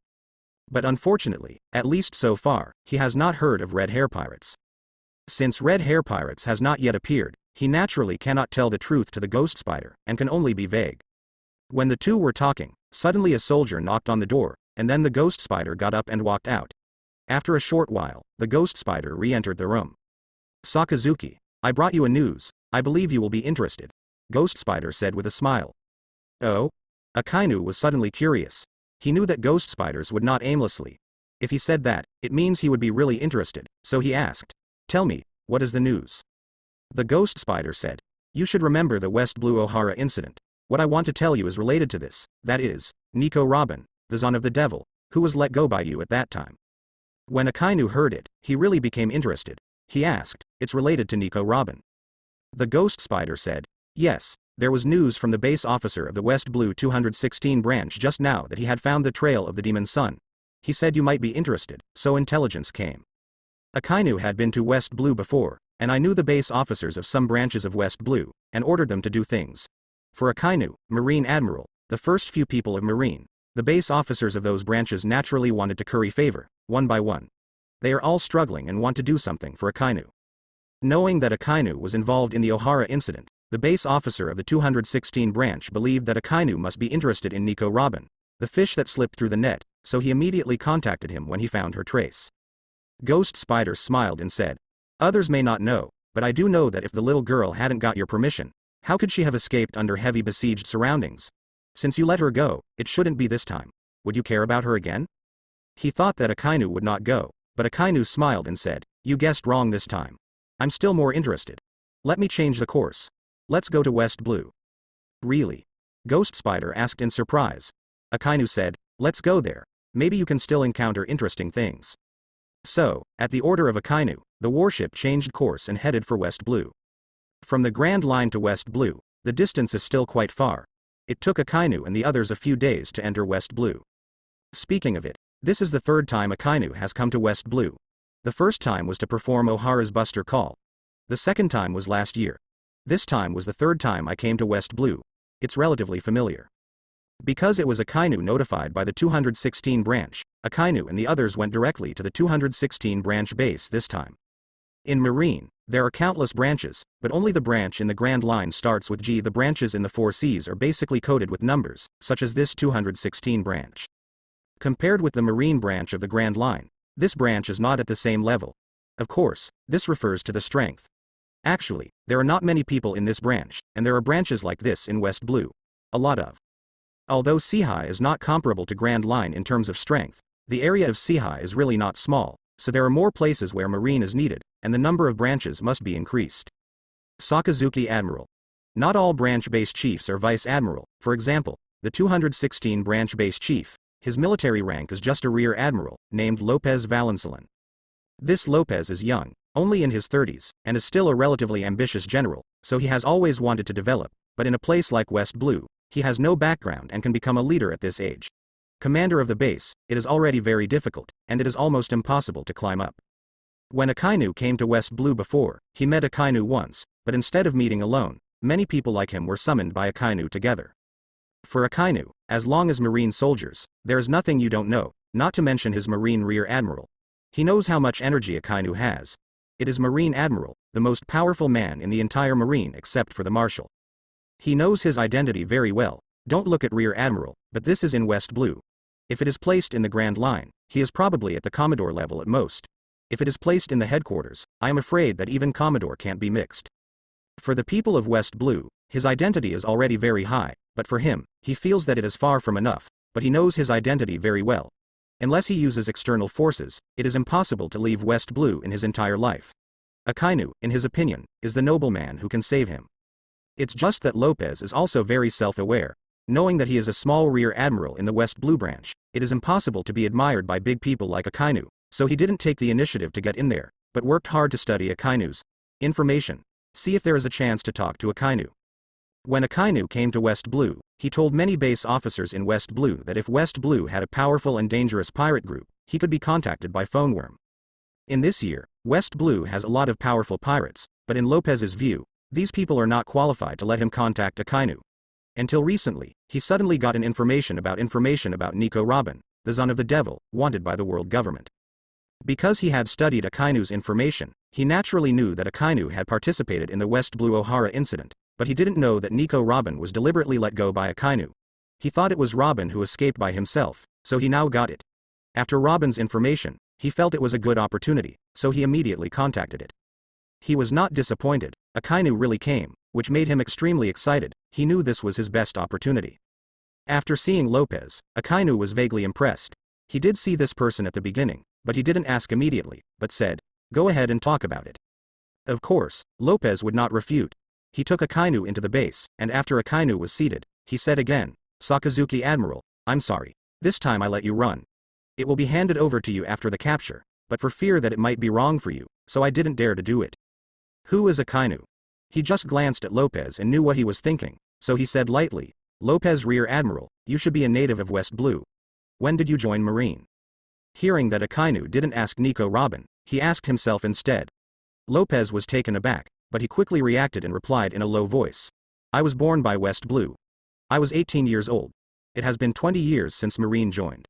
But unfortunately, at least so far, he has not heard of Red Hair Pirates. Since Red Hair Pirates has not yet appeared, he naturally cannot tell the truth to the ghost spider, and can only be vague. When the 2 were talking, suddenly a soldier knocked on the door, and then the ghost spider got up and walked out. After a short while, the ghost spider re-entered the room. "Sakazuki, I brought you a news, I believe you will be interested," Ghost Spider said with a smile. "Oh?" Akainu was suddenly curious. He knew that ghost spiders would not aimlessly. If he said that, it means he would be really interested, so he asked, "Tell me, what is the news?" The ghost spider said, "You should remember the West Blue Ohara incident. What I want to tell you is related to this, that is, Nico Robin, the son of the devil, who was let go by you at that time." When Akainu heard it, he really became interested. He asked, "It's related to Nico Robin?" The ghost spider said, "Yes, there was news from the base officer of the West Blue 216 branch just now that he had found the trail of the Demon Sun. He said you might be interested, so intelligence came." Akainu had been to West Blue before, and I knew the base officers of some branches of West Blue, and ordered them to do things. For Akainu, Marine Admiral, the first few people of Marine, the base officers of those branches naturally wanted to curry favor, one by one. They are all struggling and want to do something for Akainu. Knowing that Akainu was involved in the Ohara incident, the base officer of the 216 branch believed that Akainu must be interested in Nico Robin, the fish that slipped through the net, so he immediately contacted him when he found her trace. Ghost Spider smiled and said, "Others may not know, but I do know that if the little girl hadn't got your permission, how could she have escaped under heavy besieged surroundings? Since you let her go, it shouldn't be this time. Would you care about her again?" He thought that Akainu would not go, but Akainu smiled and said, "You guessed wrong this time. I'm still more interested. Let me change the course. Let's go to West Blue." "Really?" Ghost Spider asked in surprise. Akainu said, "Let's go there. Maybe you can still encounter interesting things." So, at the order of Akainu, the warship changed course and headed for West Blue. From the Grand Line to West Blue, the distance is still quite far. It took Akainu and the others a few days to enter West Blue. Speaking of it, this is the third time Akainu has come to West Blue. The first time was to perform Ohara's Buster Call. The second time was last year. This time was the third time I came to West Blue. It's relatively familiar. Because it was Akainu notified by the 216 branch, Akainu and the others went directly to the 216 branch base this time. In Marine, there are countless branches, but only the branch in the Grand Line starts with G. The branches in the 4 Cs are basically coded with numbers, such as this 216 branch. Compared with the Marine branch of the Grand Line, this branch is not at the same level. Of course, this refers to the strength. Actually, there are not many people in this branch, and there are branches like this in West Blue. A lot of. Although Seahai is not comparable to Grand Line in terms of strength, the area of Seahai is really not small, so there are more places where Marine is needed, and the number of branches must be increased. Sakazuki Admiral. Not all branch base chiefs are Vice Admiral. For example, the 216 branch base chief, his military rank is just a Rear Admiral, named Lopez Valenzuelan. This Lopez is young, only in his 30s, and is still a relatively ambitious general, so he has always wanted to develop, but in a place like West Blue, he has no background and can become a leader at this age. Commander of the base, it is already very difficult, and it is almost impossible to climb up. When Akainu came to West Blue before, he met Akainu once, but instead of meeting alone, many people like him were summoned by Akainu together. For Akainu, as long as Marine soldiers, there is nothing you don't know, not to mention his Marine Rear Admiral. He knows how much energy Akainu has. It is Marine Admiral, the most powerful man in the entire Marine except for the Marshal. He knows his identity very well. Don't look at Rear Admiral, but this is in West Blue. If it is placed in the Grand Line, he is probably at the Commodore level at most. If it is placed in the headquarters, I am afraid that even Commodore can't be mixed. For the people of West Blue, his identity is already very high, but for him, he feels that it is far from enough, but he knows his identity very well. Unless he uses external forces, it is impossible to leave West Blue in his entire life. Akainu, in his opinion, is the nobleman who can save him. It's just that Lopez is also very self-aware. Knowing that he is a small Rear Admiral in the West Blue branch, it is impossible to be admired by big people like Akainu, so he didn't take the initiative to get in there, but worked hard to study Akainu's information. See if there is a chance to talk to Akainu. When Akainu came to West Blue, he told many base officers in West Blue that if West Blue had a powerful and dangerous pirate group, he could be contacted by Phoneworm. In this year, West Blue has a lot of powerful pirates, but in Lopez's view, these people are not qualified to let him contact Akainu. Until recently, he suddenly got information about Nico Robin, the son of the devil, wanted by the world government. Because he had studied Akainu's information, he naturally knew that Akainu had participated in the West Blue Ohara incident, but he didn't know that Nico Robin was deliberately let go by Akainu. He thought it was Robin who escaped by himself, so he now got it. After Robin's information, he felt it was a good opportunity, so he immediately contacted it. He was not disappointed. Akainu really came, which made him extremely excited. He knew this was his best opportunity. After seeing Lopez, Akainu was vaguely impressed. He did see this person at the beginning, but he didn't ask immediately, but said, "Go ahead and talk about it." Of course, Lopez would not refute. He took Akainu into the base, and after Akainu was seated, he said again, "Sakazuki Admiral, I'm sorry. This time I let you run. It will be handed over to you after the capture, but for fear that it might be wrong for you, so I didn't dare to do it." Who is Akainu? He just glanced at Lopez and knew what he was thinking, so he said lightly, "Lopez Rear Admiral, you should be a native of West Blue. When did you join Marine?" Hearing that Akainu didn't ask Nico Robin, he asked himself instead. Lopez was taken aback, but he quickly reacted and replied in a low voice. "I was born by West Blue. I was 18 years old. It has been 20 years since Marine joined."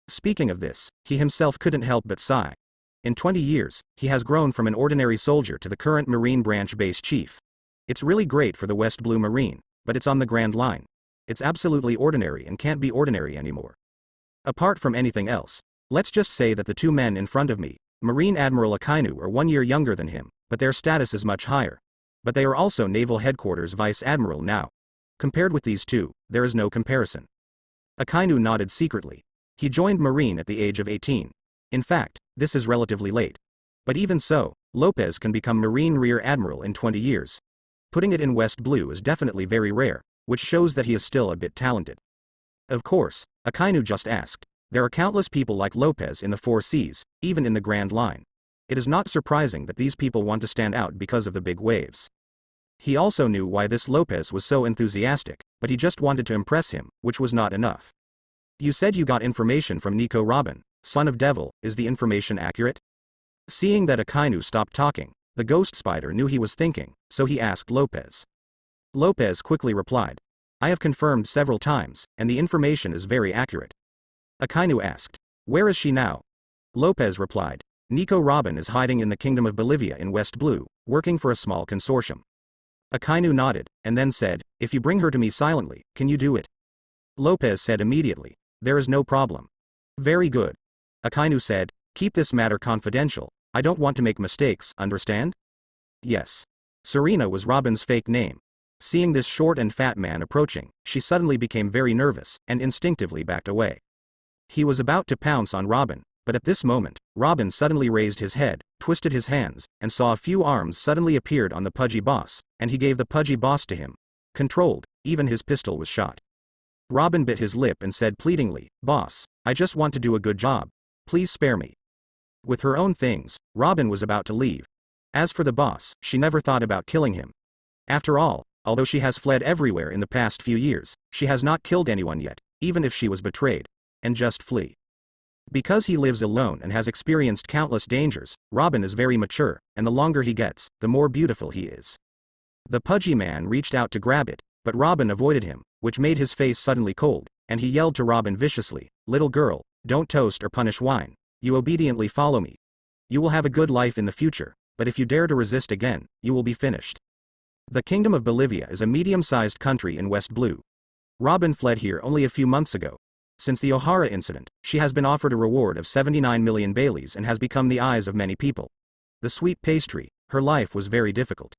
Speaking of this, he himself couldn't help but sigh. In 20 years, he has grown from an ordinary soldier to the current Marine branch base chief. It's really great for the West Blue Marine, but it's on the Grand Line. It's absolutely ordinary and can't be ordinary anymore. Apart from anything else, let's just say that the two men in front of me, Marine Admiral Akainu, are 1 year younger than him, but their status is much higher. But they are also Naval Headquarters Vice Admiral now. Compared with these two, there is no comparison. Akainu nodded secretly. He joined Marine at the age of 18. In fact, this is relatively late. But even so, Lopez can become Marine Rear Admiral in 20 years. Putting it in West Blue is definitely very rare, which shows that he is still a bit talented. Of course, Akainu just asked. There are countless people like Lopez in the 4 Cs, even in the Grand Line. It is not surprising that these people want to stand out because of the big waves. He also knew why this Lopez was so enthusiastic, but he just wanted to impress him, which was not enough. You said you got information from Nico Robin, son of Devil, is the information accurate? Seeing that Akainu stopped talking, the ghost spider knew he was thinking, so he asked Lopez. Lopez quickly replied. I have confirmed several times, and the information is very accurate. Akainu asked. Where is she now? Lopez replied. Nico Robin is hiding in the Kingdom of Bolivia in West Blue, working for a small consortium. Akainu nodded, and then said, if you bring her to me silently, can you do it? Lopez said immediately. There is no problem. Very good. Akainu said, keep this matter confidential, I don't want to make mistakes, understand? Yes. Serena was Robin's fake name. Seeing this short and fat man approaching, she suddenly became very nervous, and instinctively backed away. He was about to pounce on Robin, but at this moment, Robin suddenly raised his head, twisted his hands, and saw a few arms suddenly appeared on the pudgy boss, and he gave the pudgy boss to him. Controlled, even his pistol was shot. Robin bit his lip and said pleadingly, Boss, I just want to do a good job. Please spare me. With her own things, Robin was about to leave. As for the boss, she never thought about killing him. After all, although she has fled everywhere in the past few years, she has not killed anyone yet, even if she was betrayed. And just flee. Because he lives alone and has experienced countless dangers, Robin is very mature, and the longer he gets, the more beautiful he is. The pudgy man reached out to grab it, but Robin avoided him, which made his face suddenly cold, and he yelled to Robin viciously, Little girl, don't toast or punish wine. You obediently follow me. You will have a good life in the future, but if you dare to resist again, you will be finished. The Kingdom of Bolivia is a medium-sized country in West Blue. Robin fled here only a few months ago. Since the O'Hara incident, she has been offered a reward of 79 million Baileys and has become the eyes of many people. The sweet pastry, her life was very difficult.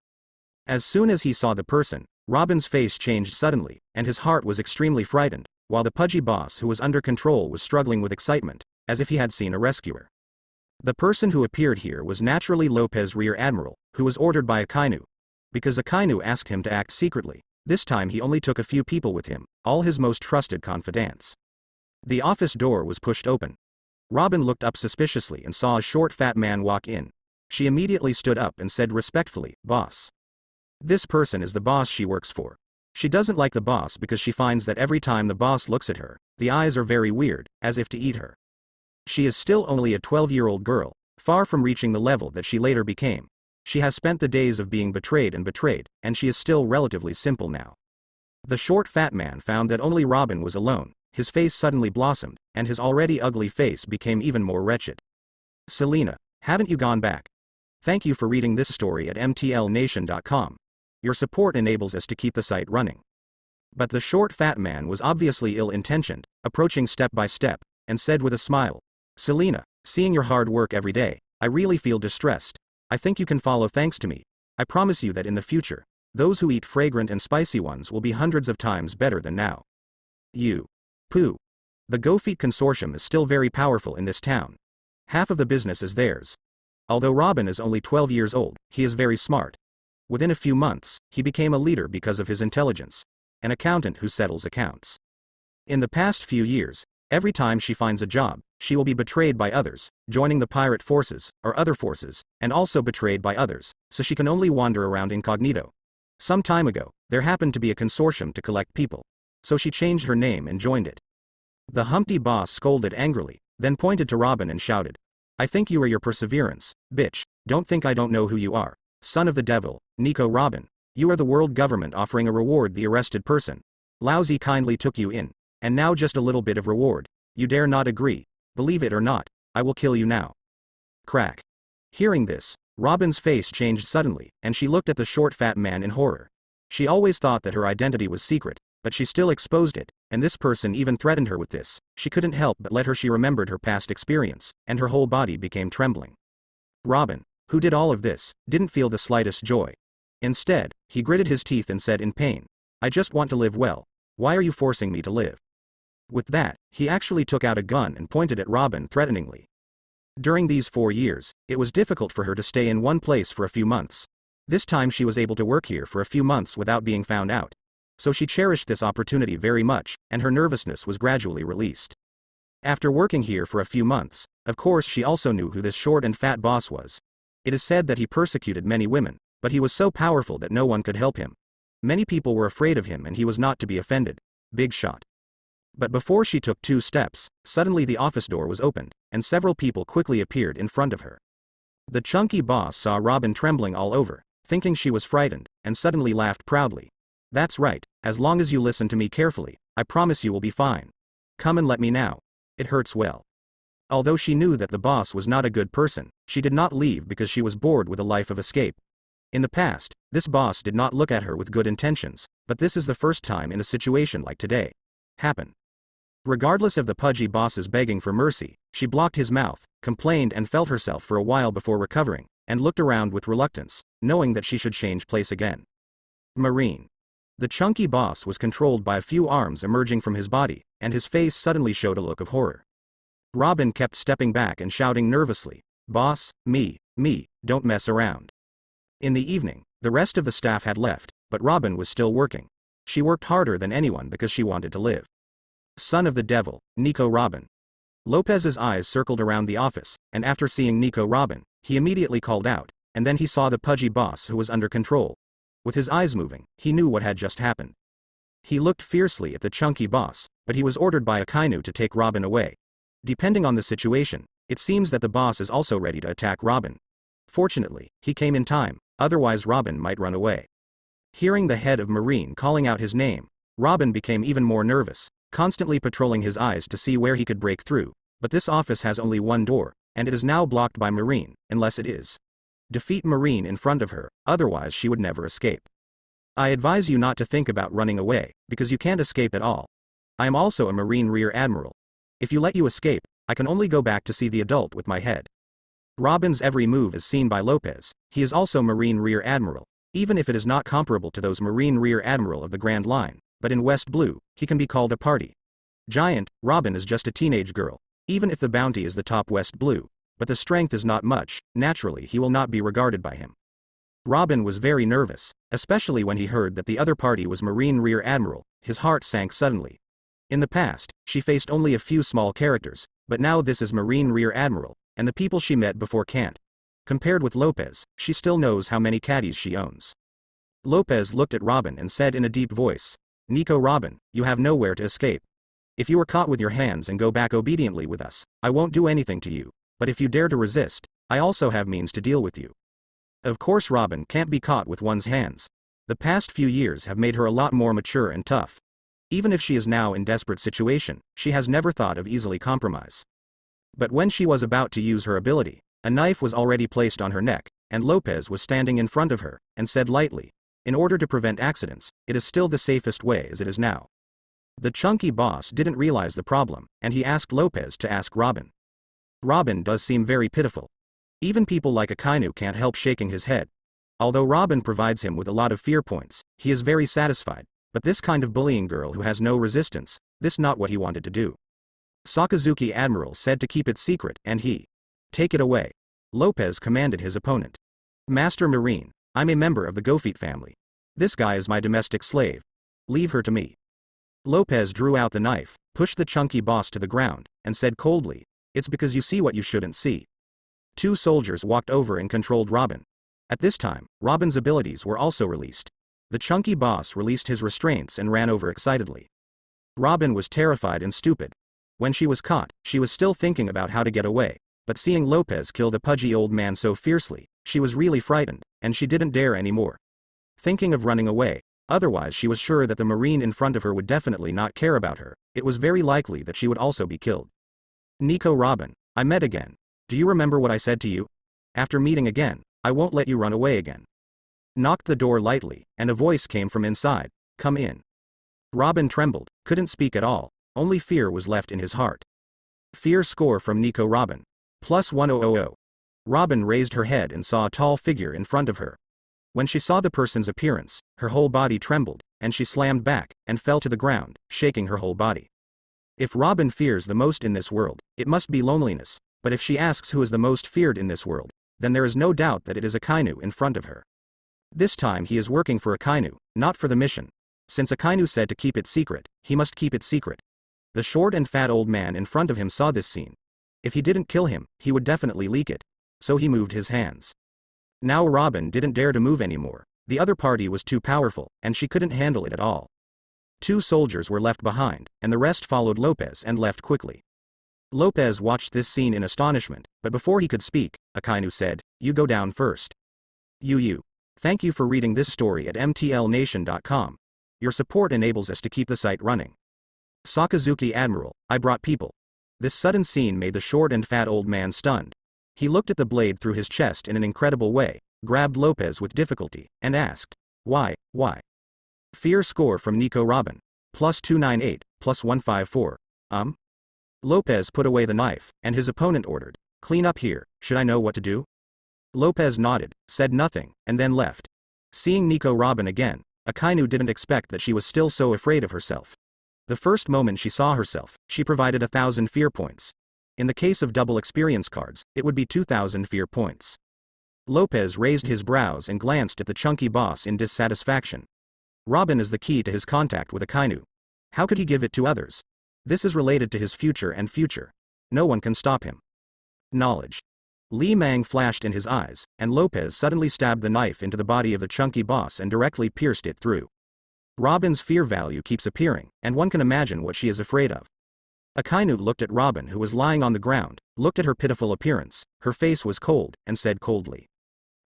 As soon as he saw the person, Robin's face changed suddenly, and his heart was extremely frightened, while the pudgy boss who was under control was struggling with excitement, as if he had seen a rescuer. The person who appeared here was naturally Lopez Rear Admiral, who was ordered by Akainu. Because Akainu asked him to act secretly, this time he only took a few people with him, all his most trusted confidants. The office door was pushed open. Robin looked up suspiciously and saw a short fat man walk in. She immediately stood up and said respectfully, Boss. This person is the boss she works for. She doesn't like the boss because she finds that every time the boss looks at her, the eyes are very weird, as if to eat her. She is still only a 12-year-old girl, far from reaching the level that she later became. She has spent the days of being betrayed, and she is still relatively simple now. The short fat man found that only Robin was alone. His face suddenly blossomed, and his already ugly face became even more wretched. Selena, haven't you gone back? Thank you for reading this story at mtlnation.com. Your support enables us to keep the site running. But the short fat man was obviously ill-intentioned, approaching step by step, and said with a smile, Selena, seeing your hard work every day, I really feel distressed. I think you can follow thanks to me. I promise you that in the future, those who eat fragrant and spicy ones will be hundreds of times better than now. You. Pooh. The Go-Feet Consortium is still very powerful in this town. Half of the business is theirs. Although Robin is only 12 years old, he is very smart. Within a few months, he became a leader because of his intelligence. An accountant who settles accounts. In the past few years, every time she finds a job, she will be betrayed by others, joining the pirate forces, or other forces, and also betrayed by others, so she can only wander around incognito. Some time ago, there happened to be a consortium to collect people. So she changed her name and joined it. The Humpty boss scolded angrily, then pointed to Robin and shouted, I think you are your perseverance, bitch, don't think I don't know who you are. Son of the devil, Nico Robin, you are the world government offering a reward the arrested person. Lousy kindly took you in, and now just a little bit of reward. You dare not agree. Believe it or not, I will kill you now. Crack. Hearing this, Robin's face changed suddenly, and she looked at the short fat man in horror. She always thought that her identity was secret, but she still exposed it, and this person even threatened her with this. She couldn't help but let her. She remembered her past experience, and her whole body became trembling. Robin, who did all of this, didn't feel the slightest joy. Instead, he gritted his teeth and said in pain, I just want to live well. Why are you forcing me to live? With that, he actually took out a gun and pointed at Robin threateningly. During these 4 years, it was difficult for her to stay in one place for a few months. This time she was able to work here for a few months without being found out. So she cherished this opportunity very much, and her nervousness was gradually released. After working here for a few months, of course she also knew who this short and fat boss was. It is said that he persecuted many women, but he was so powerful that no one could help him. Many people were afraid of him and he was not to be offended. Big shot. But before she took 2 steps, suddenly the office door was opened, and several people quickly appeared in front of her. The chunky boss saw Robin trembling all over, thinking she was frightened, and suddenly laughed proudly. "That's right, as long as you listen to me carefully, I promise you will be fine. Come and let me now. It hurts well." Although she knew that the boss was not a good person, she did not leave because she was bored with a life of escape. In the past, this boss did not look at her with good intentions, but this is the first time in a situation like today. Happen. Regardless of the pudgy boss's begging for mercy, she blocked his mouth, complained and felt herself for a while before recovering, and looked around with reluctance, knowing that she should change place again. Marine. The chunky boss was controlled by a few arms emerging from his body, and his face suddenly showed a look of horror. Robin kept stepping back and shouting nervously, "Boss, me, don't mess around." In the evening, the rest of the staff had left, but Robin was still working. She worked harder than anyone because she wanted to live. Son of the devil, Nico Robin. Lopez's eyes circled around the office, and after seeing Nico Robin, he immediately called out, and then he saw the pudgy boss who was under control. With his eyes moving, he knew what had just happened. He looked fiercely at the chunky boss, but he was ordered by Akainu to take Robin away. Depending on the situation, it seems that the boss is also ready to attack Robin. Fortunately, he came in time, otherwise Robin might run away. Hearing the head of Marine calling out his name, Robin became even more nervous, constantly patrolling his eyes to see where he could break through, but this office has only one door, and it is now blocked by Marine, unless it is. Defeat Marine in front of her, otherwise she would never escape. I advise you not to think about running away, because you can't escape at all. I am also a Marine Rear Admiral. If you let you escape, I can only go back to see the adult with my head. Robin's every move is seen by Lopez. He is also Marine Rear Admiral, even if it is not comparable to those Marine Rear Admiral of the Grand Line, but in West Blue, he can be called a party giant. Robin is just a teenage girl, even if the bounty is the top West Blue, but the strength is not much, naturally he will not be regarded by him. Robin was very nervous, especially when he heard that the other party was Marine Rear Admiral. His heart sank suddenly. In the past, she faced only a few small characters, but now this is Marine Rear Admiral, and the people she met before can't. Compared with Lopez, she still knows how many caddies she owns. Lopez looked at Robin and said in a deep voice, "Nico Robin, you have nowhere to escape. If you are caught with your hands and go back obediently with us, I won't do anything to you, but if you dare to resist, I also have means to deal with you." Of course Robin can't be caught with one's hands. The past few years have made her a lot more mature and tough. Even if she is now in desperate situation, she has never thought of easily compromise. But when she was about to use her ability, a knife was already placed on her neck, and Lopez was standing in front of her, and said lightly, "In order to prevent accidents, it is still the safest way as it is now." The chunky boss didn't realize the problem, and he asked Lopez to ask Robin. Robin does seem very pitiful. Even people like Akainu can't help shaking his head. Although Robin provides him with a lot of fear points, he is very satisfied, but this kind of bullying girl who has no resistance, this not what he wanted to do. Sakazuki Admiral said to keep it secret, and he. "Take it away." Lopez commanded his opponent. "Master Marine, I'm a member of the Gofeet family. This guy is my domestic slave. Leave her to me." Lopez drew out the knife, pushed the chunky boss to the ground, and said coldly, "It's because you see what you shouldn't see." 2 soldiers walked over and controlled Robin. At this time, Robin's abilities were also released. The chunky boss released his restraints and ran over excitedly. Robin was terrified and stupid. When she was caught, she was still thinking about how to get away, but seeing Lopez kill the pudgy old man so fiercely, she was really frightened, and she didn't dare anymore. Thinking of running away, otherwise she was sure that the Marine in front of her would definitely not care about her. It was very likely that she would also be killed. "Nico Robin, I met again. Do you remember what I said to you? After meeting again, I won't let you run away again." Knocked the door lightly, and a voice came from inside, "Come in." Robin trembled, couldn't speak at all, only fear was left in his heart. Fear score from Nico Robin. +1000. Robin raised her head and saw a tall figure in front of her. When she saw the person's appearance, her whole body trembled, and she slammed back, and fell to the ground, shaking her whole body. If Robin fears the most in this world, it must be loneliness, but if she asks who is the most feared in this world, then there is no doubt that it is Akainu in front of her. This time he is working for Akainu, not for the mission. Since Akainu said to keep it secret, he must keep it secret. The short and fat old man in front of him saw this scene. If he didn't kill him, he would definitely leak it. So he moved his hands. Now Robin didn't dare to move anymore. The other party was too powerful, and she couldn't handle it at all. 2 soldiers were left behind, and the rest followed Lopez and left quickly. Lopez watched this scene in astonishment, but before he could speak, Akainu said, "You go down first." You. Thank you for reading this story at mtlnation.com. Your support enables us to keep the site running. Sakazuki Admiral, I brought people. This sudden scene made the short and fat old man stunned. He looked at the blade through his chest in an incredible way, grabbed Lopez with difficulty, and asked, Why? Fear score from Nico Robin. +298, +154. Lopez put away the knife, and his opponent ordered, "Clean up here, should I know what to do?" Lopez nodded, said nothing, and then left. Seeing Nico Robin again, Akainu didn't expect that she was still so afraid of herself. The first moment she saw herself, she provided 1,000 fear points. In the case of double experience cards, it would be 2,000 fear points. Lopez raised his brows and glanced at the chunky boss in dissatisfaction. Robin is the key to his contact with Akainu. How could he give it to others? This is related to his future and future. No one can stop him. Knowledge. Li Mang flashed in his eyes, and Lopez suddenly stabbed the knife into the body of the chunky boss and directly pierced it through. Robin's fear value keeps appearing, and one can imagine what she is afraid of. Akainu looked at Robin, who was lying on the ground, looked at her pitiful appearance, her face was cold, and said coldly.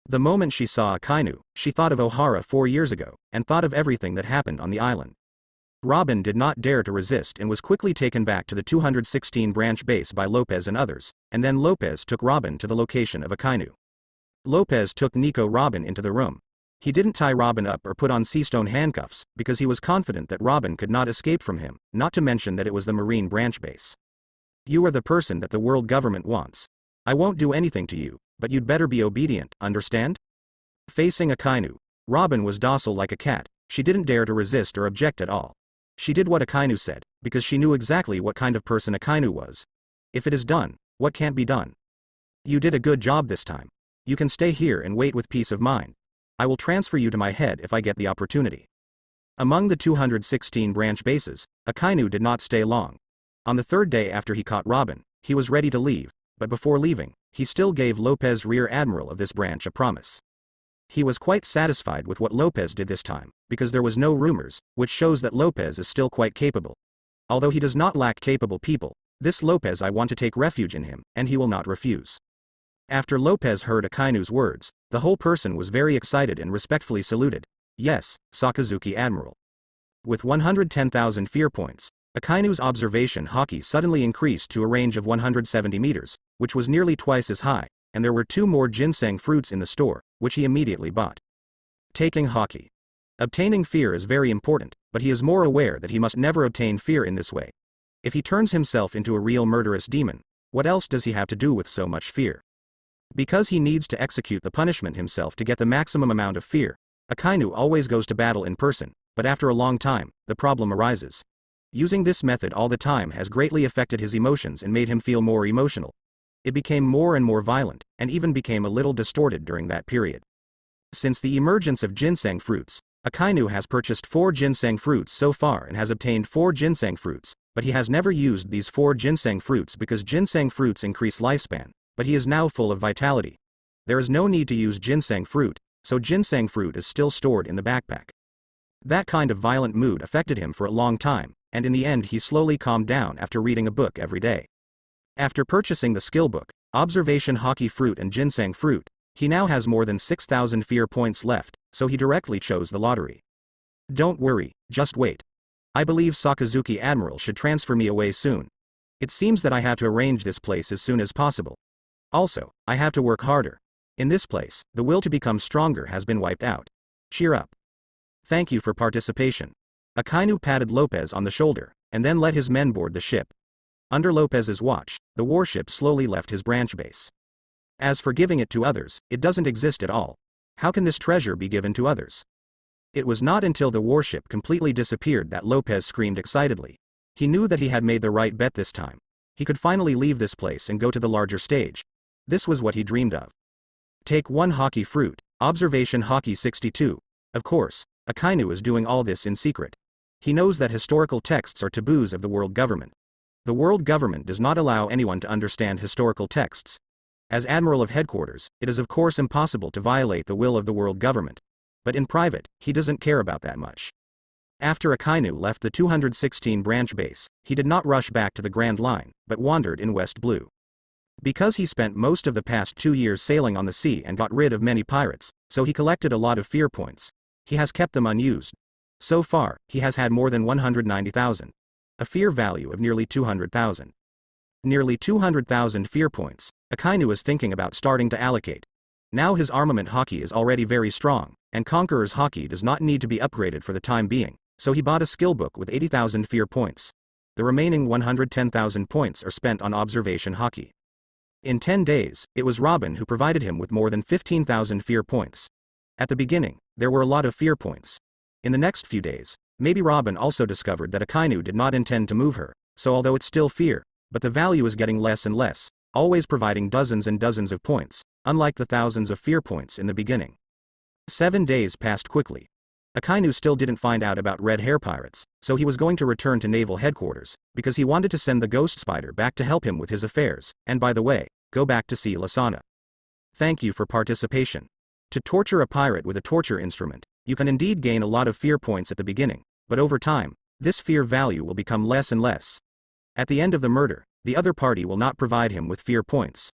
The moment she saw Akainu, she thought of Ohara 4 years ago, and thought of everything that happened on the island. Robin did not dare to resist and was quickly taken back to the 216 branch base by Lopez and others, and then Lopez took Robin to the location of Akainu. Lopez took Nico Robin into the room. He didn't tie Robin up or put on sea-stone handcuffs, because he was confident that Robin could not escape from him, not to mention that it was the Marine branch base. You are the person that the world government wants. I won't do anything to you, but you'd better be obedient, understand? Facing Akainu, Robin was docile like a cat. She didn't dare to resist or object at all. She did what Akainu said, because she knew exactly what kind of person Akainu was. If it is done, what can't be done? You did a good job this time. You can stay here and wait with peace of mind. I will transfer you to my head if I get the opportunity. Among the 216 branch bases, Akainu did not stay long. On the 3rd day after he caught Robin, he was ready to leave, but before leaving, he still gave Lopez, rear admiral of this branch, a promise. He was quite satisfied with what Lopez did this time, because there was no rumors, which shows that Lopez is still quite capable. Although he does not lack capable people, this Lopez, I want to take refuge in him, and he will not refuse. After Lopez heard Akainu's words, the whole person was very excited and respectfully saluted. Yes, Sakazuki Admiral. With 110,000 fear points, Akainu's observation haki suddenly increased to a range of 170 meters, which was nearly twice as high, and there were 2 more ginseng fruits in the store, which he immediately bought. Taking haki. Obtaining fear is very important, but he is more aware that he must never obtain fear in this way. If he turns himself into a real murderous demon, what else does he have to do with so much fear? Because he needs to execute the punishment himself to get the maximum amount of fear, Akainu always goes to battle in person, but after a long time, the problem arises. Using this method all the time has greatly affected his emotions and made him feel more emotional. It became more and more violent, and even became a little distorted during that period. Since the emergence of ginseng fruits, Akainu has purchased 4 ginseng fruits so far and has obtained 4 ginseng fruits, but he has never used these 4 ginseng fruits because ginseng fruits increase lifespan, but he is now full of vitality. There is no need to use ginseng fruit, so ginseng fruit is still stored in the backpack. That kind of violent mood affected him for a long time, and in the end he slowly calmed down after reading a book every day. After purchasing the skill book, observation haki fruit and ginseng fruit, he now has more than 6,000 fear points left, so he directly chose the lottery. Don't worry, just wait. I believe Sakazuki Admiral should transfer me away soon. It seems that I have to arrange this place as soon as possible. Also, I have to work harder. In this place, the will to become stronger has been wiped out. Cheer up. Thank you for participation. Akainu patted Lopez on the shoulder, and then let his men board the ship. Under Lopez's watch, the warship slowly left his branch base. As for giving it to others, it doesn't exist at all. How can this treasure be given to others? It was not until the warship completely disappeared that Lopez screamed excitedly. He knew that he had made the right bet this time. He could finally leave this place and go to the larger stage. This was what he dreamed of. Take 1 haki fruit, observation haki 62. Of course, Akainu is doing all this in secret. He knows that historical texts are taboos of the world government. The world government does not allow anyone to understand historical texts. As Admiral of Headquarters, it is of course impossible to violate the will of the world government. But in private, he doesn't care about that much. After Akainu left the 216 branch base, he did not rush back to the Grand Line, but wandered in West Blue. Because he spent most of the past 2 years sailing on the sea and got rid of many pirates, so he collected a lot of fear points. He has kept them unused. So far, he has had more than 190,000. A fear value of nearly 200,000. Nearly 200,000 fear points. Akainu is thinking about starting to allocate. Now his armament hockey is already very strong, and Conqueror's hockey does not need to be upgraded for the time being, so he bought a skill book with 80,000 fear points. The remaining 110,000 points are spent on observation hockey. In 10 days, it was Robin who provided him with more than 15,000 fear points. At the beginning, there were a lot of fear points. In the next few days, maybe Robin also discovered that Akainu did not intend to move her, so although it's still fear, but the value is getting less and less, always providing dozens and dozens of points, unlike the thousands of fear points in the beginning. 7 days passed quickly. Akainu still didn't find out about red hair pirates, so he was going to return to naval headquarters, because he wanted to send the ghost spider back to help him with his affairs, and by the way, go back to see Lasana. Thank you for participation. To torture a pirate with a torture instrument, you can indeed gain a lot of fear points at the beginning, but over time, this fear value will become less and less. At the end of the murder, the other party will not provide him with fear points.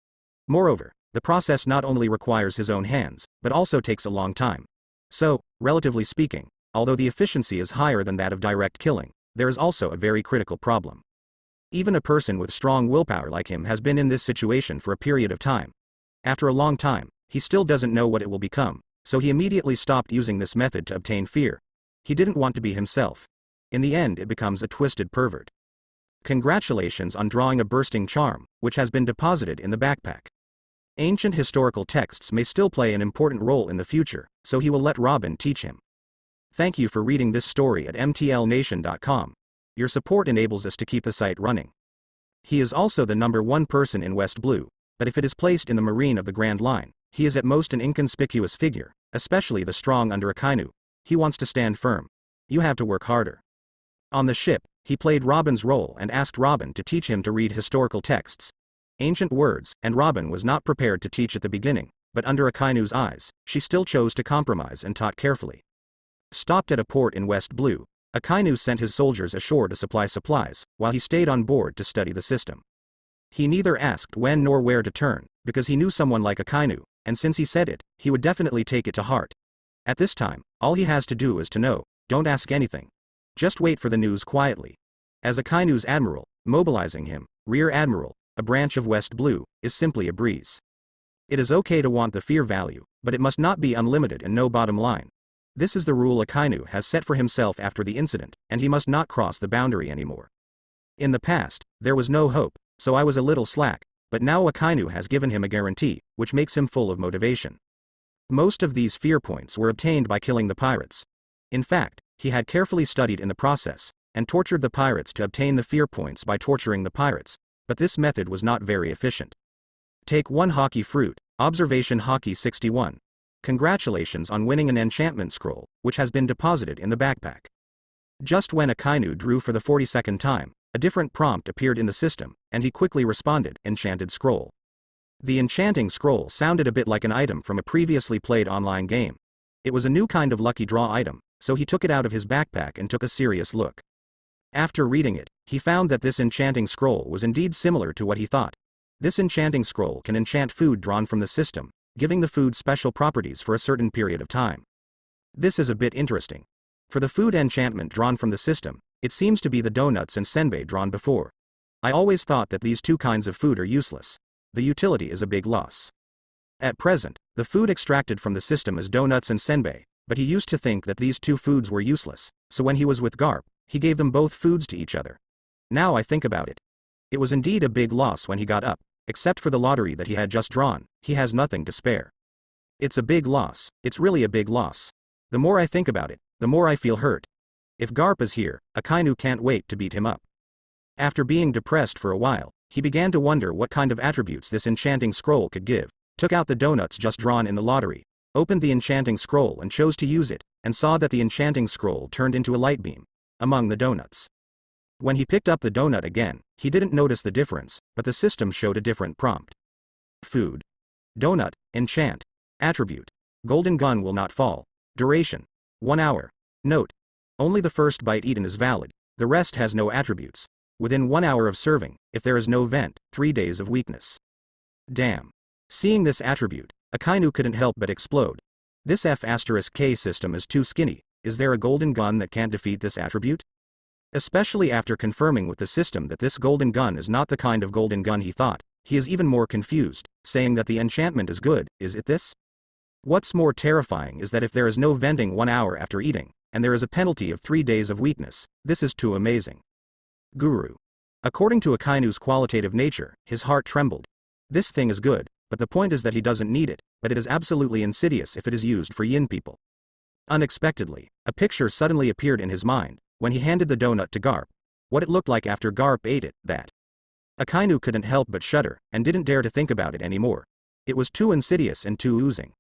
Moreover, the process not only requires his own hands, but also takes a long time. So, relatively speaking, although the efficiency is higher than that of direct killing, there is also a very critical problem. Even a person with strong willpower like him has been in this situation for a period of time. After a long time, he still doesn't know what it will become, so he immediately stopped using this method to obtain fear. He didn't want to be himself. In the end, it becomes a twisted pervert. Congratulations on drawing a bursting charm, which has been deposited in the backpack. Ancient historical texts may still play an important role in the future, so he will let Robin teach him. Thank you for reading this story at mtlnation.com. Your support enables us to keep the site running. He is also the #1 person in West Blue, but if it is placed in the marine of the Grand Line, he is at most an inconspicuous figure, especially the strong under Akainu. He wants to stand firm. You have to work harder. On the ship, he played Robin's role and asked Robin to teach him to read historical texts. Ancient words, and Robin was not prepared to teach at the beginning, but under Akainu's eyes, she still chose to compromise and taught carefully. Stopped at a port in West Blue, Akainu sent his soldiers ashore to supply supplies, while he stayed on board to study the system. He neither asked when nor where to turn, because he knew someone like Akainu, and since he said it, he would definitely take it to heart. At this time, all he has to do is to know, don't ask anything. Just wait for the news quietly. As Akainu's admiral, mobilizing him, Rear Admiral, a branch of West Blue, is simply a breeze. It is okay to want the fear value, but it must not be unlimited and no bottom line. This is the rule Akainu has set for himself after the incident, and he must not cross the boundary anymore. In the past, there was no hope, so I was a little slack, but now Akainu has given him a guarantee, which makes him full of motivation. Most of these fear points were obtained by killing the pirates. In fact, he had carefully studied in the process, and tortured the pirates to obtain the fear points by torturing the pirates, but this method was not very efficient. Take 1 hockey fruit, observation hockey 61. Congratulations on winning an enchantment scroll, which has been deposited in the backpack. Just when Akainu drew for the 42nd time, a different prompt appeared in the system, and he quickly responded, Enchanted Scroll. The enchanting scroll sounded a bit like an item from a previously played online game. It was a new kind of lucky draw item, so he took it out of his backpack and took a serious look. After reading it, he found that this enchanting scroll was indeed similar to what he thought. This enchanting scroll can enchant food drawn from the system, giving the food special properties for a certain period of time. This is a bit interesting. For the food enchantment drawn from the system, it seems to be the donuts and senbei drawn before. I always thought that these two kinds of food are useless. The utility is a big loss. At present, the food extracted from the system is donuts and senbei, but he used to think that these two foods were useless, so when he was with Garp, he gave them both foods to each other. Now I think about it. It was indeed a big loss when he got up. Except for the lottery that he had just drawn, he has nothing to spare. It's a big loss, it's really a big loss. The more I think about it, the more I feel hurt. If Garp is here, Akainu can't wait to beat him up. After being depressed for a while, he began to wonder what kind of attributes this enchanting scroll could give, took out the donuts just drawn in the lottery, opened the enchanting scroll and chose to use it, and saw that the enchanting scroll turned into a light beam among the donuts. When he picked up the donut again, he didn't notice the difference, but the system showed a different prompt. Food. Donut, enchant. Attribute. Golden gun will not fall. Duration. 1 hour. Note. Only the first bite eaten is valid, the rest has no attributes. Within 1 hour of serving, if there is no vent, 3 days of weakness. Damn. Seeing this attribute, Akainu couldn't help but explode. This F*K system is too skinny. Is there a golden gun that can't defeat this attribute? Especially after confirming with the system that this golden gun is not the kind of golden gun he thought, he is even more confused, saying that the enchantment is good. Is it this? What's more terrifying is that if there is no venting 1 hour after eating, and there is a penalty of 3 days of weakness, this is too amazing. Guru. According to Akainu's qualitative nature, his heart trembled. This thing is good, but the point is that he doesn't need it, but it is absolutely insidious if it is used for yin people. Unexpectedly, a picture suddenly appeared in his mind, when he handed the donut to Garp. What it looked like after Garp ate it, that. Akainu couldn't help but shudder, and didn't dare to think about it anymore. It was too insidious and too oozing.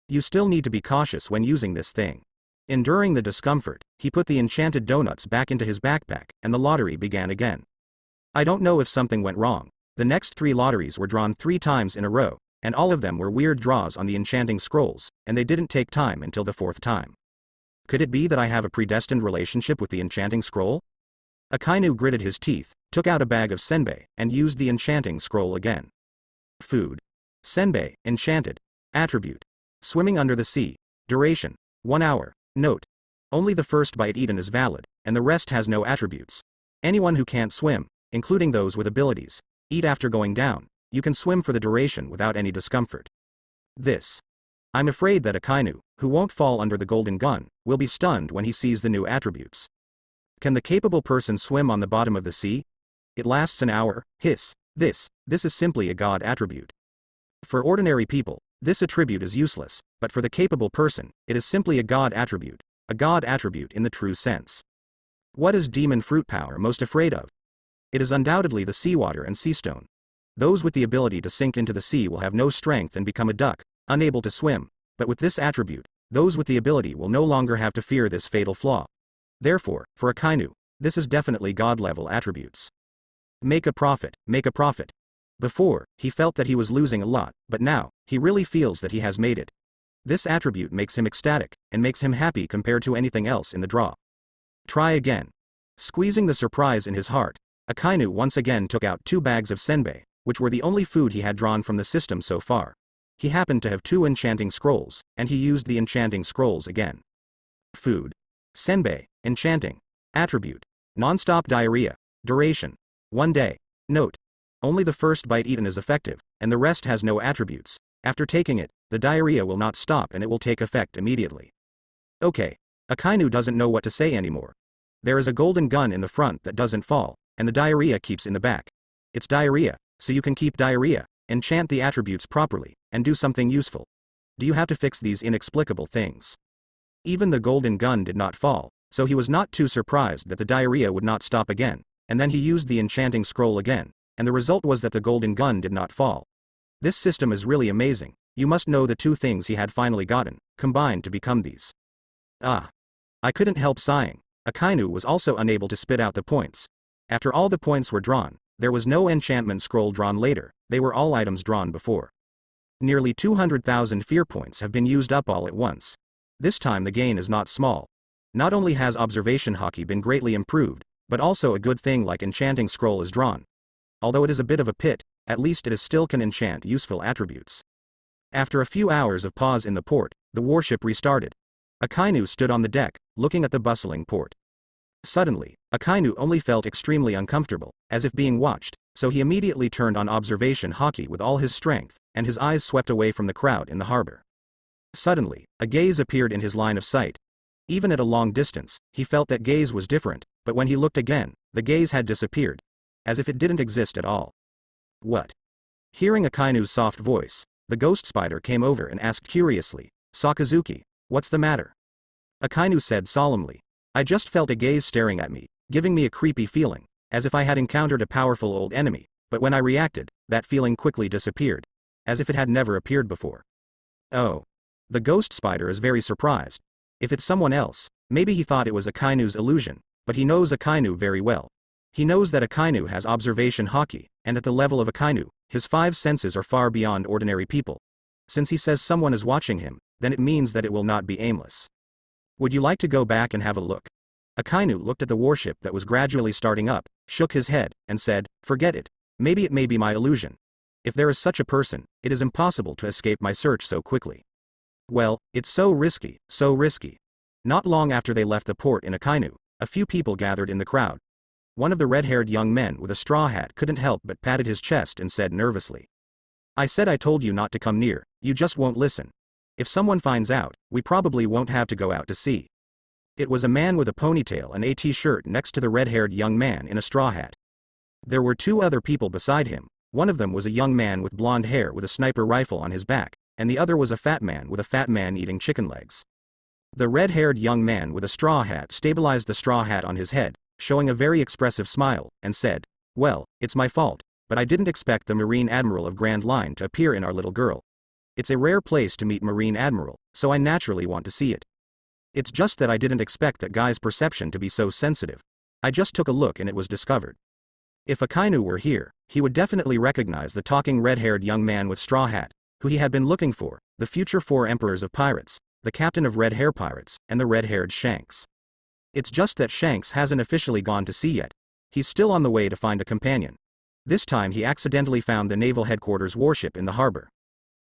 You still need to be cautious when using this thing. Enduring the discomfort, he put the enchanted donuts back into his backpack, and the lottery began again. I don't know if something went wrong. The next 3 lotteries were drawn 3 times in a row, and all of them were weird draws on the enchanting scrolls, and they didn't take time until the 4th time. Could it be that I have a predestined relationship with the enchanting scroll? Akainu gritted his teeth, took out a bag of senbei, and used the enchanting scroll again. Food. Senbei, enchanted. Attribute. Swimming under the sea. Duration. 1 hour. Note. Only the first bite eaten is valid, and the rest has no attributes. Anyone who can't swim, including those with abilities, eat after going down. You can swim for the duration without any discomfort. This. I'm afraid that Akainu, who won't fall under the golden gun, will be stunned when he sees the new attributes. Can the capable person swim on the bottom of the sea? It lasts an hour. Hiss. This is simply a god attribute. For ordinary people, this attribute is useless, but for the capable person, it is simply a god attribute in the true sense. What is demon fruit power most afraid of? It is undoubtedly the seawater and sea stone. Those with the ability to sink into the sea will have no strength and become a duck, unable to swim, but with this attribute, those with the ability will no longer have to fear this fatal flaw. Therefore, for Akainu, this is definitely god-level attributes. Make a profit, make a profit. Before, he felt that he was losing a lot, but now, he really feels that he has made it. This attribute makes him ecstatic, and makes him happy compared to anything else in the draw. Try again. Squeezing the surprise in his heart, Akainu once again took out 2 bags of senbei, which were the only food he had drawn from the system so far. He happened to have 2 enchanting scrolls, and he used the enchanting scrolls again. Food. Senbei, enchanting. Attribute. Non-stop diarrhea. Duration. 1 day. Note. Only the first bite eaten is effective, and the rest has no attributes. After taking it, the diarrhea will not stop and it will take effect immediately. Okay. Akainu doesn't know what to say anymore. There is a golden gun in the front that doesn't fall, and the diarrhea keeps in the back. It's diarrhea, so you can keep diarrhea, enchant the attributes properly, and do something useful. Do you have to fix these inexplicable things? Even the golden gun did not fall, so he was not too surprised that the diarrhea would not stop again, and then he used the enchanting scroll again, and the result was that the golden gun did not fall. This system is really amazing. You must know the 2 things he had finally gotten, combined to become these. Ah. I couldn't help sighing. Akainu was also unable to spit out the points. After all the points were drawn, there was no enchantment scroll drawn later, they were all items drawn before. Nearly 200,000 fear points have been used up all at once. This time the gain is not small. Not only has observation hockey been greatly improved, but also a good thing like enchanting scroll is drawn. Although it is a bit of a pit, at least it is still can enchant useful attributes. After a few hours of pause in the port, the warship restarted. Akainu stood on the deck, looking at the bustling port. Suddenly, Akainu only felt extremely uncomfortable, as if being watched, so he immediately turned on observation hockey with all his strength, and his eyes swept away from the crowd in the harbor. Suddenly, a gaze appeared in his line of sight. Even at a long distance, he felt that gaze was different, but when he looked again, the gaze had disappeared. As if it didn't exist at all. What? Hearing Akainu's soft voice, the ghost spider came over and asked curiously, Sakazuki, what's the matter? Akainu said solemnly, I just felt a gaze staring at me, giving me a creepy feeling, as if I had encountered a powerful old enemy, but when I reacted, that feeling quickly disappeared. As if it had never appeared before. Oh. The ghost spider is very surprised. If it's someone else, maybe he thought it was Akainu's illusion, but he knows Akainu very well. He knows that Akainu has observation hockey, and at the level of Akainu, his 5 senses are far beyond ordinary people. Since he says someone is watching him, then it means that it will not be aimless. Would you like to go back and have a look? Akainu looked at the warship that was gradually starting up, shook his head, and said, "Forget it. Maybe it may be my illusion. If there is such a person, it is impossible to escape my search so quickly." Well, it's so risky, so risky. Not long after they left the port in Akainu, a few people gathered in the crowd. One of the red-haired young men with a straw hat couldn't help but patted his chest and said nervously, "I said I told you not to come near, you just won't listen. If someone finds out, we probably won't have to go out to sea." It was a man with a ponytail and a t-shirt next to the red-haired young man in a straw hat. There were two other people beside him. One of them was a young man with blonde hair with a sniper rifle on his back, and the other was a fat man with a fat man eating chicken legs. The red-haired young man with a straw hat stabilized the straw hat on his head, showing a very expressive smile, and said, "Well, it's my fault, but I didn't expect the Marine Admiral of Grand Line to appear in our little girl. It's a rare place to meet Marine Admiral, so I naturally want to see it. It's just that I didn't expect that guy's perception to be so sensitive. I just took a look and it was discovered." If Akainu were here, he would definitely recognize the talking red-haired young man with straw hat, who he had been looking for, the future 4 emperors of pirates, the captain of red hair pirates, and the red-haired Shanks. It's just that Shanks hasn't officially gone to sea yet. He's still on the way to find a companion. This time he accidentally found the naval headquarters warship in the harbor.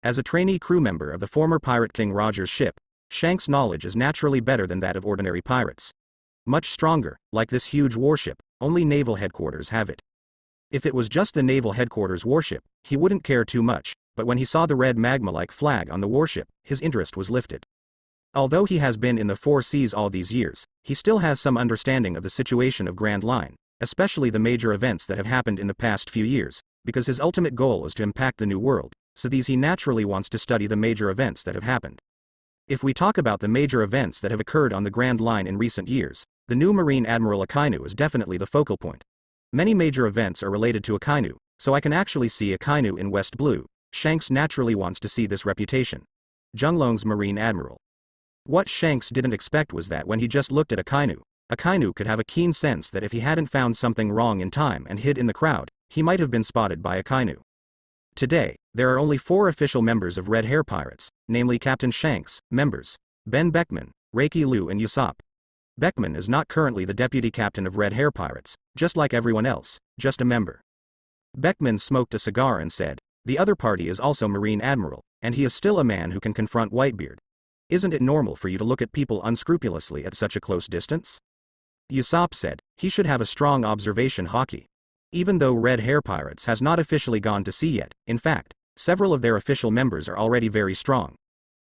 As a trainee crew member of the former pirate King Roger's ship, Shanks' knowledge is naturally better than that of ordinary pirates. Much stronger, like this huge warship, only naval headquarters have it. If it was just the naval headquarters warship, he wouldn't care too much, but when he saw the red magma-like flag on the warship, his interest was lifted. Although he has been in the 4 seas all these years, he still has some understanding of the situation of Grand Line, especially the major events that have happened in the past few years, because his ultimate goal is to impact the New World, so he naturally wants to study the major events that have happened. If we talk about the major events that have occurred on the Grand Line in recent years, the new Marine Admiral Akainu is definitely the focal point. Many major events are related to Akainu, so I can actually see Akainu in West Blue. Shanks naturally wants to see this reputation. Zhenglong's Marine Admiral. What Shanks didn't expect was that when he just looked at Akainu, Akainu could have a keen sense that if he hadn't found something wrong in time and hid in the crowd, he might have been spotted by Akainu. Today, there are only 4 official members of Red Hair Pirates, namely Captain Shanks, members, Ben Beckman, Reiki Liu and Usopp. Beckman is not currently the deputy captain of Red Hair Pirates, just like everyone else, just a member. Beckman smoked a cigar and said, "The other party is also Marine Admiral, and he is still a man who can confront Whitebeard. Isn't it normal for you to look at people unscrupulously at such a close distance?" Usopp said, "He should have a strong observation hockey." Even though Red Hair Pirates has not officially gone to sea yet, in fact, several of their official members are already very strong.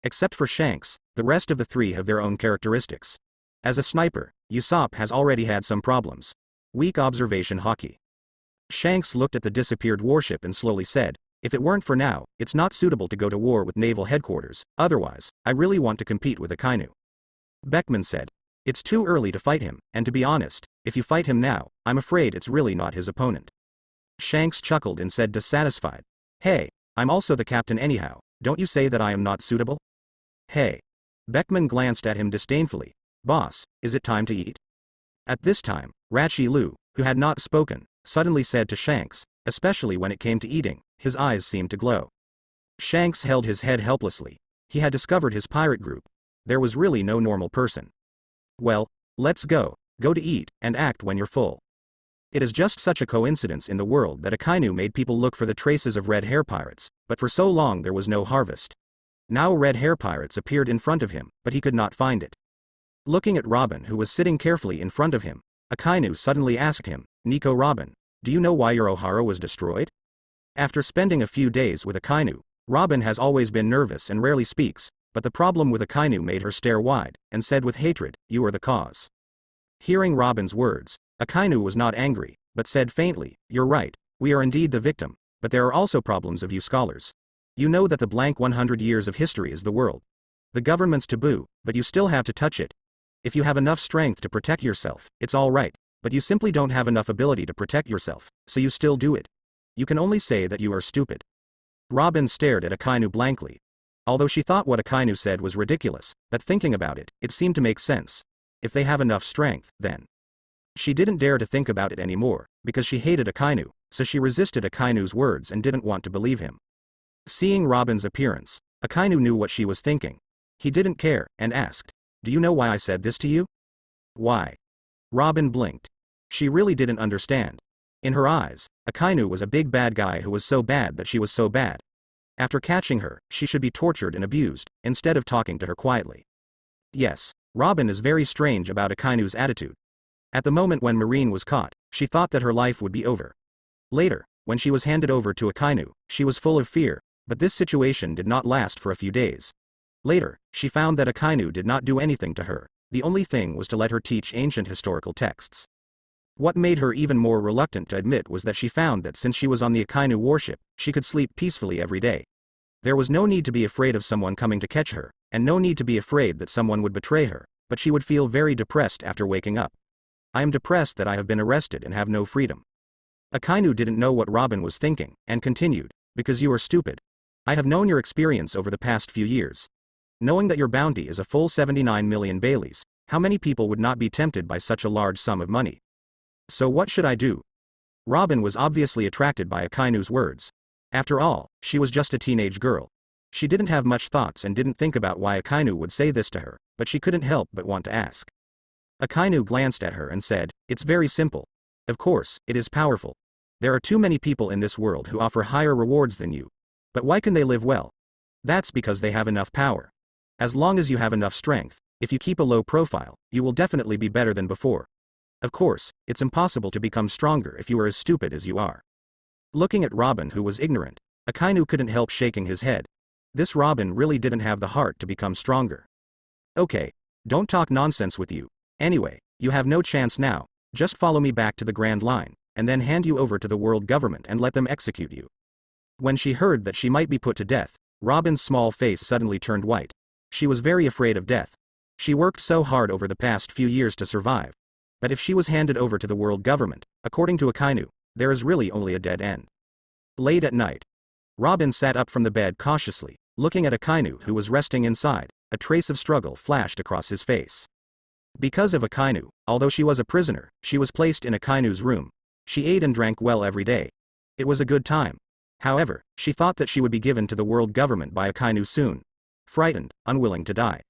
Except for Shanks, the rest of the 3 have their own characteristics. As a sniper, Usopp has already had some problems. Weak observation hockey. Shanks looked at the disappeared warship and slowly said, "If it weren't for now, it's not suitable to go to war with naval headquarters, otherwise, I really want to compete with Akainu." Beckman said, "It's too early to fight him, and to be honest, if you fight him now, I'm afraid it's really not his opponent." Shanks chuckled and said dissatisfied, "Hey, I'm also the captain anyhow, don't you say that I am not suitable?" "Hey." Beckman glanced at him disdainfully. "Boss, is it time to eat?" At this time, Rachi Lu, who had not spoken, suddenly said to Shanks, especially when it came to eating, his eyes seemed to glow. Shanks held his head helplessly. He had discovered his pirate group. There was really no normal person. "Well, let's go to eat, and act when you're full." It is just such a coincidence in the world that Akainu made people look for the traces of Red Hair Pirates, but for so long there was no harvest. Now Red Hair Pirates appeared in front of him, but he could not find it. Looking at Robin who was sitting carefully in front of him, Akainu suddenly asked him, "Nico Robin, do you know why your Ohara was destroyed?" After spending a few days with Akainu, Robin has always been nervous and rarely speaks, but the problem with Akainu made her stare wide, and said with hatred, "You are the cause." Hearing Robin's words, Akainu was not angry, but said faintly, "You're right, we are indeed the victim, but there are also problems of you scholars. You know that the blank 100 years of history is the world. The government's taboo, but you still have to touch it. If you have enough strength to protect yourself, it's all right, but you simply don't have enough ability to protect yourself, so you still do it. You can only say that you are stupid." Robin stared at Akainu blankly. Although she thought what Akainu said was ridiculous, but thinking about it, it seemed to make sense. If they have enough strength, then. She didn't dare to think about it anymore, because she hated Akainu, so she resisted Akainu's words and didn't want to believe him. Seeing Robin's appearance, Akainu knew what she was thinking. He didn't care, and asked, "Do you know why I said this to you?" "Why?" Robin blinked. She really didn't understand. In her eyes, Akainu was a big bad guy who was so bad that she was so bad. After catching her, she should be tortured and abused, instead of talking to her quietly. Yes, Robin is very strange about Akainu's attitude. At the moment when Marine was caught, she thought that her life would be over. Later, when she was handed over to Akainu, she was full of fear, but this situation did not last for a few days. Later, she found that Akainu did not do anything to her, the only thing was to let her teach ancient historical texts. What made her even more reluctant to admit was that she found that since she was on the Akainu warship, she could sleep peacefully every day. There was no need to be afraid of someone coming to catch her, and no need to be afraid that someone would betray her, but she would feel very depressed after waking up. I am depressed that I have been arrested and have no freedom. Akainu didn't know what Robin was thinking, and continued, because you are stupid. I have known your experience over the past few years. Knowing that your bounty is a full 79 million Baileys, how many people would not be tempted by such a large sum of money? So what should I do? Robin was obviously attracted by Akainu's words. After all, she was just a teenage girl. She didn't have much thoughts and didn't think about why Akainu would say this to her, but she couldn't help but want to ask. Akainu glanced at her and said, "It's very simple. Of course, it is powerful. There are too many people in this world who offer higher rewards than you. But why can they live well? That's because they have enough power. As long as you have enough strength, if you keep a low profile, you will definitely be better than before. Of course, it's impossible to become stronger if you are as stupid as you are." Looking at Robin, who was ignorant, Akainu couldn't help shaking his head. This Robin really didn't have the heart to become stronger. "Okay, don't talk nonsense with you. Anyway, you have no chance now, just follow me back to the Grand Line, and then hand you over to the world government and let them execute you." When she heard that she might be put to death, Robin's small face suddenly turned white. She was very afraid of death. She worked so hard over the past few years to survive. But if she was handed over to the world government, according to Akainu, there is really only a dead end. Late at night, Robin sat up from the bed cautiously, looking at Akainu who was resting inside. A trace of struggle flashed across his face. Because of Akainu, although she was a prisoner, she was placed in Akainu's room. She ate and drank well every day. It was a good time. However, she thought that she would be given to the world government by Akainu soon. Frightened, unwilling to die.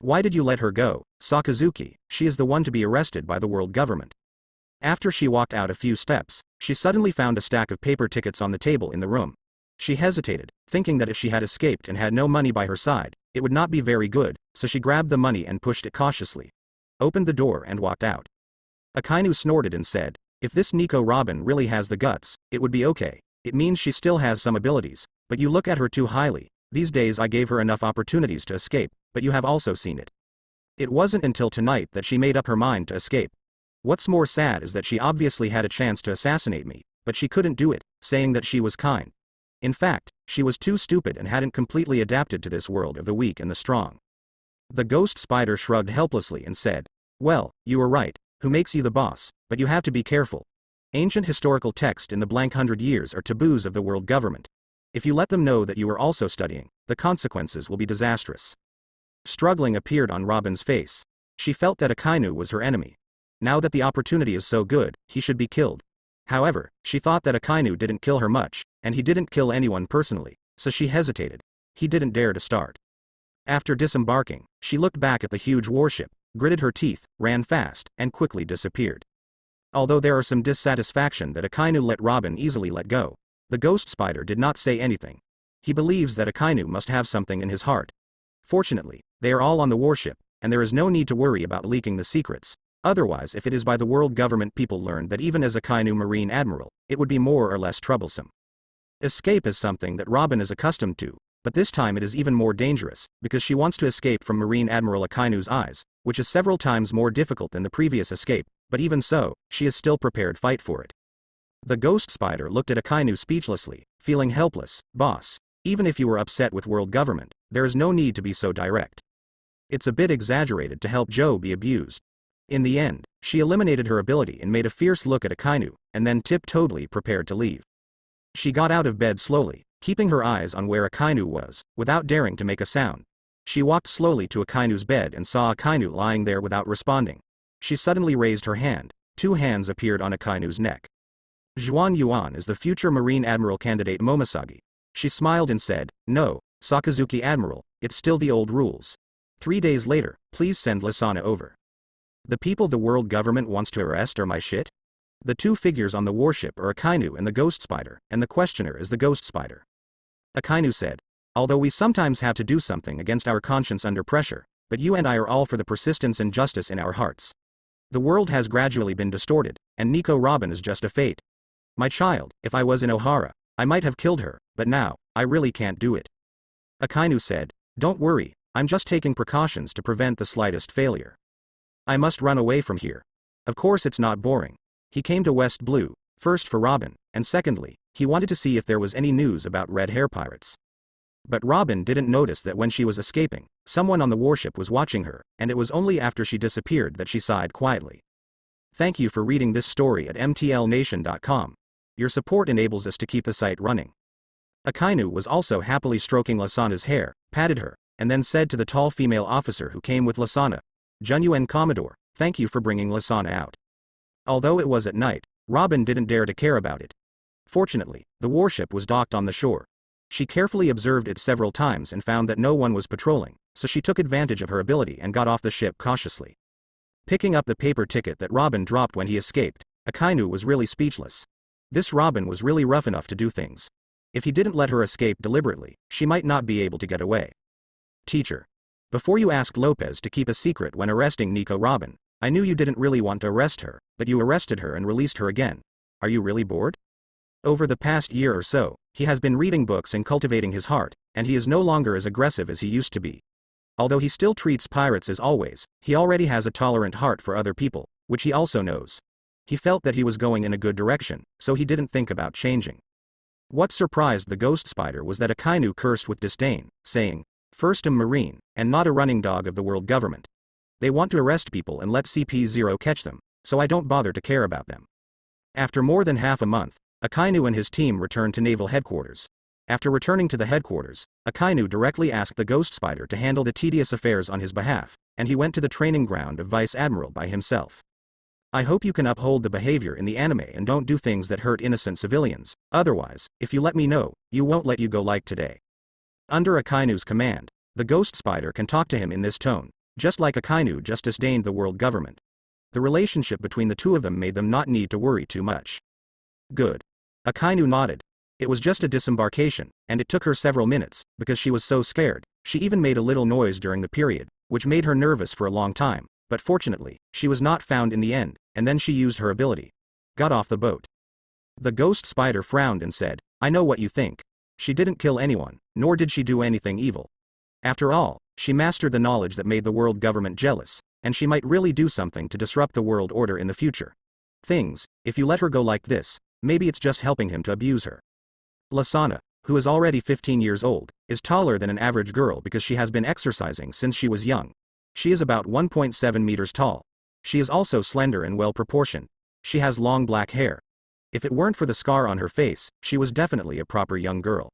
"Why did you let her go, Sakazuki? She is the one to be arrested by the world government." After she walked out a few steps, she suddenly found a stack of paper tickets on the table in the room. She hesitated, thinking that if she had escaped and had no money by her side, it would not be very good, so she grabbed the money and pushed it cautiously. Opened the door and walked out. Akainu snorted and said, "If this Nico Robin really has the guts, it would be okay. It means she still has some abilities, but you look at her too highly. These days I gave her enough opportunities to escape, but you have also seen it. It wasn't until tonight that she made up her mind to escape. What's more sad is that she obviously had a chance to assassinate me, but she couldn't do it, saying that she was kind. In fact, she was too stupid and hadn't completely adapted to this world of the weak and the strong." The ghost spider shrugged helplessly and said, "Well, you were right. Who makes you the boss? But you have to be careful. Ancient historical texts in the blank 100 years are taboos of the world government. If you let them know that you are also studying, the consequences will be disastrous." Struggling appeared on Robin's face. She felt that Akainu was her enemy. Now that the opportunity is so good, he should be killed. However, she thought that Akainu didn't kill her much, and he didn't kill anyone personally, so she hesitated. He didn't dare to start. After disembarking, she looked back at the huge warship, gritted her teeth, ran fast, and quickly disappeared. Although there are some dissatisfaction that Akainu let Robin easily let go, the ghost spider did not say anything. He believes that Akainu must have something in his heart. Fortunately, they are all on the warship, and there is no need to worry about leaking the secrets. Otherwise, if it is by the world government people learned that even as Akainu Marine Admiral, it would be more or less troublesome. Escape is something that Robin is accustomed to, but this time it is even more dangerous, because she wants to escape from Marine Admiral Akainu's eyes, which is several times more difficult than the previous escape, but even so, she is still prepared to fight for it. The ghost spider looked at Akainu speechlessly, feeling helpless. "Boss, even if you were upset with world government, there is no need to be so direct. It's a bit exaggerated to help Joe be abused." In the end, she eliminated her ability and made a fierce look at Akainu, and then tiptoedly prepared to leave. She got out of bed slowly, keeping her eyes on where Akainu was, without daring to make a sound. She walked slowly to Akainu's bed and saw Akainu lying there without responding. She suddenly raised her hand. 2 hands appeared on Akainu's neck. "Zhuan Yuan is the future Marine Admiral candidate Momosagi." She smiled and said, "No, Sakazuki Admiral, it's still the old rules. 3 days later, please send Lasana over." The people the world government wants to arrest are my shit? The two figures on the warship are Akainu and the ghost spider, and the questioner is the ghost spider. Akainu said, although we sometimes have to do something against our conscience under pressure, but you and I are all for the persistence and justice in our hearts. The world has gradually been distorted, and Nico Robin is just a fate. My child, if I was in Ohara, I might have killed her, but now, I really can't do it. Akainu said, don't worry, I'm just taking precautions to prevent the slightest failure. I must run away from here. Of course it's not boring. He came to West Blue, first for Robin, and secondly, he wanted to see if there was any news about red hair pirates. But Robin didn't notice that when she was escaping, someone on the warship was watching her, and it was only after she disappeared that she sighed quietly. Thank you for reading this story at mtlnation.com. Your support enables us to keep the site running. Akainu was also happily stroking Lasana's hair, patted her, and then said to the tall female officer who came with Lasana, Junyuan Commodore, thank you for bringing Lasana out. Although it was at night, Robin didn't dare to care about it. Fortunately, the warship was docked on the shore. She carefully observed it several times and found that no one was patrolling, so she took advantage of her ability and got off the ship cautiously. Picking up the paper ticket that Robin dropped when he escaped, Akainu was really speechless. This Robin was really rough enough to do things. If he didn't let her escape deliberately, she might not be able to get away. Teacher. Before you asked Lopez to keep a secret when arresting Nico Robin, I knew you didn't really want to arrest her, but you arrested her and released her again. Are you really bored? Over the past year or so, he has been reading books and cultivating his heart, and he is no longer as aggressive as he used to be. Although he still treats pirates as always, he already has a tolerant heart for other people, which he also knows. He felt that he was going in a good direction, so he didn't think about changing. What surprised the ghost spider was that Akainu cursed with disdain, saying, first a marine, and not a running dog of the world government. They want to arrest people and let CP0 catch them, so I don't bother to care about them. After more than half a month, Akainu and his team returned to naval headquarters. After returning to the headquarters, Akainu directly asked the ghost spider to handle the tedious affairs on his behalf, and he went to the training ground of Vice Admiral by himself. I hope you can uphold the behavior in the anime and don't do things that hurt innocent civilians, otherwise, if you let me know, you won't let you go like today. Under Akainu's command, the ghost spider can talk to him in this tone, just like Akainu just disdained the world government. The relationship between the two of them made them not need to worry too much. Good. Akainu nodded. It was just a disembarkation, and it took her several minutes, because she was so scared. She even made a little noise during the period, which made her nervous for a long time, but fortunately, she was not found in the end, and then she used her ability. Got off the boat. The ghost spider frowned and said, I know what you think. She didn't kill anyone, nor did she do anything evil. After all, she mastered the knowledge that made the world government jealous, and she might really do something to disrupt the world order in the future. If you let her go like this, maybe it's just helping him to abuse her. Lasana, who is already 15 years old, is taller than an average girl because she has been exercising since she was young. She is about 1.7 meters tall. She is also slender and well proportioned. She has long black hair. If it weren't for the scar on her face, she was definitely a proper young girl.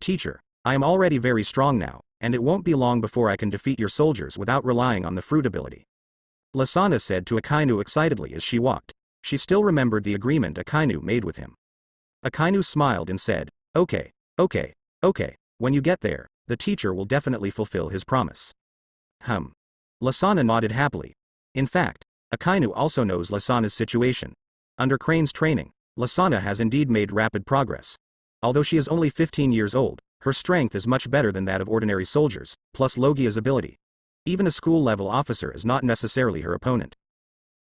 Teacher, I am already very strong now, and it won't be long before I can defeat your soldiers without relying on the fruit ability. Lasana said to Akainu excitedly as she walked. She still remembered the agreement Akainu made with him. Akainu smiled and said, okay, when you get there, the teacher will definitely fulfill his promise. Lasana nodded happily. In fact, Akainu also knows Lasana's situation. Under Crane's training, Lasana has indeed made rapid progress. Although she is only 15 years old, her strength is much better than that of ordinary soldiers, plus Logia's ability. Even a school-level officer is not necessarily her opponent.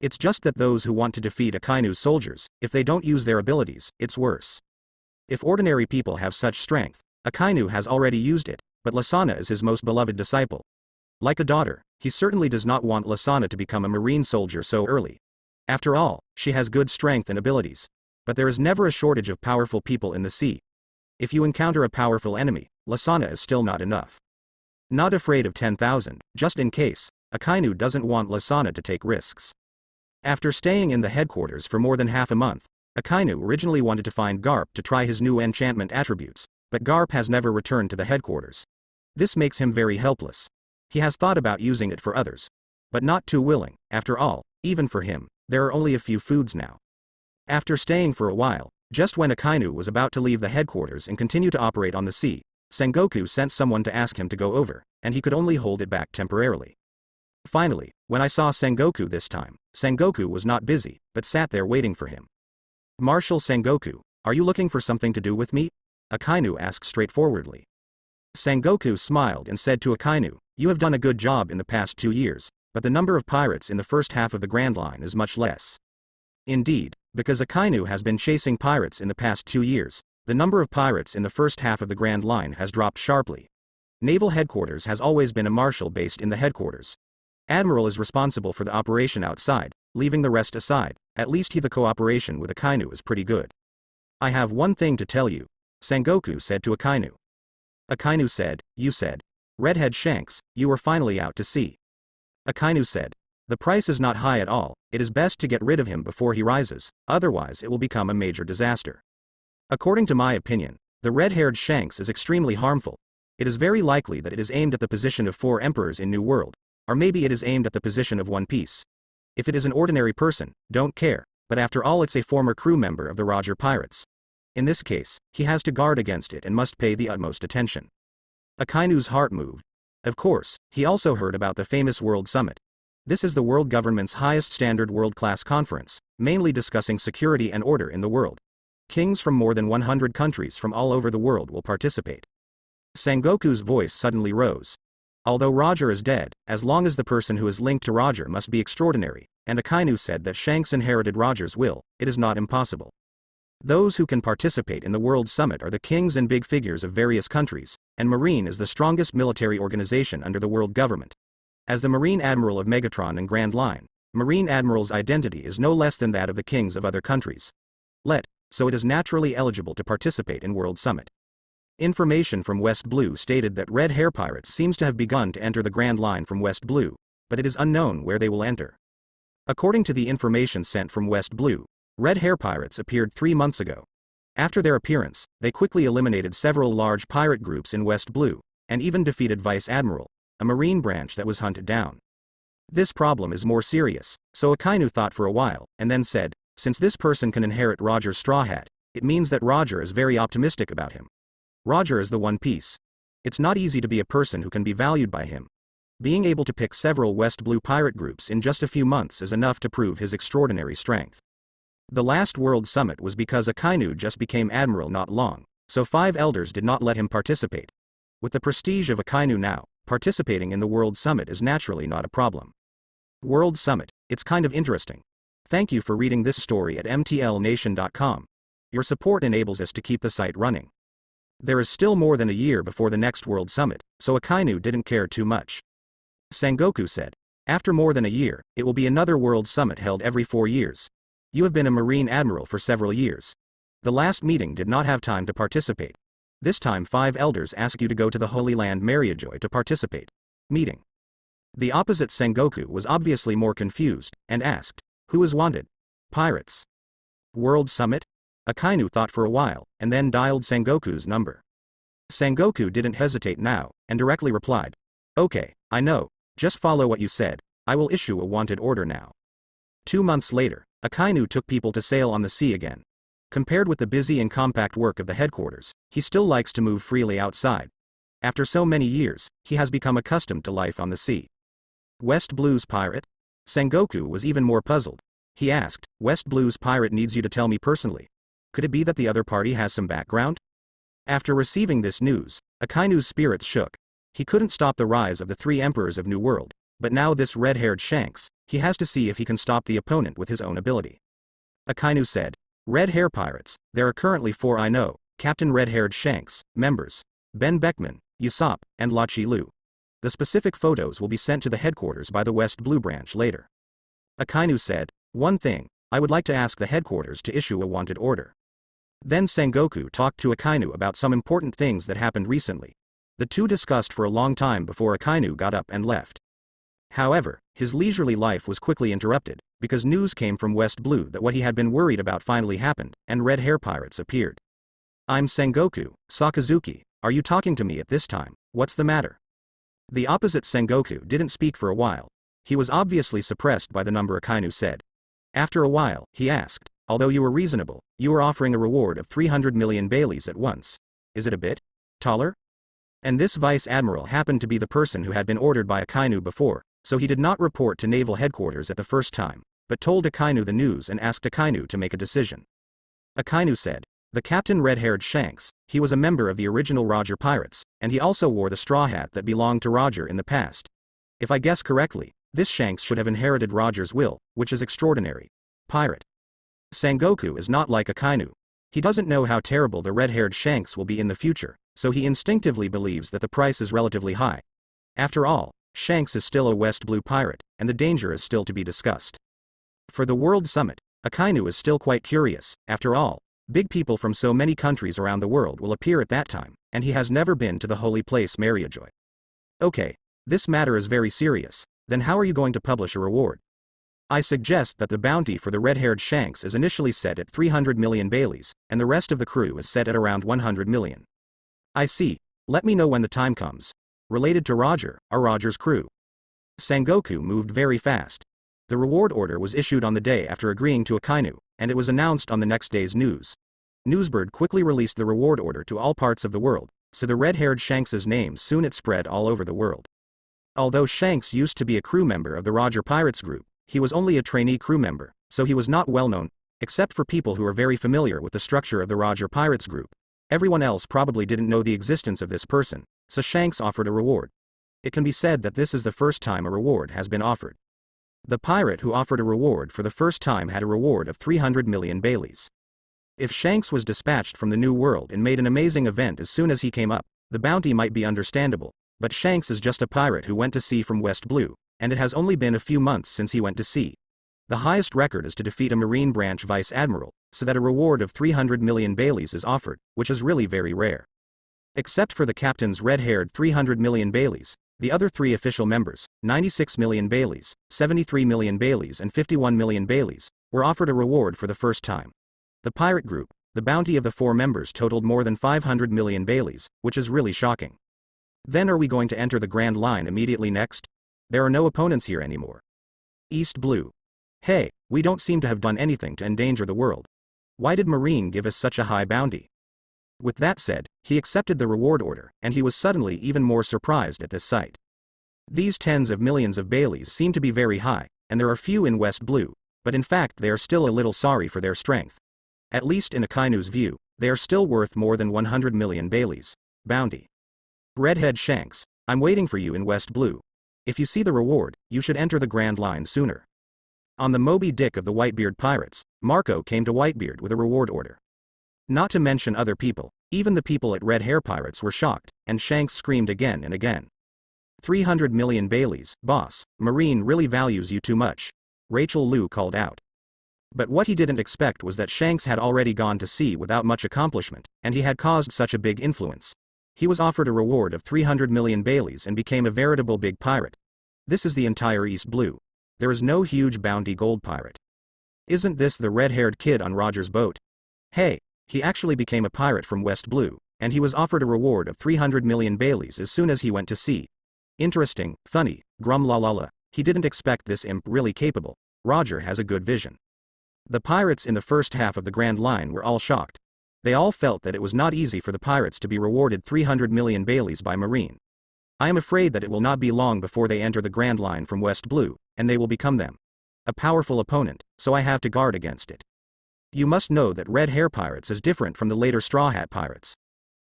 It's just that those who want to defeat Akainu's soldiers, if they don't use their abilities, it's worse. If ordinary people have such strength, Akainu has already used it, but Lasana is his most beloved disciple. Like a daughter, he certainly does not want Lasana to become a marine soldier so early. After all, she has good strength and abilities. But there is never a shortage of powerful people in the sea. If you encounter a powerful enemy, Lasana is still not enough. Not afraid of 10,000, just in case, Akainu doesn't want Lasana to take risks. After staying in the headquarters for more than half a month, Akainu originally wanted to find Garp to try his new enchantment attributes, but Garp has never returned to the headquarters. This makes him very helpless. He has thought about using it for others, but not too willing. After all, even for him, there are only a few foods now. After staying for a while, just when Akainu was about to leave the headquarters and continue to operate on the sea, Sengoku sent someone to ask him to go over, and he could only hold it back temporarily. Finally, when I saw Sengoku this time, Sengoku was not busy, but sat there waiting for him. Marshal Sengoku, are you looking for something to do with me? Akainu asked straightforwardly. Sengoku smiled and said to Akainu, you have done a good job in the past 2 years, but the number of pirates in the first half of the Grand Line is much less. Indeed, because Akainu has been chasing pirates in the past 2 years, the number of pirates in the first half of the Grand Line has dropped sharply. Naval headquarters has always been a marshal based in the headquarters. Admiral is responsible for the operation outside, leaving the rest aside. At least the cooperation with Akainu is pretty good. I have one thing to tell you, Sengoku said to Akainu. Akainu said, you said. Redhead Shanks, you were finally out to sea. Akainu said. The price is not high at all, it is best to get rid of him before he rises, otherwise it will become a major disaster. According to my opinion, the red-haired Shanks is extremely harmful. It is very likely that it is aimed at the position of 4 emperors in New World, or maybe it is aimed at the position of One Piece. If it is an ordinary person, don't care, but after all it's a former crew member of the Roger Pirates. In this case, he has to guard against it and must pay the utmost attention. Akainu's heart moved. Of course, he also heard about the famous World Summit. This is the world government's highest standard world-class conference, mainly discussing security and order in the world. Kings from more than 100 countries from all over the world will participate. Sengoku's voice suddenly rose. Although Roger is dead, as long as the person who is linked to Roger must be extraordinary, and Akainu said that Shanks inherited Roger's will, it is not impossible. Those who can participate in the World Summit are the kings and big figures of various countries, and Marine is the strongest military organization under the world government. As the Marine Admiral of Megatron and Grand Line, Marine Admiral's identity is no less than that of the kings of other countries. So it is naturally eligible to participate in World Summit. Information from West Blue stated that Red Hair Pirates seems to have begun to enter the Grand Line from West Blue, but it is unknown where they will enter. According to the information sent from West Blue, Red Hair Pirates appeared 3 months ago. After their appearance, they quickly eliminated several large pirate groups in West Blue, and even defeated Vice Admiral, a marine branch that was hunted down. This problem is more serious, so Akainu thought for a while, and then said, since this person can inherit Roger's straw hat, it means that Roger is very optimistic about him. Roger is the One Piece. It's not easy to be a person who can be valued by him. Being able to pick several West Blue pirate groups in just a few months is enough to prove his extraordinary strength. The last World Summit was because Akainu just became Admiral not long, so 5 elders did not let him participate. With the prestige of Akainu now, participating in the World Summit is naturally not a problem. World Summit, it's kind of interesting. Thank you for reading this story at mtlnation.com. Your support enables us to keep the site running. There is still more than a year before the next World Summit, so Akainu didn't care too much. Sengoku said, after more than a year, it will be another World Summit held every 4 years. You have been a Marine Admiral for several years. The last meeting did not have time to participate. This time 5 elders ask you to go to the Holy Land Mariajoy to participate. Meeting. The opposite Sengoku was obviously more confused, and asked, who is wanted? Pirates. World Summit? Akainu thought for a while, and then dialed Sengoku's number. Sengoku didn't hesitate now, and directly replied, okay, I know, just follow what you said, I will issue a wanted order now. 2 months later, Akainu took people to sail on the sea again. Compared with the busy and compact work of the headquarters, he still likes to move freely outside. After so many years, he has become accustomed to life on the sea. West Blue's pirate? Sengoku was even more puzzled. He asked, West Blue's pirate needs you to tell me personally. Could it be that the other party has some background? After receiving this news, Akainu's spirits shook. He couldn't stop the rise of the 3 emperors of New World, but now this red-haired Shanks, he has to see if he can stop the opponent with his own ability. Akainu said, Red Hair Pirates, there are currently 4 I know, Captain Red-Haired Shanks, members, Ben Beckman, Usopp, and Lachi Lu. The specific photos will be sent to the headquarters by the West Blue branch later. Akainu said, one thing, I would like to ask the headquarters to issue a wanted order. Then Sengoku talked to Akainu about some important things that happened recently. The two discussed for a long time before Akainu got up and left. However, his leisurely life was quickly interrupted, because news came from West Blue that what he had been worried about finally happened, and Red Hair Pirates appeared. I'm Sengoku, Sakazuki, are you talking to me at this time? What's the matter? The opposite Sengoku didn't speak for a while. He was obviously suppressed by the number Akainu said. After a while, he asked, although you were reasonable, you were offering a reward of 300 million Baileys at once. Is it a bit taller? And this Vice Admiral happened to be the person who had been ordered by Akainu before, so he did not report to naval headquarters at the first time, but told Akainu the news and asked Akainu to make a decision. Akainu said, "The captain red-haired Shanks, he was a member of the original Roger Pirates, and he also wore the straw hat that belonged to Roger in the past. If I guess correctly, this Shanks should have inherited Roger's will, which is extraordinary. Pirate. Sangoku is not like Akainu. He doesn't know how terrible the red-haired Shanks will be in the future, so he instinctively believes that the price is relatively high. After all, Shanks is still a West Blue pirate, and the danger is still to be discussed. For the World Summit, Akainu is still quite curious. After all, big people from so many countries around the world will appear at that time, and he has never been to the holy place Mariajoy. Okay, this matter is very serious. Then how are you going to publish a reward? I suggest that the bounty for the red-haired Shanks is initially set at 300 million Baileys, and the rest of the crew is set at around 100 million. I see. Let me know when the time comes. Related to Roger, are Roger's crew. Sangoku moved very fast. The reward order was issued on the day after agreeing to Akainu, and it was announced on the next day's news. Newsbird quickly released the reward order to all parts of the world, so the red-haired Shanks' name soon it spread all over the world. Although Shanks used to be a crew member of the Roger Pirates group, he was only a trainee crew member, so he was not well known, except for people who are very familiar with the structure of the Roger Pirates group. Everyone else probably didn't know the existence of this person, so Shanks offered a reward. It can be said that this is the first time a reward has been offered. The pirate who offered a reward for the first time had a reward of 300 million Baileys. If Shanks was dispatched from the New World and made an amazing event as soon as he came up, the bounty might be understandable, but Shanks is just a pirate who went to sea from West Blue, and it has only been a few months since he went to sea. The highest record is to defeat a Marine Branch Vice Admiral, so that a reward of 300 million Baileys is offered, which is really very rare. Except for the captain's red-haired 300 million Baileys, the other three official members, 96 million Baileys, 73 million Baileys and 51 million Baileys, were offered a reward for the first time. The pirate group, the bounty of the four members totaled more than 500 million Baileys, which is really shocking. Then are we going to enter the Grand Line immediately next? There are no opponents here anymore. East Blue. Hey, we don't seem to have done anything to endanger the world. Why did Marine give us such a high bounty? With that said, he accepted the reward order, and he was suddenly even more surprised at this sight. These tens of millions of Baileys seem to be very high, and there are few in West Blue, but in fact they are still a little sorry for their strength. At least in Akainu's view, they are still worth more than 100 million Baileys. Bounty. Redhead Shanks, I'm waiting for you in West Blue. If you see the reward, you should enter the Grand Line sooner. On the Moby Dick of the Whitebeard Pirates, Marco came to Whitebeard with a reward order. Not to mention other people, even the people at Red Hair Pirates were shocked, and Shanks screamed again and again. 300 million Baileys, boss, Marine really values you too much. Rachel Liu called out. But what he didn't expect was that Shanks had already gone to sea without much accomplishment, and he had caused such a big influence. He was offered a reward of 300 million Baileys and became a veritable big pirate. This is the entire East Blue. There is no huge bounty gold pirate. Isn't this the red-haired kid on Roger's boat? Hey, he actually became a pirate from West Blue, and he was offered a reward of 300 million Baileys as soon as he went to sea. Interesting, funny, grum la la la, he didn't expect this imp really capable. Roger has a good vision. The pirates in the first half of the Grand Line were all shocked. They all felt that it was not easy for the pirates to be rewarded 300 million Baileys by Marine. I am afraid that it will not be long before they enter the Grand Line from West Blue, and they will become them. A powerful opponent, so I have to guard against it. You must know that Red Hair Pirates is different from the later Straw Hat Pirates.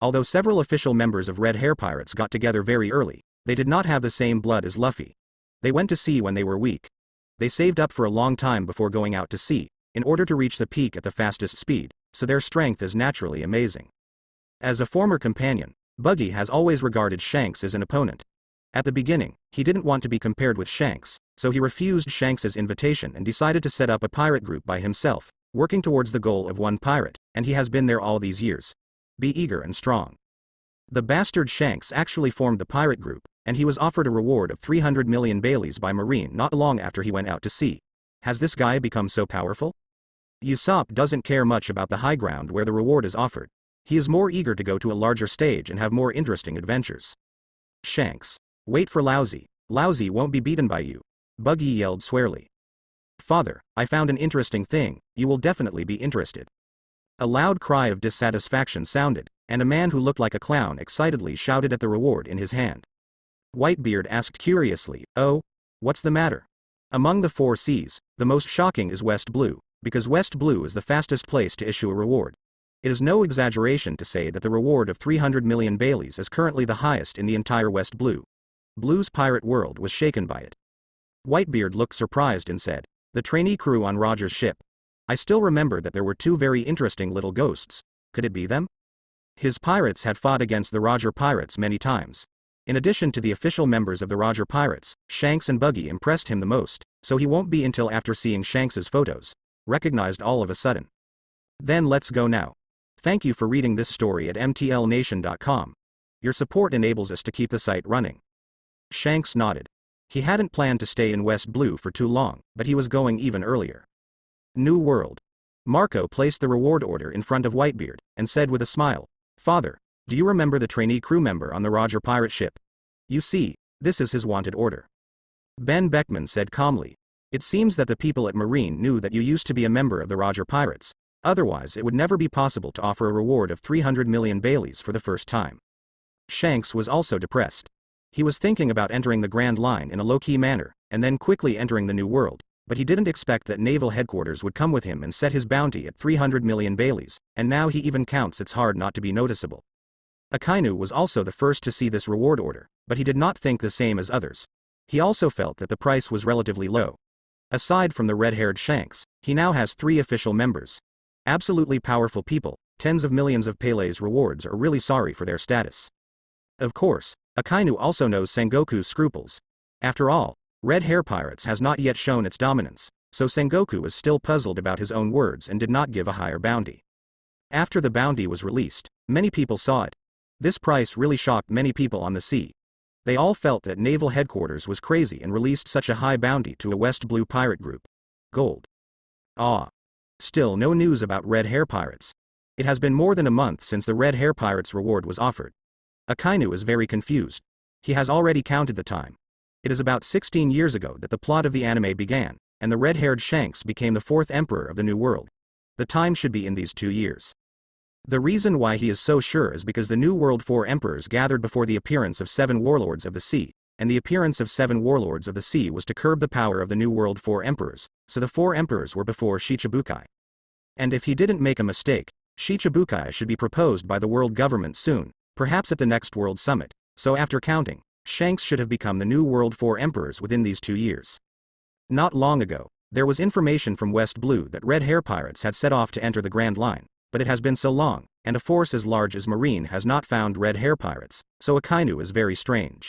Although several official members of Red Hair Pirates got together very early, they did not have the same blood as Luffy. They went to sea when they were weak. They saved up for a long time before going out to sea, in order to reach the peak at the fastest speed, so their strength is naturally amazing. As a former companion, Buggy has always regarded Shanks as an opponent. At the beginning, he didn't want to be compared with Shanks, so he refused Shanks's invitation and decided to set up a pirate group by himself, working towards the goal of one pirate, and he has been there all these years. Be eager and strong. The bastard Shanks actually formed the pirate group, and he was offered a reward of 300 million Baileys by Marine not long after he went out to sea. Has this guy become so powerful? Usopp doesn't care much about the high ground where the reward is offered. He is more eager to go to a larger stage and have more interesting adventures. Shanks. Wait for Lousy. Lousy won't be beaten by you. Buggy yelled swearily. Father, I found an interesting thing, you will definitely be interested. A loud cry of dissatisfaction sounded, and a man who looked like a clown excitedly shouted at the reward in his hand. Whitebeard asked curiously, oh? What's the matter? Among the 4 seas, the most shocking is West Blue, because West Blue is the fastest place to issue a reward. It is no exaggeration to say that the reward of 300 million Baileys is currently the highest in the entire West Blue. Blue's pirate world was shaken by it. Whitebeard looked surprised and said, "The trainee crew on Roger's ship. I still remember that there were 2 very interesting little ghosts. Could it be them?" His pirates had fought against the Roger pirates many times. In addition to the official members of the Roger pirates, Shanks and Buggy impressed him the most, so he won't be until after seeing Shanks's photos. Recognized all of a sudden. Then let's go now. Thank you for reading this story at mtlnation.com. Your support enables us to keep the site running. Shanks nodded. He hadn't planned to stay in West Blue for too long, but he was going even earlier. New World. Marco placed the reward order in front of Whitebeard, and said with a smile, "Father, do you remember the trainee crew member on the Roger pirate ship? You see, this is his wanted order." Ben Beckman said calmly, "It seems that the people at Marine knew that you used to be a member of the Roger pirates, otherwise it would never be possible to offer a reward of 300 million Baileys for the first time." Shanks was also depressed. He was thinking about entering the Grand Line in a low-key manner, and then quickly entering the New World, but he didn't expect that Naval Headquarters would come with him and set his bounty at 300 million Baileys, and now he even counts it's hard not to be noticeable. Akainu was also the first to see this reward order, but he did not think the same as others. He also felt that the price was relatively low. Aside from the red-haired Shanks, he now has 3 official members. Absolutely powerful people, tens of millions of Pele's rewards are really sorry for their status. Of course, Akainu also knows Sengoku's scruples. After all, Red Hair Pirates has not yet shown its dominance, so Sengoku is still puzzled about his own words and did not give a higher bounty. After the bounty was released, many people saw it. This price really shocked many people on the sea. They all felt that Naval Headquarters was crazy and released such a high bounty to a West Blue pirate group. Gold. Still no news about Red Hair Pirates. It has been more than a month since the Red Hair Pirates reward was offered. Akainu is very confused. He has already counted the time. It is about 16 years ago that the plot of the anime began, and the red-haired Shanks became the 4th emperor of the New World. The time should be in these 2 years. The reason why he is so sure is because the New World 4 emperors gathered before the appearance of 7 warlords of the sea, and the appearance of 7 warlords of the sea was to curb the power of the New World 4 emperors, so the 4 emperors were before Shichibukai. And if he didn't make a mistake, Shichibukai should be proposed by the world government soon, perhaps at the next World Summit, so after counting, Shanks should have become the New World 4 emperors within these 2 years. Not long ago, there was information from West Blue that Red Hair Pirates had set off to enter the Grand Line, but it has been so long, and a force as large as Marine has not found Red Hair Pirates, so Akainu is very strange.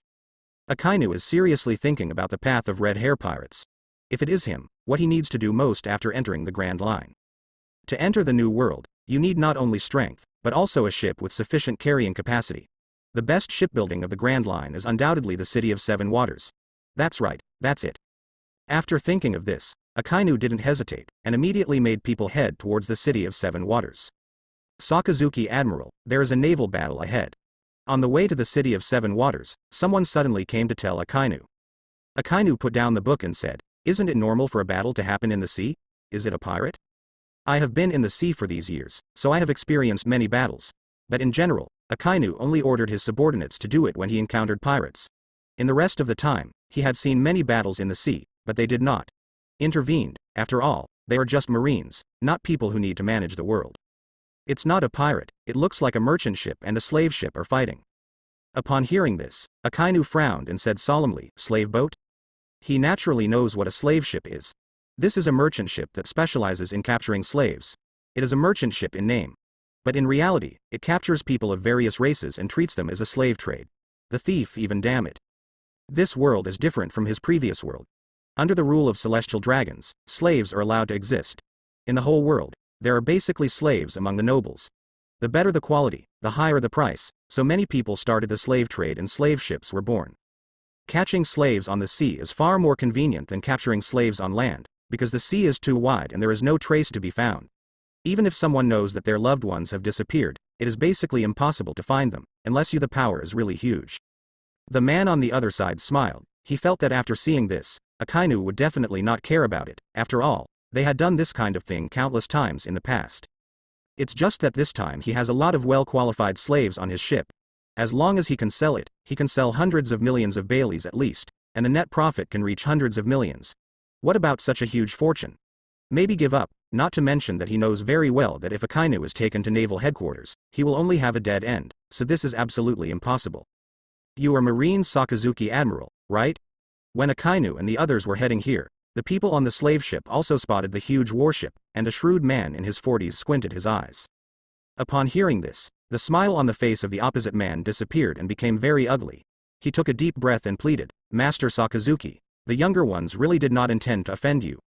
Akainu is seriously thinking about the path of Red Hair Pirates. If it is him, what he needs to do most after entering the Grand Line. To enter the New World, you need not only strength, but also a ship with sufficient carrying capacity. The best shipbuilding of the Grand Line is undoubtedly the City of 7 Waters. That's right, that's it. After thinking of this, Akainu didn't hesitate, and immediately made people head towards the City of 7 Waters. Sakazuki Admiral, there is a naval battle ahead. On the way to the City of 7 Waters, someone suddenly came to tell Akainu. Akainu put down the book and said, "Isn't it normal for a battle to happen in the sea? Is it a pirate? I have been in the sea for these years, so I have experienced many battles. But in general, Akainu only ordered his subordinates to do it when he encountered pirates. In the rest of the time, he had seen many battles in the sea, but they did not intervened. After all, they are just marines, not people who need to manage the world. It's not a pirate, it looks like a merchant ship and a slave ship are fighting." Upon hearing this, Akainu frowned and said solemnly, "Slave boat?" He naturally knows what a slave ship is. This is a merchant ship that specializes in capturing slaves. It is a merchant ship in name. But in reality, it captures people of various races and treats them as a slave trade. The thief even, damn it. This world is different from his previous world. Under the rule of celestial dragons, slaves are allowed to exist. In the whole world, there are basically slaves among the nobles. The better the quality, the higher the price, so many people started the slave trade and slave ships were born. Catching slaves on the sea is far more convenient than capturing slaves on land, because the sea is too wide and there is no trace to be found. Even if someone knows that their loved ones have disappeared, it is basically impossible to find them, unless the power is really huge. The man on the other side smiled. He felt that after seeing this, Akainu would definitely not care about it. After all, they had done this kind of thing countless times in the past. It's just that this time he has a lot of well-qualified slaves on his ship. As long as he can sell it, he can sell hundreds of millions of Baileys at least, and the net profit can reach hundreds of millions. What about such a huge fortune? Maybe give up, not to mention that he knows very well that if Akainu is taken to naval headquarters, he will only have a dead end, so this is absolutely impossible. You are Marine Sakazuki Admiral, right? When Akainu and the others were heading here, the people on the slave ship also spotted the huge warship, and a shrewd man in his 40s squinted his eyes. Upon hearing this, the smile on the face of the opposite man disappeared and became very ugly. He took a deep breath and pleaded, Master Sakazuki, the younger ones really did not intend to offend you.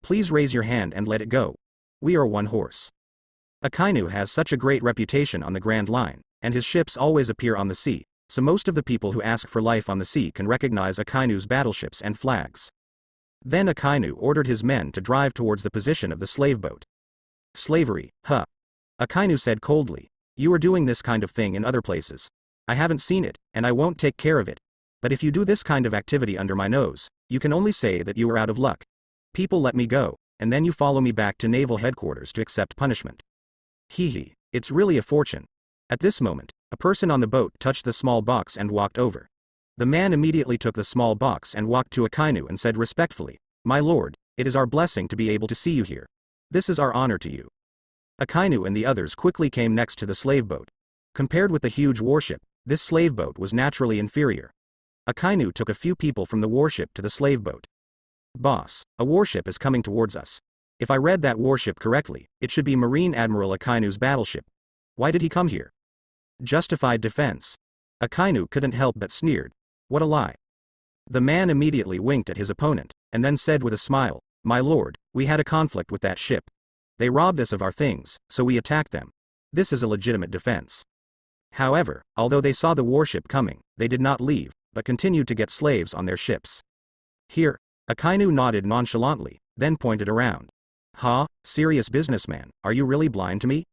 Please raise your hand and let it go. We are one horse. Akainu has such a great reputation on the Grand Line, and his ships always appear on the sea, so most of the people who ask for life on the sea can recognize Akainu's battleships and flags. Then Akainu ordered his men to drive towards the position of the slave boat. Slavery, huh? Akainu said coldly. You are doing this kind of thing in other places. I haven't seen it, and I won't take care of it. But if you do this kind of activity under my nose, you can only say that you are out of luck. People let me go, and then you follow me back to naval headquarters to accept punishment. Hee, it's really a fortune. At this moment, a person on the boat touched the small box and walked over. The man immediately took the small box and walked to Akainu and said respectfully, My lord, it is our blessing to be able to see you here. This is our honor to you. Akainu and the others quickly came next to the slave boat. Compared with the huge warship, this slave boat was naturally inferior. Akainu took a few people from the warship to the slave boat. Boss, a warship is coming towards us. If I read that warship correctly, it should be Marine Admiral Akainu's battleship. Why did he come here? Justified defense. Akainu couldn't help but sneered. What a lie. The man immediately winked at his opponent, and then said with a smile, My lord, we had a conflict with that ship. They robbed us of our things, so we attacked them. This is a legitimate defense. However, although they saw the warship coming, they did not leave, but continued to get slaves on their ships. Here, Akainu nodded nonchalantly, then pointed around. Serious businessman, are you really blind to me?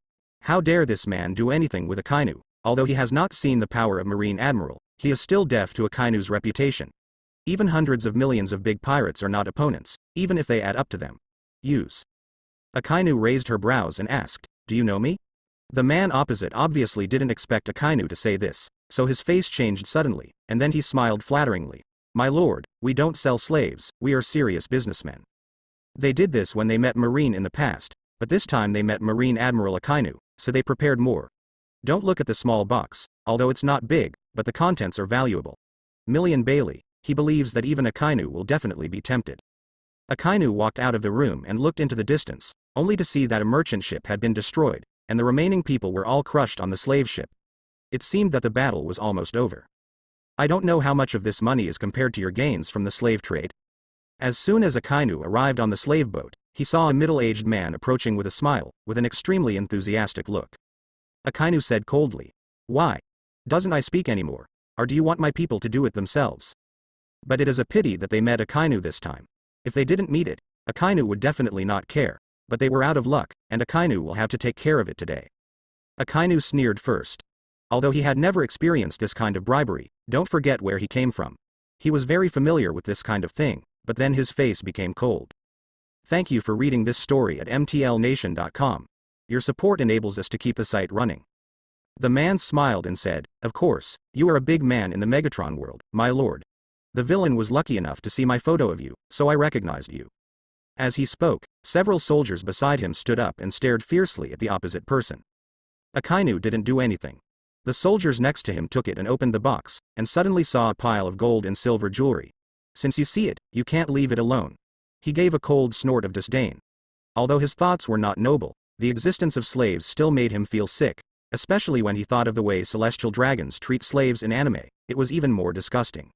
How dare this man do anything with Akainu? Although he has not seen the power of Marine Admiral, he is still deaf to Akainu's reputation. Even hundreds of millions of big pirates are not opponents, even if they add up to them. Akainu raised her brows and asked, Do you know me? The man opposite obviously didn't expect Akainu to say this, so his face changed suddenly, and then he smiled flatteringly. My lord, we don't sell slaves, we are serious businessmen. They did this when they met Marine in the past, but this time they met Marine Admiral Akainu, so they prepared more. Don't look at the small box, although it's not big, but the contents are valuable. Million Bailey, he believes that even Akainu will definitely be tempted. Akainu walked out of the room and looked into the distance, only to see that a merchant ship had been destroyed, and the remaining people were all crushed on the slave ship. It seemed that the battle was almost over. I don't know how much of this money is compared to your gains from the slave trade. As soon as Akainu arrived on the slave boat, he saw a middle-aged man approaching with a smile, with an extremely enthusiastic look. Akainu said coldly, Why? Doesn't I speak anymore? Or do you want my people to do it themselves? But it is a pity that they met Akainu this time. If they didn't meet it, Akainu would definitely not care, but they were out of luck, and Akainu will have to take care of it today. Akainu sneered first. Although he had never experienced this kind of bribery, don't forget where he came from. He was very familiar with this kind of thing, but then his face became cold. Thank you for reading this story at mtlnation.com. Your support enables us to keep the site running. The man smiled and said, Of course, you are a big man in the Megatron world, my lord. The villain was lucky enough to see my photo of you, so I recognized you. As he spoke, several soldiers beside him stood up and stared fiercely at the opposite person. Akainu didn't do anything. The soldiers next to him took it and opened the box, and suddenly saw a pile of gold and silver jewelry. Since you see it, you can't leave it alone. He gave a cold snort of disdain. Although his thoughts were not noble, the existence of slaves still made him feel sick, especially when he thought of the way celestial dragons treat slaves in anime. It was even more disgusting.